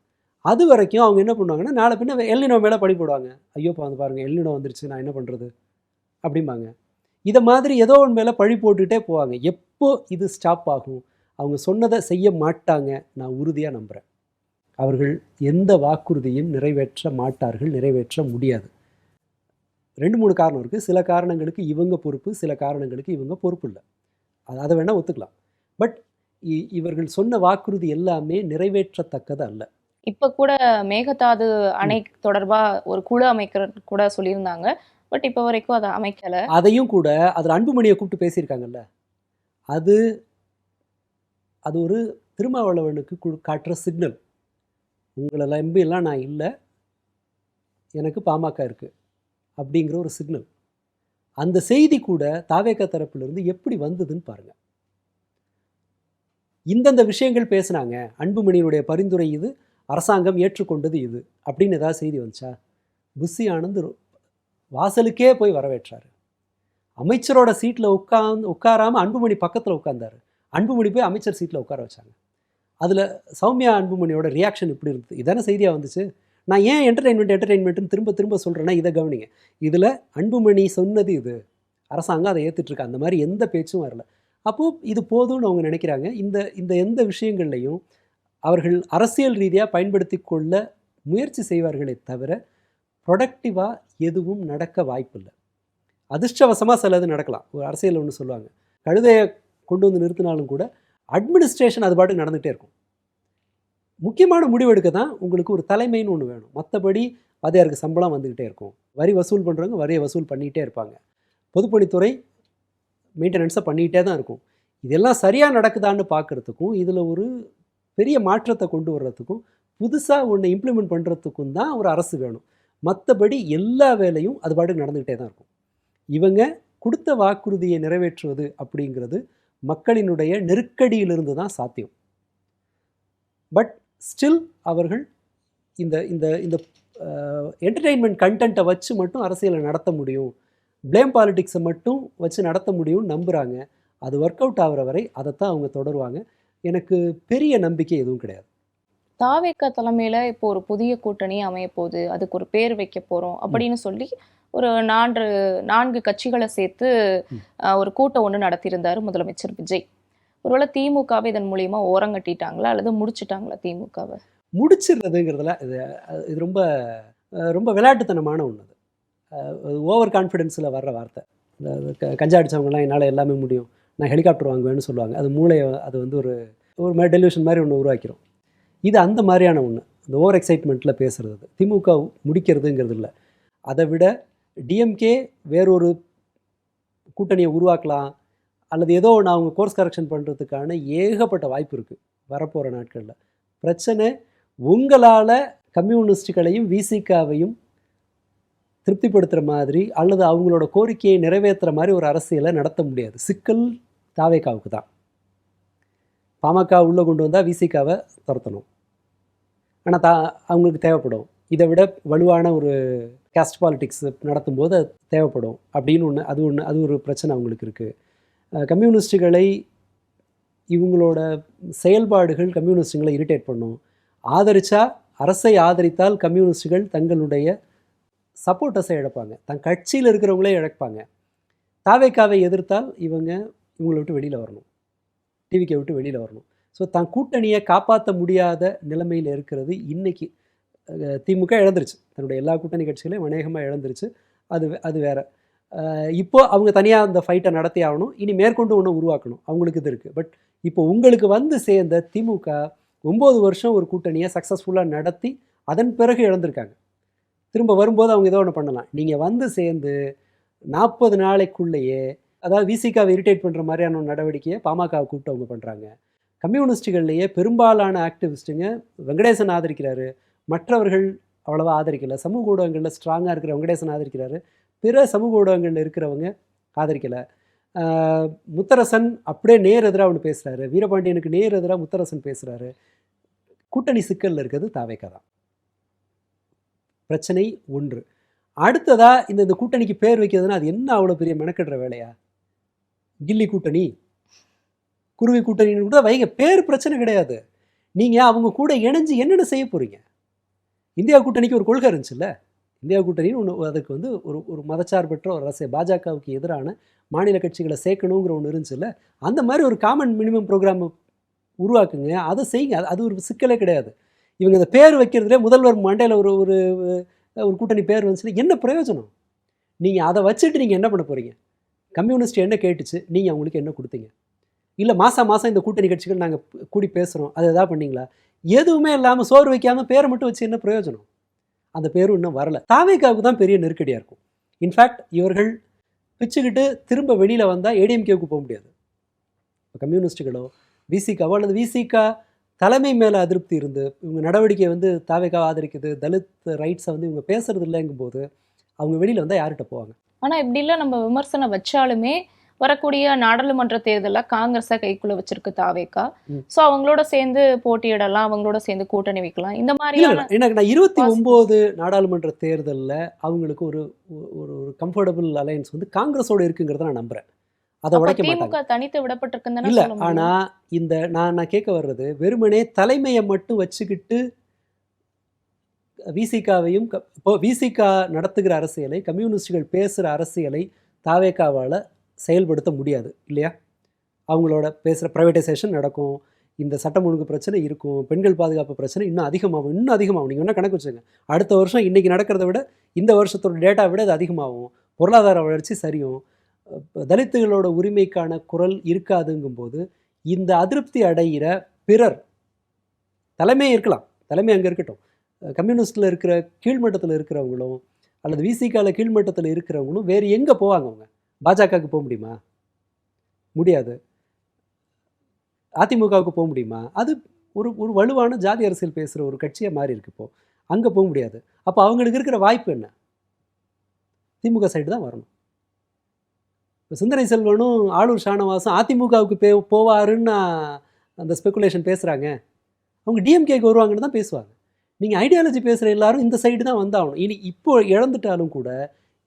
அது வரைக்கும் அவங்க என்ன பண்ணுவாங்கன்னா, நாளை பின்ன எல்லினோ மேலே பழி போடுவாங்க. ஐயோ வந்து பாருங்கள் எல்லினோ வந்துருச்சு, நான் என்ன பண்ணுறது அப்படிம்பாங்க. இதை மாதிரி ஏதோ ஒன்று மேலே பழி போட்டுக்கிட்டே போவாங்க. எப்போ இது ஸ்டாப் ஆகும்? அவங்க சொன்னதை செய்ய மாட்டாங்க, நான் உறுதியாக நம்புகிறேன். அவர்கள் எந்த வாக்குறுதியும் நிறைவேற்ற மாட்டார்கள், நிறைவேற்ற முடியாது. 2-3 காரணம் இருக்குது. சில காரணங்களுக்கு இவங்க பொறுப்பு, சில காரணங்களுக்கு இவங்க பொறுப்பு இல்லை. அதை வேணால் ஒத்துக்கலாம். பட் இவர்கள் சொன்ன வாக்குறுதி எல்லாமே நிறைவேற்றத்தக்கது அல்ல. இப்ப கூட மேகதாது அணை தொடர்பா ஒரு குழு அமைக்கிறது கூட சொல்லியிருந்தாங்க. பட் இப்ப வரைக்கும் அதை அமைக்கல. அதையும் கூட அதில் அன்புமணியை கூப்பிட்டு பேசியிருக்காங்கல்ல, அது அது ஒரு திருமாவளவனுக்கு காட்டுற சிக்னல். உங்களை நம்பியெல்லாம் நான் இல்லை, எனக்கு பாமக இருக்குது அப்படிங்கிற ஒரு சிக்னல். அந்த செய்தி கூட தாவேகா தரப்பிலிருந்து எப்படி வந்ததுன்னு பாருங்கள். இந்தந்த விஷயங்கள் பேசுனாங்க, அன்புமணியினுடைய பரிந்துரை இது, அரசாங்கம் ஏற்றுக்கொண்டது இது அப்படின்னு ஏதாவது செய்தி வந்துச்சா? புஷி ஆனந்த் வாசலுக்கே போய் வரவேற்றார். அமைச்சரோட சீட்டில் உட்காராமல் அன்புமணி பக்கத்தில் உட்கார்ந்தார். அன்புமணி போய் அமைச்சர் சீட்டில் உட்கார வச்சாங்க. அதில் சௌமியா அன்புமணியோட ரியாக்ஷன் இப்படி இருந்தது. இதான செய்தியாக வந்துச்சு. நான் ஏன் என்டர்டெயின்மெண்ட்னு திரும்ப திரும்ப சொல்கிறேன்னா இதை கவனிங்க. இதில் அன்புமணி சொன்னது இது, அரசாங்கம் அதை ஏற்றுட்ருக்கு, அந்த மாதிரி எந்த பேச்சும் வரல. அப்போது இது போதும்னு அவங்க நினைக்கிறாங்க. இந்த எந்த விஷயங்கள்லையும் அவர்கள் அரசியல் ரீதியாக பயன்படுத்தி கொள்ள முயற்சி செய்வார்களே தவிர ப்ரொடக்டிவாக எதுவும் நடக்க வாய்ப்பில்லை. அதிர்ஷ்டவசமாக சிலது நடக்கலாம். ஒரு அரசியல் ஒன்று சொல்லுவாங்க, கழுதையை கொண்டு வந்து நிறுத்தினாலும் கூட அட்மினிஸ்ட்ரேஷன் அது பாட்டுக்கு நடந்துகிட்டே இருக்கும். முக்கியமான முடிவெடுக்க தான் உங்களுக்கு ஒரு தலைமைன்னு ஒன்று வேணும். மற்றபடி வாத்தியாருக்கு சம்பளம் வந்துக்கிட்டே இருக்கும், வரி வசூல் பண்ணுறவங்க வரியை வசூல் பண்ணிக்கிட்டே இருப்பாங்க, பொதுப்பணித்துறை மெயின்டெனன்ஸை பண்ணிக்கிட்டே தான் இருக்கும். இதெல்லாம் சரியாக நடக்குதான்னு பார்க்குறதுக்கும் இதில் ஒரு பெரிய மாற்றத்தை கொண்டு வர்றதுக்கும் புதுசாக ஒன்று இம்ப்ளிமெண்ட் பண்ணுறதுக்கும் தான் ஒரு அரசு வேணும். மற்றபடி எல்லா வேலையும் அது பாட்டுக்கு நடந்துக்கிட்டே தான் இருக்கும். இவங்க கொடுத்த வாக்குறுதியை நிறைவேற்றுவது அப்படிங்கிறது மக்களினுடைய நெருக்கடியிலிருந்து தான் சாத்தியம். பட் ஸ்டில் அவர்கள் இந்த இந்த இந்த என்டர்டெயின்மெண்ட் கண்டென்ட்டை வச்சு மட்டும் அரசியலை நடத்த முடியும், ப்ளேம் பாலிட்டிக்ஸை மட்டும் வச்சு நடத்த முடியும்னு நம்புகிறாங்க. அது ஒர்க் அவுட் ஆகிற வரை அதைத்தான் அவங்க தொடருவாங்க. எனக்கு பெரிய நம்பிக்கை எதுவும் கிடையாது. தாவேகா தலைமையில இப்போ ஒரு புதிய கூட்டணி அமைய போகுது, அதுக்கு ஒரு பேர் வைக்க போறோம் அப்படின்னு சொல்லி ஒரு 4 கட்சிகளை சேர்த்து ஒரு கூட்டம் ஒன்று நடத்தியிருந்தாரு முதலமைச்சர் விஜய். ஒருவேளை திமுகவை இதன் மூலியமா ஓரங்கட்டிட்டாங்களா அல்லது முடிச்சிட்டாங்களா? திமுகவை முடிச்சிடுறதுங்கிறதுல இது ரொம்ப ரொம்ப விளையாட்டுத்தனமான ஒன்று. அது ஓவர் கான்ஃபிடென்ஸில் வர்ற வார்த்தை. கஞ்சா அடித்தவங்கலாம் என்னால் எல்லாமே முடியும், நான் ஹெலிகாப்டர் வாங்குவேன்னு சொல்லுவாங்க. அது மூளையை அது வந்து ஒரு மாதிரி டெலிவிஷன் மாதிரி ஒன்று உருவாக்கிறோம். இது அந்த மாதிரியான ஒன்று, இந்த ஓவர் எக்ஸைட்மெண்ட்டில் பேசுகிறது. திமுக முடிக்கிறதுங்கிறது இல்லை. அதை விட டிஎம்கே வேறொரு கூட்டணியை உருவாக்கலாம் அல்லது ஏதோ ஒன்று அவங்க கோர்ஸ் கரெக்ஷன் பண்ணுறதுக்கான ஏகப்பட்ட வாய்ப்பு இருக்குது வரப்போகிற நாட்களில். பிரச்சனை உங்களால் கம்யூனிஸ்டுகளையும் விசிகாவையும் திருப்திப்படுத்துகிற மாதிரி அல்லது அவங்களோட கோரிக்கையை நிறைவேற்றுற மாதிரி ஒரு அரசியலை நடத்த முடியாது. சிக்கல் தாவேகாவுக்கு தான். பாமக உள்ளே கொண்டு வந்தால் விசிகாவை துரத்தணும். ஆனால் அவங்களுக்கு தேவைப்படும். இதை விட வலுவான ஒரு கேஸ்ட் பாலிடிக்ஸ் நடத்தும்போது அது தேவைப்படும் அப்படின்னு அது ஒரு பிரச்சனை அவங்களுக்கு இருக்குது. கம்யூனிஸ்டுகளை இவங்களோட செயல்பாடுகள் கம்யூனிஸ்டுகளை இரிட்டேட் பண்ணும். அரசை ஆதரித்தால் கம்யூனிஸ்டுகள் தங்களுடைய சப்போர்ட்டர்ஸை இழப்பாங்க, தன் கட்சியில் இருக்கிறவங்களே இழப்பாங்க. தாவேகாவை எதிர்த்தால் இவங்களை விட்டு வெளியில் வரணும், டிவிக்கை விட்டு வெளியில் வரணும். ஸோ தன் கூட்டணியை காப்பாற்ற முடியாத நிலைமையில் இருக்கிறது இன்னைக்கு. திமுக இழந்துருச்சு, தன்னுடைய எல்லா கூட்டணி கட்சிகளையும் அநேகமாக இழந்துருச்சு. அது வேற. இப்போ அவங்க தனியாக அந்த ஃபைட்டை நடத்தி ஆகணும். இனி மேற்கொண்டு ஒன்று உருவாக்கணும், அவங்களுக்கு இது இருக்குது. பட் இப்போ உங்களுக்கு வந்து சேர்ந்த திமுக 9 வருஷம் ஒரு கூட்டணியை சக்ஸஸ்ஃபுல்லாக நடத்தி அதன் பிறகு இழந்திருக்காங்க. திரும்ப வரும்போது அவங்க ஏதோ ஒன்று பண்ணலாம். நீங்கள் வந்து சேர்ந்து 40 நாளைக்குள்ளேயே, அதாவது விசிகாவை இரிட்டேட் பண்ணுற மாதிரியான ஒரு நடவடிக்கையை பாமகவை கூப்பிட்டு அவங்க பண்ணுறாங்க. கம்யூனிஸ்டுகள்லேயே பெரும்பாலான ஆக்டிவிஸ்ட்டுங்க வெங்கடேசன் ஆதரிக்கிறாரு, மற்றவர்கள் அவ்வளோவா ஆதரிக்கலை. சமூக ஊடகங்களில் ஸ்ட்ராங்காக இருக்கிற வெங்கடேசன் ஆதரிக்கிறாரு, பிற சமூக ஊடகங்களில் இருக்கிறவங்க ஆதரிக்கலை. முத்தரசன் அப்படியே நேர் எதிராக ஒன்று பேசுகிறாரு, வீரபாண்டியனுக்கு நேர் எதிராக முத்தரசன் பேசுகிறாரு. கூட்டணி சிக்கலில் இருக்கிறது தாவேகா தான். பிரச்சனை ஒன்று. அடுத்ததாக இந்த கூட்டணிக்கு பேர் வைக்கிறதுனா அது என்ன அவ்வளோ பெரிய மெனக்கெடுற வேலையா? கில்லி கூட்டணி, குருவி கூட்டணின்னு கூட வைங்க, பேர் பிரச்சனை கிடையாது. நீங்கள் அவங்க கூட இணைஞ்சு என்னென்ன செய்ய போகிறீங்க? இந்தியா கூட்டணிக்கு ஒரு கொள்கை இருந்துச்சுல்ல, இந்தியா கூட்டணின்னு ஒன்று, அதுக்கு ஒரு மதச்சார்பற்ற ஒரு அரசு, பாஜகவுக்கு எதிரான மாநில கட்சிகளை சேர்க்கணுங்கிற ஒன்று இருந்துச்சுல்ல, அந்த மாதிரி ஒரு காமன் மினிமம் ப்ரோக்ராம் உருவாக்குங்க, அதை செய்யுங்க. அது ஒரு சிக்கலே கிடையாது. இவங்க இந்த பேர் வைக்கிறதுலே முதல்வர் மண்டையில் ஒரு ஒரு கூட்டணி பேர் வந்துச்சுன்னா என்ன பிரயோஜனம்? நீங்கள் அதை வச்சுட்டு நீங்கள் என்ன பண்ண போகிறீங்க? கம்யூனிஸ்ட் என்ன கேட்டுச்சு, நீங்கள் அவங்களுக்கு என்ன கொடுத்தீங்க? இல்லை மாதம் இந்த கூட்டணி கட்சிகள் நாங்கள் கூடி பேசுகிறோம், அது எதாவது பண்ணிங்களா? எதுவுமே இல்லாமல் சோறு வைக்காமல் பேரை மட்டும் வச்சு என்ன பிரயோஜனம்? அந்த பேரும் இன்னும் வரலை. தாவேகாவுக்கு தான் பெரிய நெருக்கடியாக இருக்கும். இன்ஃபேக்ட் இவர்கள் பிச்சுக்கிட்டு திரும்ப வெளியில் வந்தால் ஏடிஎம்கேவுக்கு போக முடியாது. இப்போ கம்யூனிஸ்ட்டுகளோ விசிகாவோ அல்லது விசிகா தலைமை மேலே அதிருப்தி இருந்து இவங்க நடவடிக்கை தாவேகா ஆதரிக்குது, தலித் ரைட்ஸை இவங்க பேசுறது இல்லைங்கும்போது அவங்க வெளியில் வந்தால் யார்கிட்ட போவாங்க? ஆனால் இப்படி இல்லை, நம்ம விமர்சனம் வச்சாலுமே வரக்கூடிய நாடாளுமன்ற தேர்தலில் காங்கிரஸை கைக்குள்ள வச்சிருக்கு தாவேகா. ஸோ அவங்களோட சேர்ந்து போட்டியிடலாம், அவங்களோட சேர்ந்து கூட்டணி வைக்கலாம். இந்த மாதிரி எனக்கு நான் 29 நாடாளுமன்ற தேர்தலில் அவங்களுக்கு ஒரு ஒரு கம்ஃபர்டபுள் அலையன்ஸ் காங்கிரஸோடு இருக்குங்கிறத நான் நம்புகிறேன். அதை உடைக்க திமுக தனித்து விடப்பட்டிருக்குன்னு இல்லை. ஆனால் இந்த நான் கேட்க வர்றது, வெறுமனே தலைமையை மட்டும் வச்சுக்கிட்டு விசிகாவையும், இப்போ விசிகா நடத்துகிற அரசியலை, கம்யூனிஸ்டுகள் பேசுகிற அரசியலை தாவேகாவால் செயல்படுத்த முடியாது இல்லையா? அவங்களோட பேசுகிற ப்ரைவேட்டைசேஷன் நடக்கும், இந்த சட்டம் ஒழுங்கு பிரச்சனை இருக்கும், பெண்கள் பாதுகாப்பு பிரச்சனை இன்னும் அதிகமாகும். நீங்கள் வேணால் கணக்கு வச்சுங்க, அடுத்த வருஷம் இன்றைக்கி நடக்கிறத விட இந்த வருஷத்தோட டேட்டா விட அது அதிகமாகும். பொருளாதார வளர்ச்சி சரியும், தலித்துகளோட உரிமைக்கான குரல் இருக்காதுங்கும்போது இந்த அதிருப்தி அடைகிற பிறர், தலைமை இருக்கலாம், தலைமை அங்கே இருக்கட்டும், கம்யூனிஸ்டில் இருக்கிற கீழ்மட்டத்தில் இருக்கிறவங்களும் அல்லது விசிகாவில் கீழ்மட்டத்தில் இருக்கிறவங்களும் வேறு எங்கே போவாங்க? அவங்க பாஜகவுக்கு போக முடியுமா? முடியாது. அதிமுகவுக்கு போக முடியுமா? அது ஒரு வலுவான ஜாதி அரசியல் பேசுகிற ஒரு கட்சியாக மாறி இருக்கு. இப்போது அங்கே போக முடியாது. அப்போ அவங்களுக்கு இருக்கிற வாய்ப்பு என்ன? திமுக சைடு தான் வரணும். இப்போ சிந்தனை செல்வனும் ஆளூர் ஷானவாசும் அதிமுகவுக்கு போவாருன்னு அந்த ஸ்பெகுலேஷன் பேசுகிறாங்க. அவங்க டிஎம்கேக்கு வருவாங்கன்னு தான் பேசுவாங்க. நீங்கள் ஐடியாலஜி பேசுகிற எல்லாரும் இந்த சைடு தான் வந்தாகணும். இனி இப்போ இழந்துட்டாலும் கூட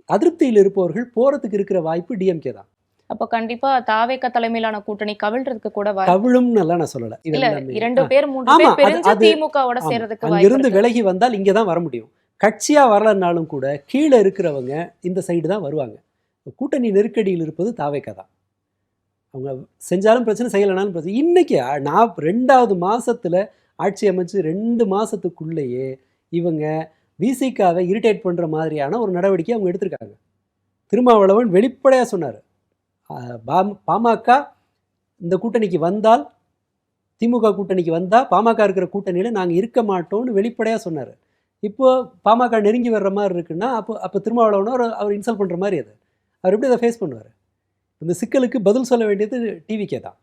அதிருப்தியில் இருப்பவர்கள் போகிறதுக்கு இருக்கிற வாய்ப்பு டிஎம்கே தான். அப்போ கண்டிப்பா தாவேகா தலைமையிலான கூட்டணி கவிழ்றதுக்கு கூட கவிழும் நல்லா நான் சொல்லலை. இல்ல, 2 பேர் 3 பேர் பிரிஞ்சு திமுகவோட சேர்றதுக்கு வாய்ப்பு இருந்து விலகி வந்தால் இங்கே தான் வர முடியும். கட்சியாக வரலனாலும் கூட கீழே இருக்கிறவங்க இந்த சைடு தான் வருவாங்க. கூட்டணி நெருக்கடியில் இருப்பது தாவேகா தான். அவங்க செஞ்சாலும் பிரச்சனை, செய்யலைனாலும் பிரச்சனை. இன்றைக்கி நான் 2வது மாதத்தில் ஆட்சி அமைச்சு 2 மாதத்துக்குள்ளேயே இவங்க விசிகாவை இரிட்டேட் பண்ணுற மாதிரியான ஒரு நடவடிக்கை அவங்க எடுத்திருக்காங்க. திருமாவளவன் வெளிப்படையாக சொன்னார், பாமக இந்த கூட்டணிக்கு வந்தால், திமுக கூட்டணிக்கு வந்தால் பாமக இருக்கிற கூட்டணியில் நாங்கள் இருக்க மாட்டோம்னு வெளிப்படையாக சொன்னார். இப்போது பாமக நெருங்கி வர்ற மாதிரி இருக்குன்னா அப்போ திருமாவளவனோ அவர் இன்சல்ட் பண்ணுற மாதிரி அது. அவர் எப்படி அதை ஃபேஸ் பண்ணுவார்? இந்த சிக்கலுக்கு பதில் சொல்ல வேண்டியது டிவிக்கே தான்.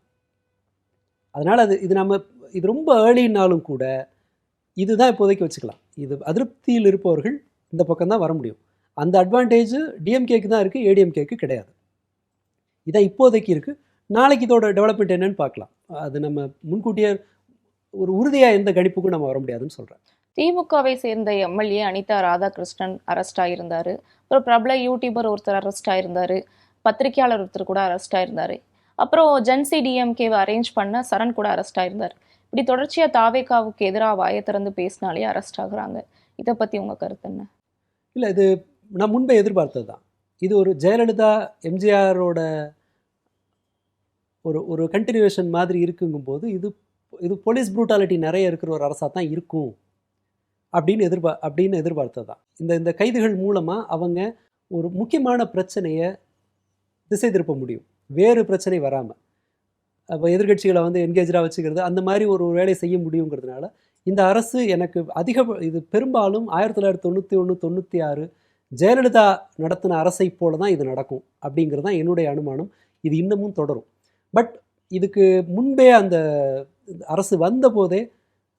அதனால் இது ரொம்ப ஏர்லினாலும் கூட இதுதான் இப்போதைக்கு வச்சுக்கலாம். இது அதிருப்தியில் இருப்பவர்கள் இந்த பக்கம் தான் வர முடியும். அந்த அட்வான்டேஜ் டிஎம்கேக்கு தான் இருக்குது, ஏடிஎம்கேக்கு கிடையாது. இதான் இப்போதைக்கு இருக்குது. நாளைக்கு இதோட டெவலப்மெண்ட் என்னன்னு பார்க்கலாம். அது நம்ம முன்கூட்டியே ஒரு உறுதியாக எந்த கணிப்புக்கும் நம்ம வர முடியாதுன்னு சொல்கிறேன். திமுகவை சேர்ந்த எம்எல்ஏ அனிதா ராதாகிருஷ்ணன் அரெஸ்ட் ஆயிருந்தாரு. ஒரு பிரபல யூடியூபர் ஒருத்தர் அரெஸ்ட் ஆயிருந்தாரு. பத்திரிகையாளர் ஒருத்தர் கூட அரெஸ்ட் ஆயிருந்தாரு. அப்புறம் ஜென்சி டிஎம்கேவை அரேஞ்ச் பண்ண சரண் கூட அரெஸ்ட் ஆயிருந்தாரு. இப்படி தொடர்ச்சியா தாவேகாவுக்கு எதிராக வாயை திறந்து பேசினாலே அரெஸ்ட் ஆகுறாங்க. இதை பத்தி உங்க கருத்து என்ன? இல்லை, இது நான் முன்பே எதிர்பார்த்தது தான். இது ஒரு ஜெயலலிதா எம்ஜிஆரோட ஒரு ஒரு கண்டினியூவேஷன் மாதிரி இருக்குங்கும்போது இது போலீஸ் ப்ரூட்டாலிட்டி நிறைய இருக்கிற ஒரு அரசாக தான் இருக்கும் அப்படின்னு எதிர்பார்த்தது தான். இந்த கைதுகள் மூலமாக அவங்க ஒரு முக்கியமான பிரச்சனையை திசை திருப்ப முடியும், வேறு பிரச்சனை வராமல். அப்போ எதிர்கட்சிகளை என்கேஜாக வச்சுக்கிறது அந்த மாதிரி ஒரு வேலை செய்ய முடியுங்கிறதுனால இந்த அரசு எனக்கு இது பெரும்பாலும் 1991 96 ஜெயலலிதா நடத்தின அரசை போல தான் இது நடக்கும் அப்படிங்கிறது தான் என்னுடைய அனுமானம். இது இன்னமும் தொடரும். பட் இதுக்கு முன்பே அந்த அரசு வந்தபோதே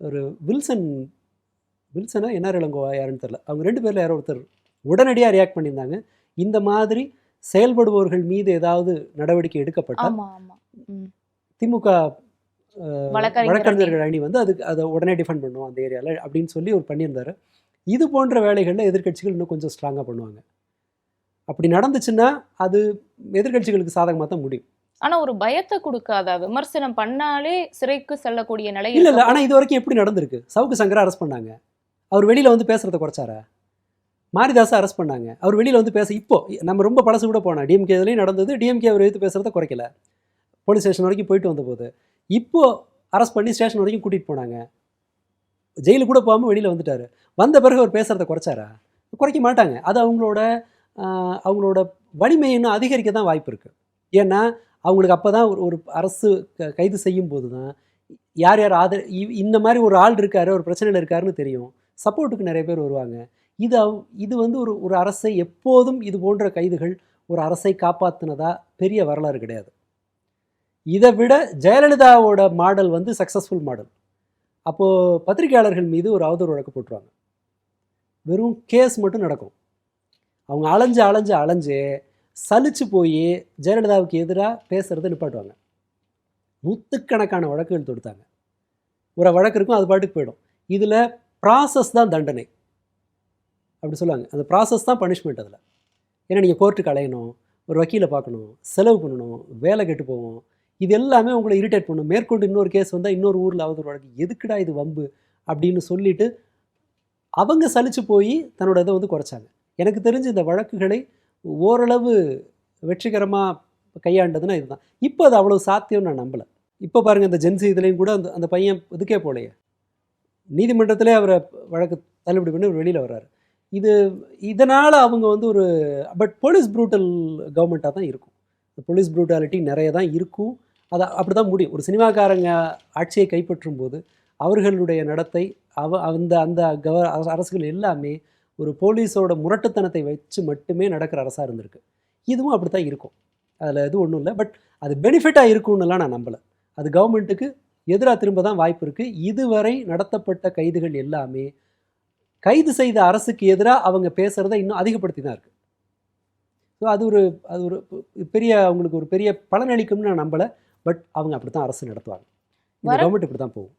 ஒரு வில்சனா என்ஆர் இளங்கோவா யாருன்னு தெரியல, அவங்க 2 பேரில் யாரோ ஒருத்தர் உடனடியாக ரியாக்ட் பண்ணியிருந்தாங்க. இந்த மாதிரி செயல்படுபவர்கள் மீது ஏதாவது நடவடிக்கை எடுக்கப்பட்டால் திமுக வழக்கறிஞர்கள் அணி அதை உடனே டிஃபெண்ட் பண்ணுவோம் அந்த ஏரியாவில் அப்படின்னு சொல்லி ஒரு பண்ணியிருந்தாரு. இது போன்ற வேலைகளில் எதிர்கட்சிகள் இன்னும் கொஞ்சம் ஸ்ட்ராங்காக பண்ணுவாங்க. அப்படி நடந்துச்சுன்னா அது எதிர்கட்சிகளுக்கு சாதகமாக தான் முடியும். ஆனா ஒரு பயத்தை கொடுக்காத, விமர்சனம் பண்ணாலே சிறைக்கு செல்லக்கூடிய நிலை இல்லை. ஆனால் இது வரைக்கும் எப்படி நடந்திருக்கு? சவுக்கு சங்கரை அரெஸ்ட் பண்ணாங்க, அவர் வெளியில் பேசுறதை குறைச்சாரா? மாரிதாஸை அரெஸ்ட் பண்ணாங்க, அவர் வெளியில் பேச. இப்போ நம்ம ரொம்ப பழசு கூட போனோம், டிஎம்கே இதுலேயும் நடந்தது. டிஎம்கே அவர் எடுத்து பேசுகிறத குறைக்கல, போலீஸ் ஸ்டேஷன் வரைக்கும் போயிட்டு வந்தபோது. இப்போது அரெஸ்ட் பண்ணி ஸ்டேஷன் வரைக்கும் கூட்டிகிட்டு போனாங்க, ஜெயிலுக்கு கூட போகாமல் வெளியில் வந்துட்டார். வந்த பிறகு அவர் பேசுகிறத குறைச்சாரா? குறைக்க மாட்டாங்க. அது அவங்களோட வலிமையை இன்னும் அதிகரிக்க தான் வாய்ப்பு இருக்குது. ஏன்னா அவங்களுக்கு அப்போ தான் ஒரு அரசு கைது செய்யும் போது தான் யார் இந்த மாதிரி ஒரு ஆள் இருக்காரு, ஒரு பிரச்சனையில் இருக்காருன்னு தெரியும், சப்போர்ட்டுக்கு நிறைய பேர் வருவாங்க. இது ஒரு அரசை எப்போதும் இது போன்ற கைதுகள் ஒரு அரசை காப்பாற்றினதா பெரிய வரலாறு கிடையாது. இதை விட ஜெயலலிதாவோட மாடல் சக்ஸஸ்ஃபுல் மாடல். அப்போது பத்திரிகையாளர்கள் மீது ஒரு அவதூறு வழக்கு போட்டுருவாங்க, வெறும் கேஸ் மட்டும் நடக்கும். அவங்க அலைஞ்சு சலிச்சு போய் ஜெயலலிதாவுக்கு எதிராக பேசுகிறத நிப்பாட்டுவாங்க. நூற்றுக்கணக்கான வழக்குகள் தொடுத்தாங்க. ஒரு வழக்கு இருக்கும், அது பாட்டுக்கு போயிடும். இதில் ப்ராசஸ் தான் தண்டனை அப்படி சொல்லுவாங்க. அந்த ப்ராசஸ் தான் பனிஷ்மெண்ட். அதில் ஏன்னா நீங்கள் கோர்ட்டுக்கு அலையணும், ஒரு வக்கீலை பார்க்கணும், செலவு பண்ணணும், வேலை கெட்டு போவோம். இது எல்லாமே உங்களை இரிட்டேட் பண்ணும். மேற்கொண்டு இன்னொரு கேஸ் வந்தால் இன்னொரு ஊரில் அவதூறு வழக்கு, எதுக்குடா இது வம்பு அப்படின்னு சொல்லிட்டு அவங்க சலிச்சு போய் தன்னோட இதை குறைச்சாங்க. எனக்கு தெரிஞ்சு இந்த வழக்குகளை ஓரளவு வெற்றிகரமாக கையாண்டதுன்னா இதுதான். இப்போ அது அவ்வளோ சாத்தியம் நான் நம்பலை. இப்போ பாருங்கள், இந்த ஜென்சி இதுலேயும் கூட அந்த பையன் இதுக்கே போலையே, நீதிமன்றத்திலே அவரை வழக்கு தள்ளுபடி பண்ணி வெளியில் வர்றாரு. இதனால் அவங்க ஒரு பட் போலீஸ் ப்ரூட்டல் கவர்மெண்ட்டாக தான் இருக்கும். போலீஸ் ப்ரூட்டாலிட்டி நிறைய தான் இருக்கும். அது அப்படி தான் முடியும். ஒரு சினிமாக்காரங்க ஆட்சியை கைப்பற்றும் போது அவர்களுடைய நடத்தை அந்த அரசுகள் எல்லாமே ஒரு போலீஸோட முரட்டுத்தனத்தை வச்சு மட்டுமே நடக்கிற அரசாக இருந்திருக்கு. இதுவும் அப்படி தான் இருக்கும், அதில் எதுவும் ஒன்றும் இல்லை. பட் அது பெனிஃபிட்டாக இருக்கும்னுலாம் நான் நம்பலை. அது கவர்மெண்ட்டுக்கு எதிராக திரும்ப தான் வாய்ப்பு இருக்குது. இதுவரை நடத்தப்பட்ட கைதுகள் எல்லாமே கைது செய்த அரசுக்கு எதிராக அவங்க பேசுகிறத இன்னும் அதிகப்படுத்தி தான் இருக்குது. ஸோ அது ஒரு பெரிய அவங்களுக்கு ஒரு பெரிய பலனளிக்கும்னு நான் நம்பலை. பட் அவங்க அப்படி தான் அரசு நடத்துவாங்க. இந்த கவர்மெண்ட் இப்படி தான் போகும்.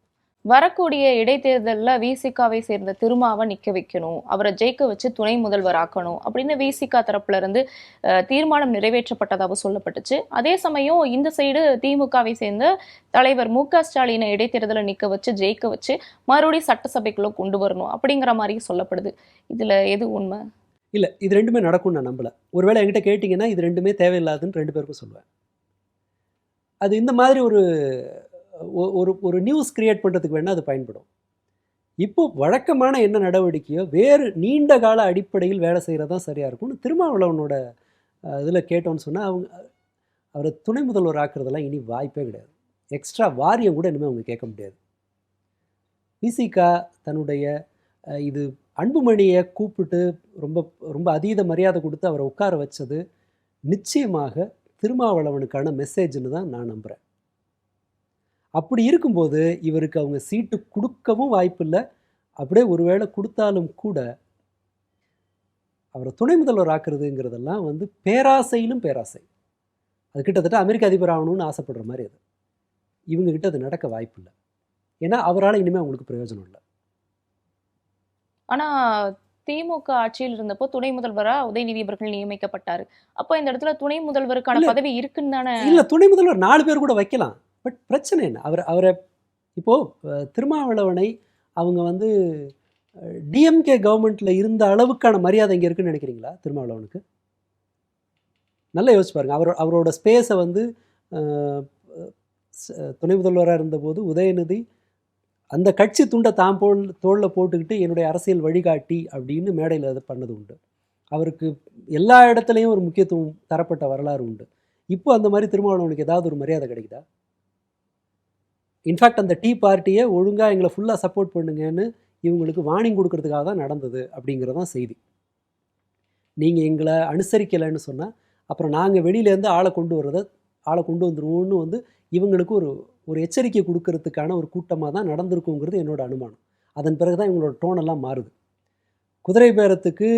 வரக்கூடிய இடைத்தேர்தலில் விசிகாவை சேர்ந்த திருமாவை நிற்க வைக்கணும், அவரை ஜெயிக்க வச்சு துணை முதல்வர் ஆக்கணும் அப்படின்னு விசிகா தரப்புல இருந்து தீர்மானம் நிறைவேற்றப்பட்டதாக சொல்லப்பட்டுச்சு. அதே சமயம் இந்த சைடு திமுகவை சேர்ந்த தலைவர் மு.க. ஸ்டாலினை இடைத்தேர்தலை நிற்க வச்சு ஜெயிக்க வச்சு மறுபடியும் சட்டசபைக்குள்ள கொண்டு வரணும் அப்படிங்கிற மாதிரி சொல்லப்படுது. இதுல எது உண்மை? இல்லை, இது ரெண்டுமே நடக்கும்னு நான் நம்பலை. ஒருவேளை என்கிட்ட கேட்டிங்கன்னா இது ரெண்டுமே தேவையில்லாதுன்னு 2 பேருக்கும் சொல்லுவேன். அது இந்த மாதிரி ஒரு நியூஸ் கிரியேட் பண்ணுறதுக்கு வேணால் அது பயன்படும். இப்போது வழக்கமான என்ன நடவடிக்கையோ வேறு நீண்ட கால அடிப்படையில் வேலை செய்கிறது தான் சரியாக இருக்கும்னு திருமாவளவனோட இதில் கேட்டோன்னு சொன்னால் அவரை துணை முதல்வர் ஆக்குறதெல்லாம் இனி வாய்ப்பே கிடையாது. எக்ஸ்ட்ரா வாரியம் கூட இனிமேல் அவங்க கேட்க முடியாது. விசிகா தன்னுடைய இது அன்புமணியை கூப்பிட்டு ரொம்ப ரொம்ப அதீத மரியாதை கொடுத்து அவரை உட்கார வச்சது நிச்சயமாக திருமாவளவனுக்கான மெசேஜ்னு தான் நான் நம்புகிறேன். அப்படி இருக்கும்போது இவருக்கு அவங்க சீட்டு கொடுக்கவும் வாய்ப்பில்லை. அப்படியே ஒருவேளை கொடுத்தாலும் கூட அவரை துணை முதல்வர் ஆக்குறதுங்கிறதெல்லாம் பேராசையிலும் பேராசை. அது கிட்டத்தட்ட அமெரிக்க அதிபர் ஆகணும்னு ஆசைப்படுற மாதிரி அது. இவங்க கிட்ட அது நடக்க வாய்ப்பு இல்லை. ஏன்னா அவரால் இனிமேல் அவங்களுக்கு பிரயோஜனம் இல்லை. ஆனா திமுக ஆட்சியில் இருந்தப்போ துணை முதல்வரா உதயநிதி அவர்கள் நியமிக்கப்பட்டாரு. அப்போ இந்த இடத்துல துணை முதல்வருக்கான இல்ல. பதவி இருக்குன்னு தானே? இல்லை, துணை முதல்வர் 4 பேர் கூட வைக்கலாம். பட் பிரச்சனை என்ன? அவரை இப்போது திருமாவளவனை அவங்க வந்து டிஎம்கே கவர்மெண்ட்டில் இருந்த அளவுக்கான மரியாதை இங்கே இருக்குன்னு நினைக்கிறீங்களா திருமாவளவனுக்கு? நல்லா யோசிச்சு பாருங்க. அவரோட ஸ்பேஸை வந்து துணை முதல்வராக இருந்தபோது உதயநிதி அந்த கட்சி துண்டை தான் தோளில் போட்டுக்கிட்டு என்னுடைய அரசியல் வழிகாட்டி அப்படின்னு மேடையில் அது பண்ணது உண்டு. அவருக்கு எல்லா இடத்துலையும் ஒரு முக்கியத்துவம் தரப்பட்ட வரலாறு உண்டு. இப்போ அந்த மாதிரி திருமாவளவனுக்கு ஏதாவது ஒரு மரியாதை கிடைக்குதா? இன்ஃபேக்ட் அந்த டீ பார்ட்டியை ஒழுங்காக எங்களை ஃபுல்லாக சப்போர்ட் பண்ணுங்கன்னு இவங்களுக்கு வார்னிங் கொடுக்கறதுக்காக தான் நடந்தது அப்படிங்கிறதான் செய்தி. நீங்கள் எங்களை அனுசரிக்கலைன்னு சொன்னால் அப்புறம் நாங்கள் வெளியிலேருந்து ஆளை கொண்டு வந்துடுவோன்னு வந்து இவங்களுக்கு ஒரு எச்சரிக்கை கொடுக்கறதுக்கான ஒரு கூட்டமாக தான் நடந்திருக்குங்கிறது என்னோட அனுமானம். அதன் பிறகு தான் இவங்களோட டோனெல்லாம் மாறுது. குதிரை பேரத்துக்கு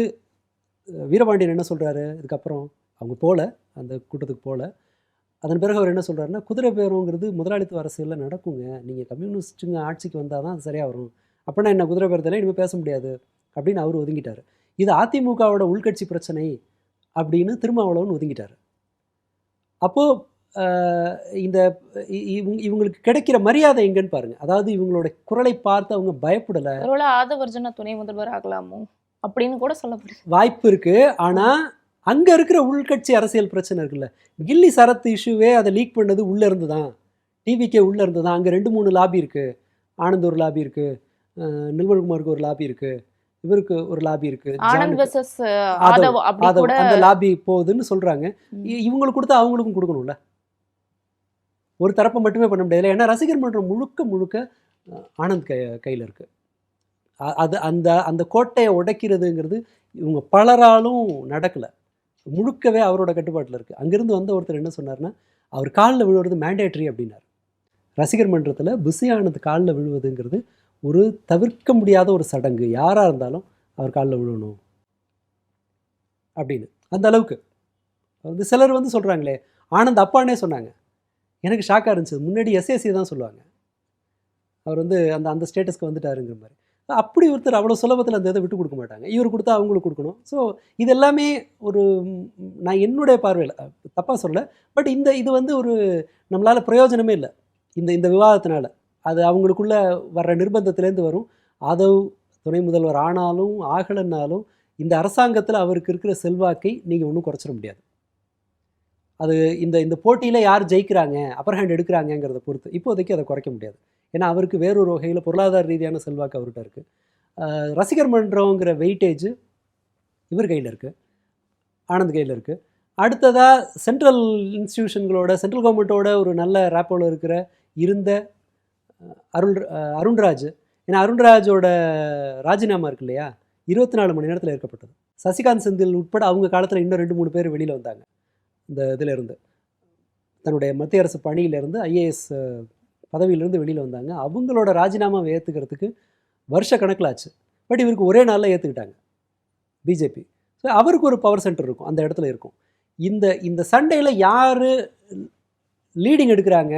வீரபாண்டியன் என்ன சொல்கிறாரு? இதுக்கப்புறம் அவங்க போகல, அந்த கூட்டத்துக்கு போகல. அதன் பிறகு அவர் என்ன சொல்கிறாருன்னா, குதிரை பேரங்கிறது முதலாளித்துவ அரசியலில் நடக்குங்க, நீங்கள் கம்யூனிஸ்ட்டுங்க ஆட்சிக்கு வந்தால் தான் அது சரியாக வரும், அப்படின்னா என்ன குதிரை பேரத்தில் இனிமேல் பேச முடியாது அப்படின்னு அவர் ஒதுங்கிட்டார். இது அதிமுகவோட உள்கட்சி பிரச்சனை அப்படின்னு திருமாவளவன் ஒதுங்கிட்டார். அப்போது இந்த இவங்களுக்கு கிடைக்கிற மரியாதை எங்கன்னு பாருங்கள். அதாவது இவங்களோட குரலை பார்த்து அவங்க பயப்படலை. ஒருவேளை ஆதவர்ஜுனா துணை முதல்வர் ஆகலாமோ அப்படின்னு கூட சொல்லப்படுது. வாய்ப்பு இருக்குது. ஆனால் அங்கே இருக்கிற உள்கட்சி அரசியல் பிரச்சனை இருக்குல்ல, கில்லி சரத் இஷ்யூவே அதை லீக் பண்ணது உள்ளே இருந்து தான், டிவிக்கே உள்ளே இருந்து தான். அங்கே 2-3 லாபி இருக்குது. ஆனந்த் ஒரு லாபி இருக்குது, நிர்மல்குமாருக்கு ஒரு லாபி இருக்குது, இவருக்கு ஒரு லாபி இருக்குது, ஆனந்த் வெர்சஸ் ஆதவ் அப்படி கூட அந்த லாபி போகுதுன்னு சொல்கிறாங்க. இவங்களுக்கு கொடுத்தா அவங்களுக்கும் கொடுக்கணும்ல, ஒரு தரப்பை மட்டுமே பண்ண முடியாது. ஏன்னா ரசிகர் மன்றம் முழுக்க ஆனந்த் கையில் இருக்குது. அது அந்த கோட்டையை உடைக்கிறதுங்கிறது இவங்க பலராலும் நடக்கலை, முழுக்கவே அவரோட கட்டுப்பாட்டில் இருக்குது. அங்கேருந்து வந்த ஒருத்தர் என்ன சொன்னார்னா, அவர் காலில் விழுவது மேண்டேட்ரி அப்படின்னார். ரசிகர் மன்றத்தில் புசி ஆனந்த் காலில் விழுவதுங்கிறது ஒரு தவிர்க்க முடியாத ஒரு சடங்கு, யாராக இருந்தாலும் அவர் காலில் விழணும் அப்படின்னு. அந்த அளவுக்கு வந்து சிலர் வந்து சொல்கிறாங்களே, ஆனந்த் அப்பானே சொன்னாங்க. எனக்கு ஷாக்காக இருந்துச்சு. முன்னாடி எஸ்எஸ்சி தான் சொல்லுவாங்க, அவர் வந்து அந்த ஸ்டேட்டஸ்க்கு வந்துட்டாருங்கிற மாதிரி. அப்படி ஒருத்தர் அவ்வளோ சுலபத்தில் அந்த இதை விட்டு கொடுக்க மாட்டாங்க. இவர் கொடுத்தா அவங்களுக்கு கொடுக்கணும். ஸோ இது எல்லாமே ஒரு, நான் என்னுடைய பார்வையில் தப்பாக சொல்லலை, பட் இது வந்து ஒரு நம்மளால் பிரயோஜனமே இல்லை இந்த விவாதத்தினால. அது அவங்களுக்குள்ளே வர்ற நிர்பந்தத்துலேருந்து வரும். ஆதவ் துணை முதல்வர் ஆனாலும் ஆகலைன்னாலும் இந்த அரசாங்கத்தில் அவருக்கு இருக்கிற செல்வாக்கை நீங்கள் ஒன்றும் குறைச்சிட முடியாது. அது இந்த போட்டியில் யார் ஜெயிக்கிறாங்க, அப்பர் ஹேண்ட் எடுக்கிறாங்கங்கிறத பொறுத்து இப்போதைக்கு அதை குறைக்க முடியாது. ஏன்னா அவருக்கு வேறொரு வகையில் பொருளாதார ரீதியான செல்வாக்கு அவர்கிட்ட இருக்குது. ரசிகர் மன்றங்கிற வெயிட்டேஜ் இவர் கையில் இருக்குது, ஆனந்த் கையில் இருக்குது. அடுத்ததாக சென்ட்ரல் இன்ஸ்டிடியூஷன்களோட, சென்ட்ரல் கவர்மெண்ட்டோட ஒரு நல்ல ரேப்போவில் இருந்த அருண்ராஜ். ஏன்னா அருண்ராஜோட ராஜினாமா இருக்கு இல்லையா, 24 மணி நேரத்தில் ஏற்கப்பட்டது. சசிகாந்த் செந்தில் உட்பட அவங்க காலத்தில் இன்னும் 2-3 பேர் வெளியில் வந்தாங்க. இந்த இதில் இருந்து, தன்னுடைய மத்திய அரசு பணியிலேருந்து, ஐஏஎஸ் பதவியிலேருந்து வெளியில் வந்தாங்க. அவங்களோட ராஜினாமாவை ஏற்றுக்கிறதுக்கு வருஷ கணக்கில் ஆச்சு. பட் இவருக்கு ஒரே நாளில் ஏற்றுக்கிட்டாங்க பிஜேபி. ஸோ அவருக்கு ஒரு பவர் சென்டர் இருக்கும், அந்த இடத்துல இருக்கும். இந்த சண்டையில் யார் லீடிங் எடுக்கிறாங்க,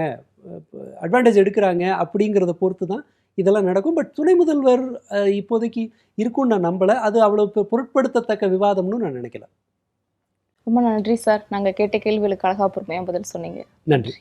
அட்வான்டேஜ் எடுக்கிறாங்க அப்படிங்கிறத பொறுத்து தான் இதெல்லாம் நடக்கும். பட் துணை முதல்வர் இப்போதைக்கு இருக்கும்னு நான் நம்பலை. அது அவ்வளோ பொருட்படுத்தத்தக்க விவாதம்னு நான் நினைக்கல. ரொம்ப நன்றி சார். நாங்கள் கேட்ட கேள்விகளுக்கு அழகா பொறுமையாக பதில் சொன்னீங்க. நன்றி.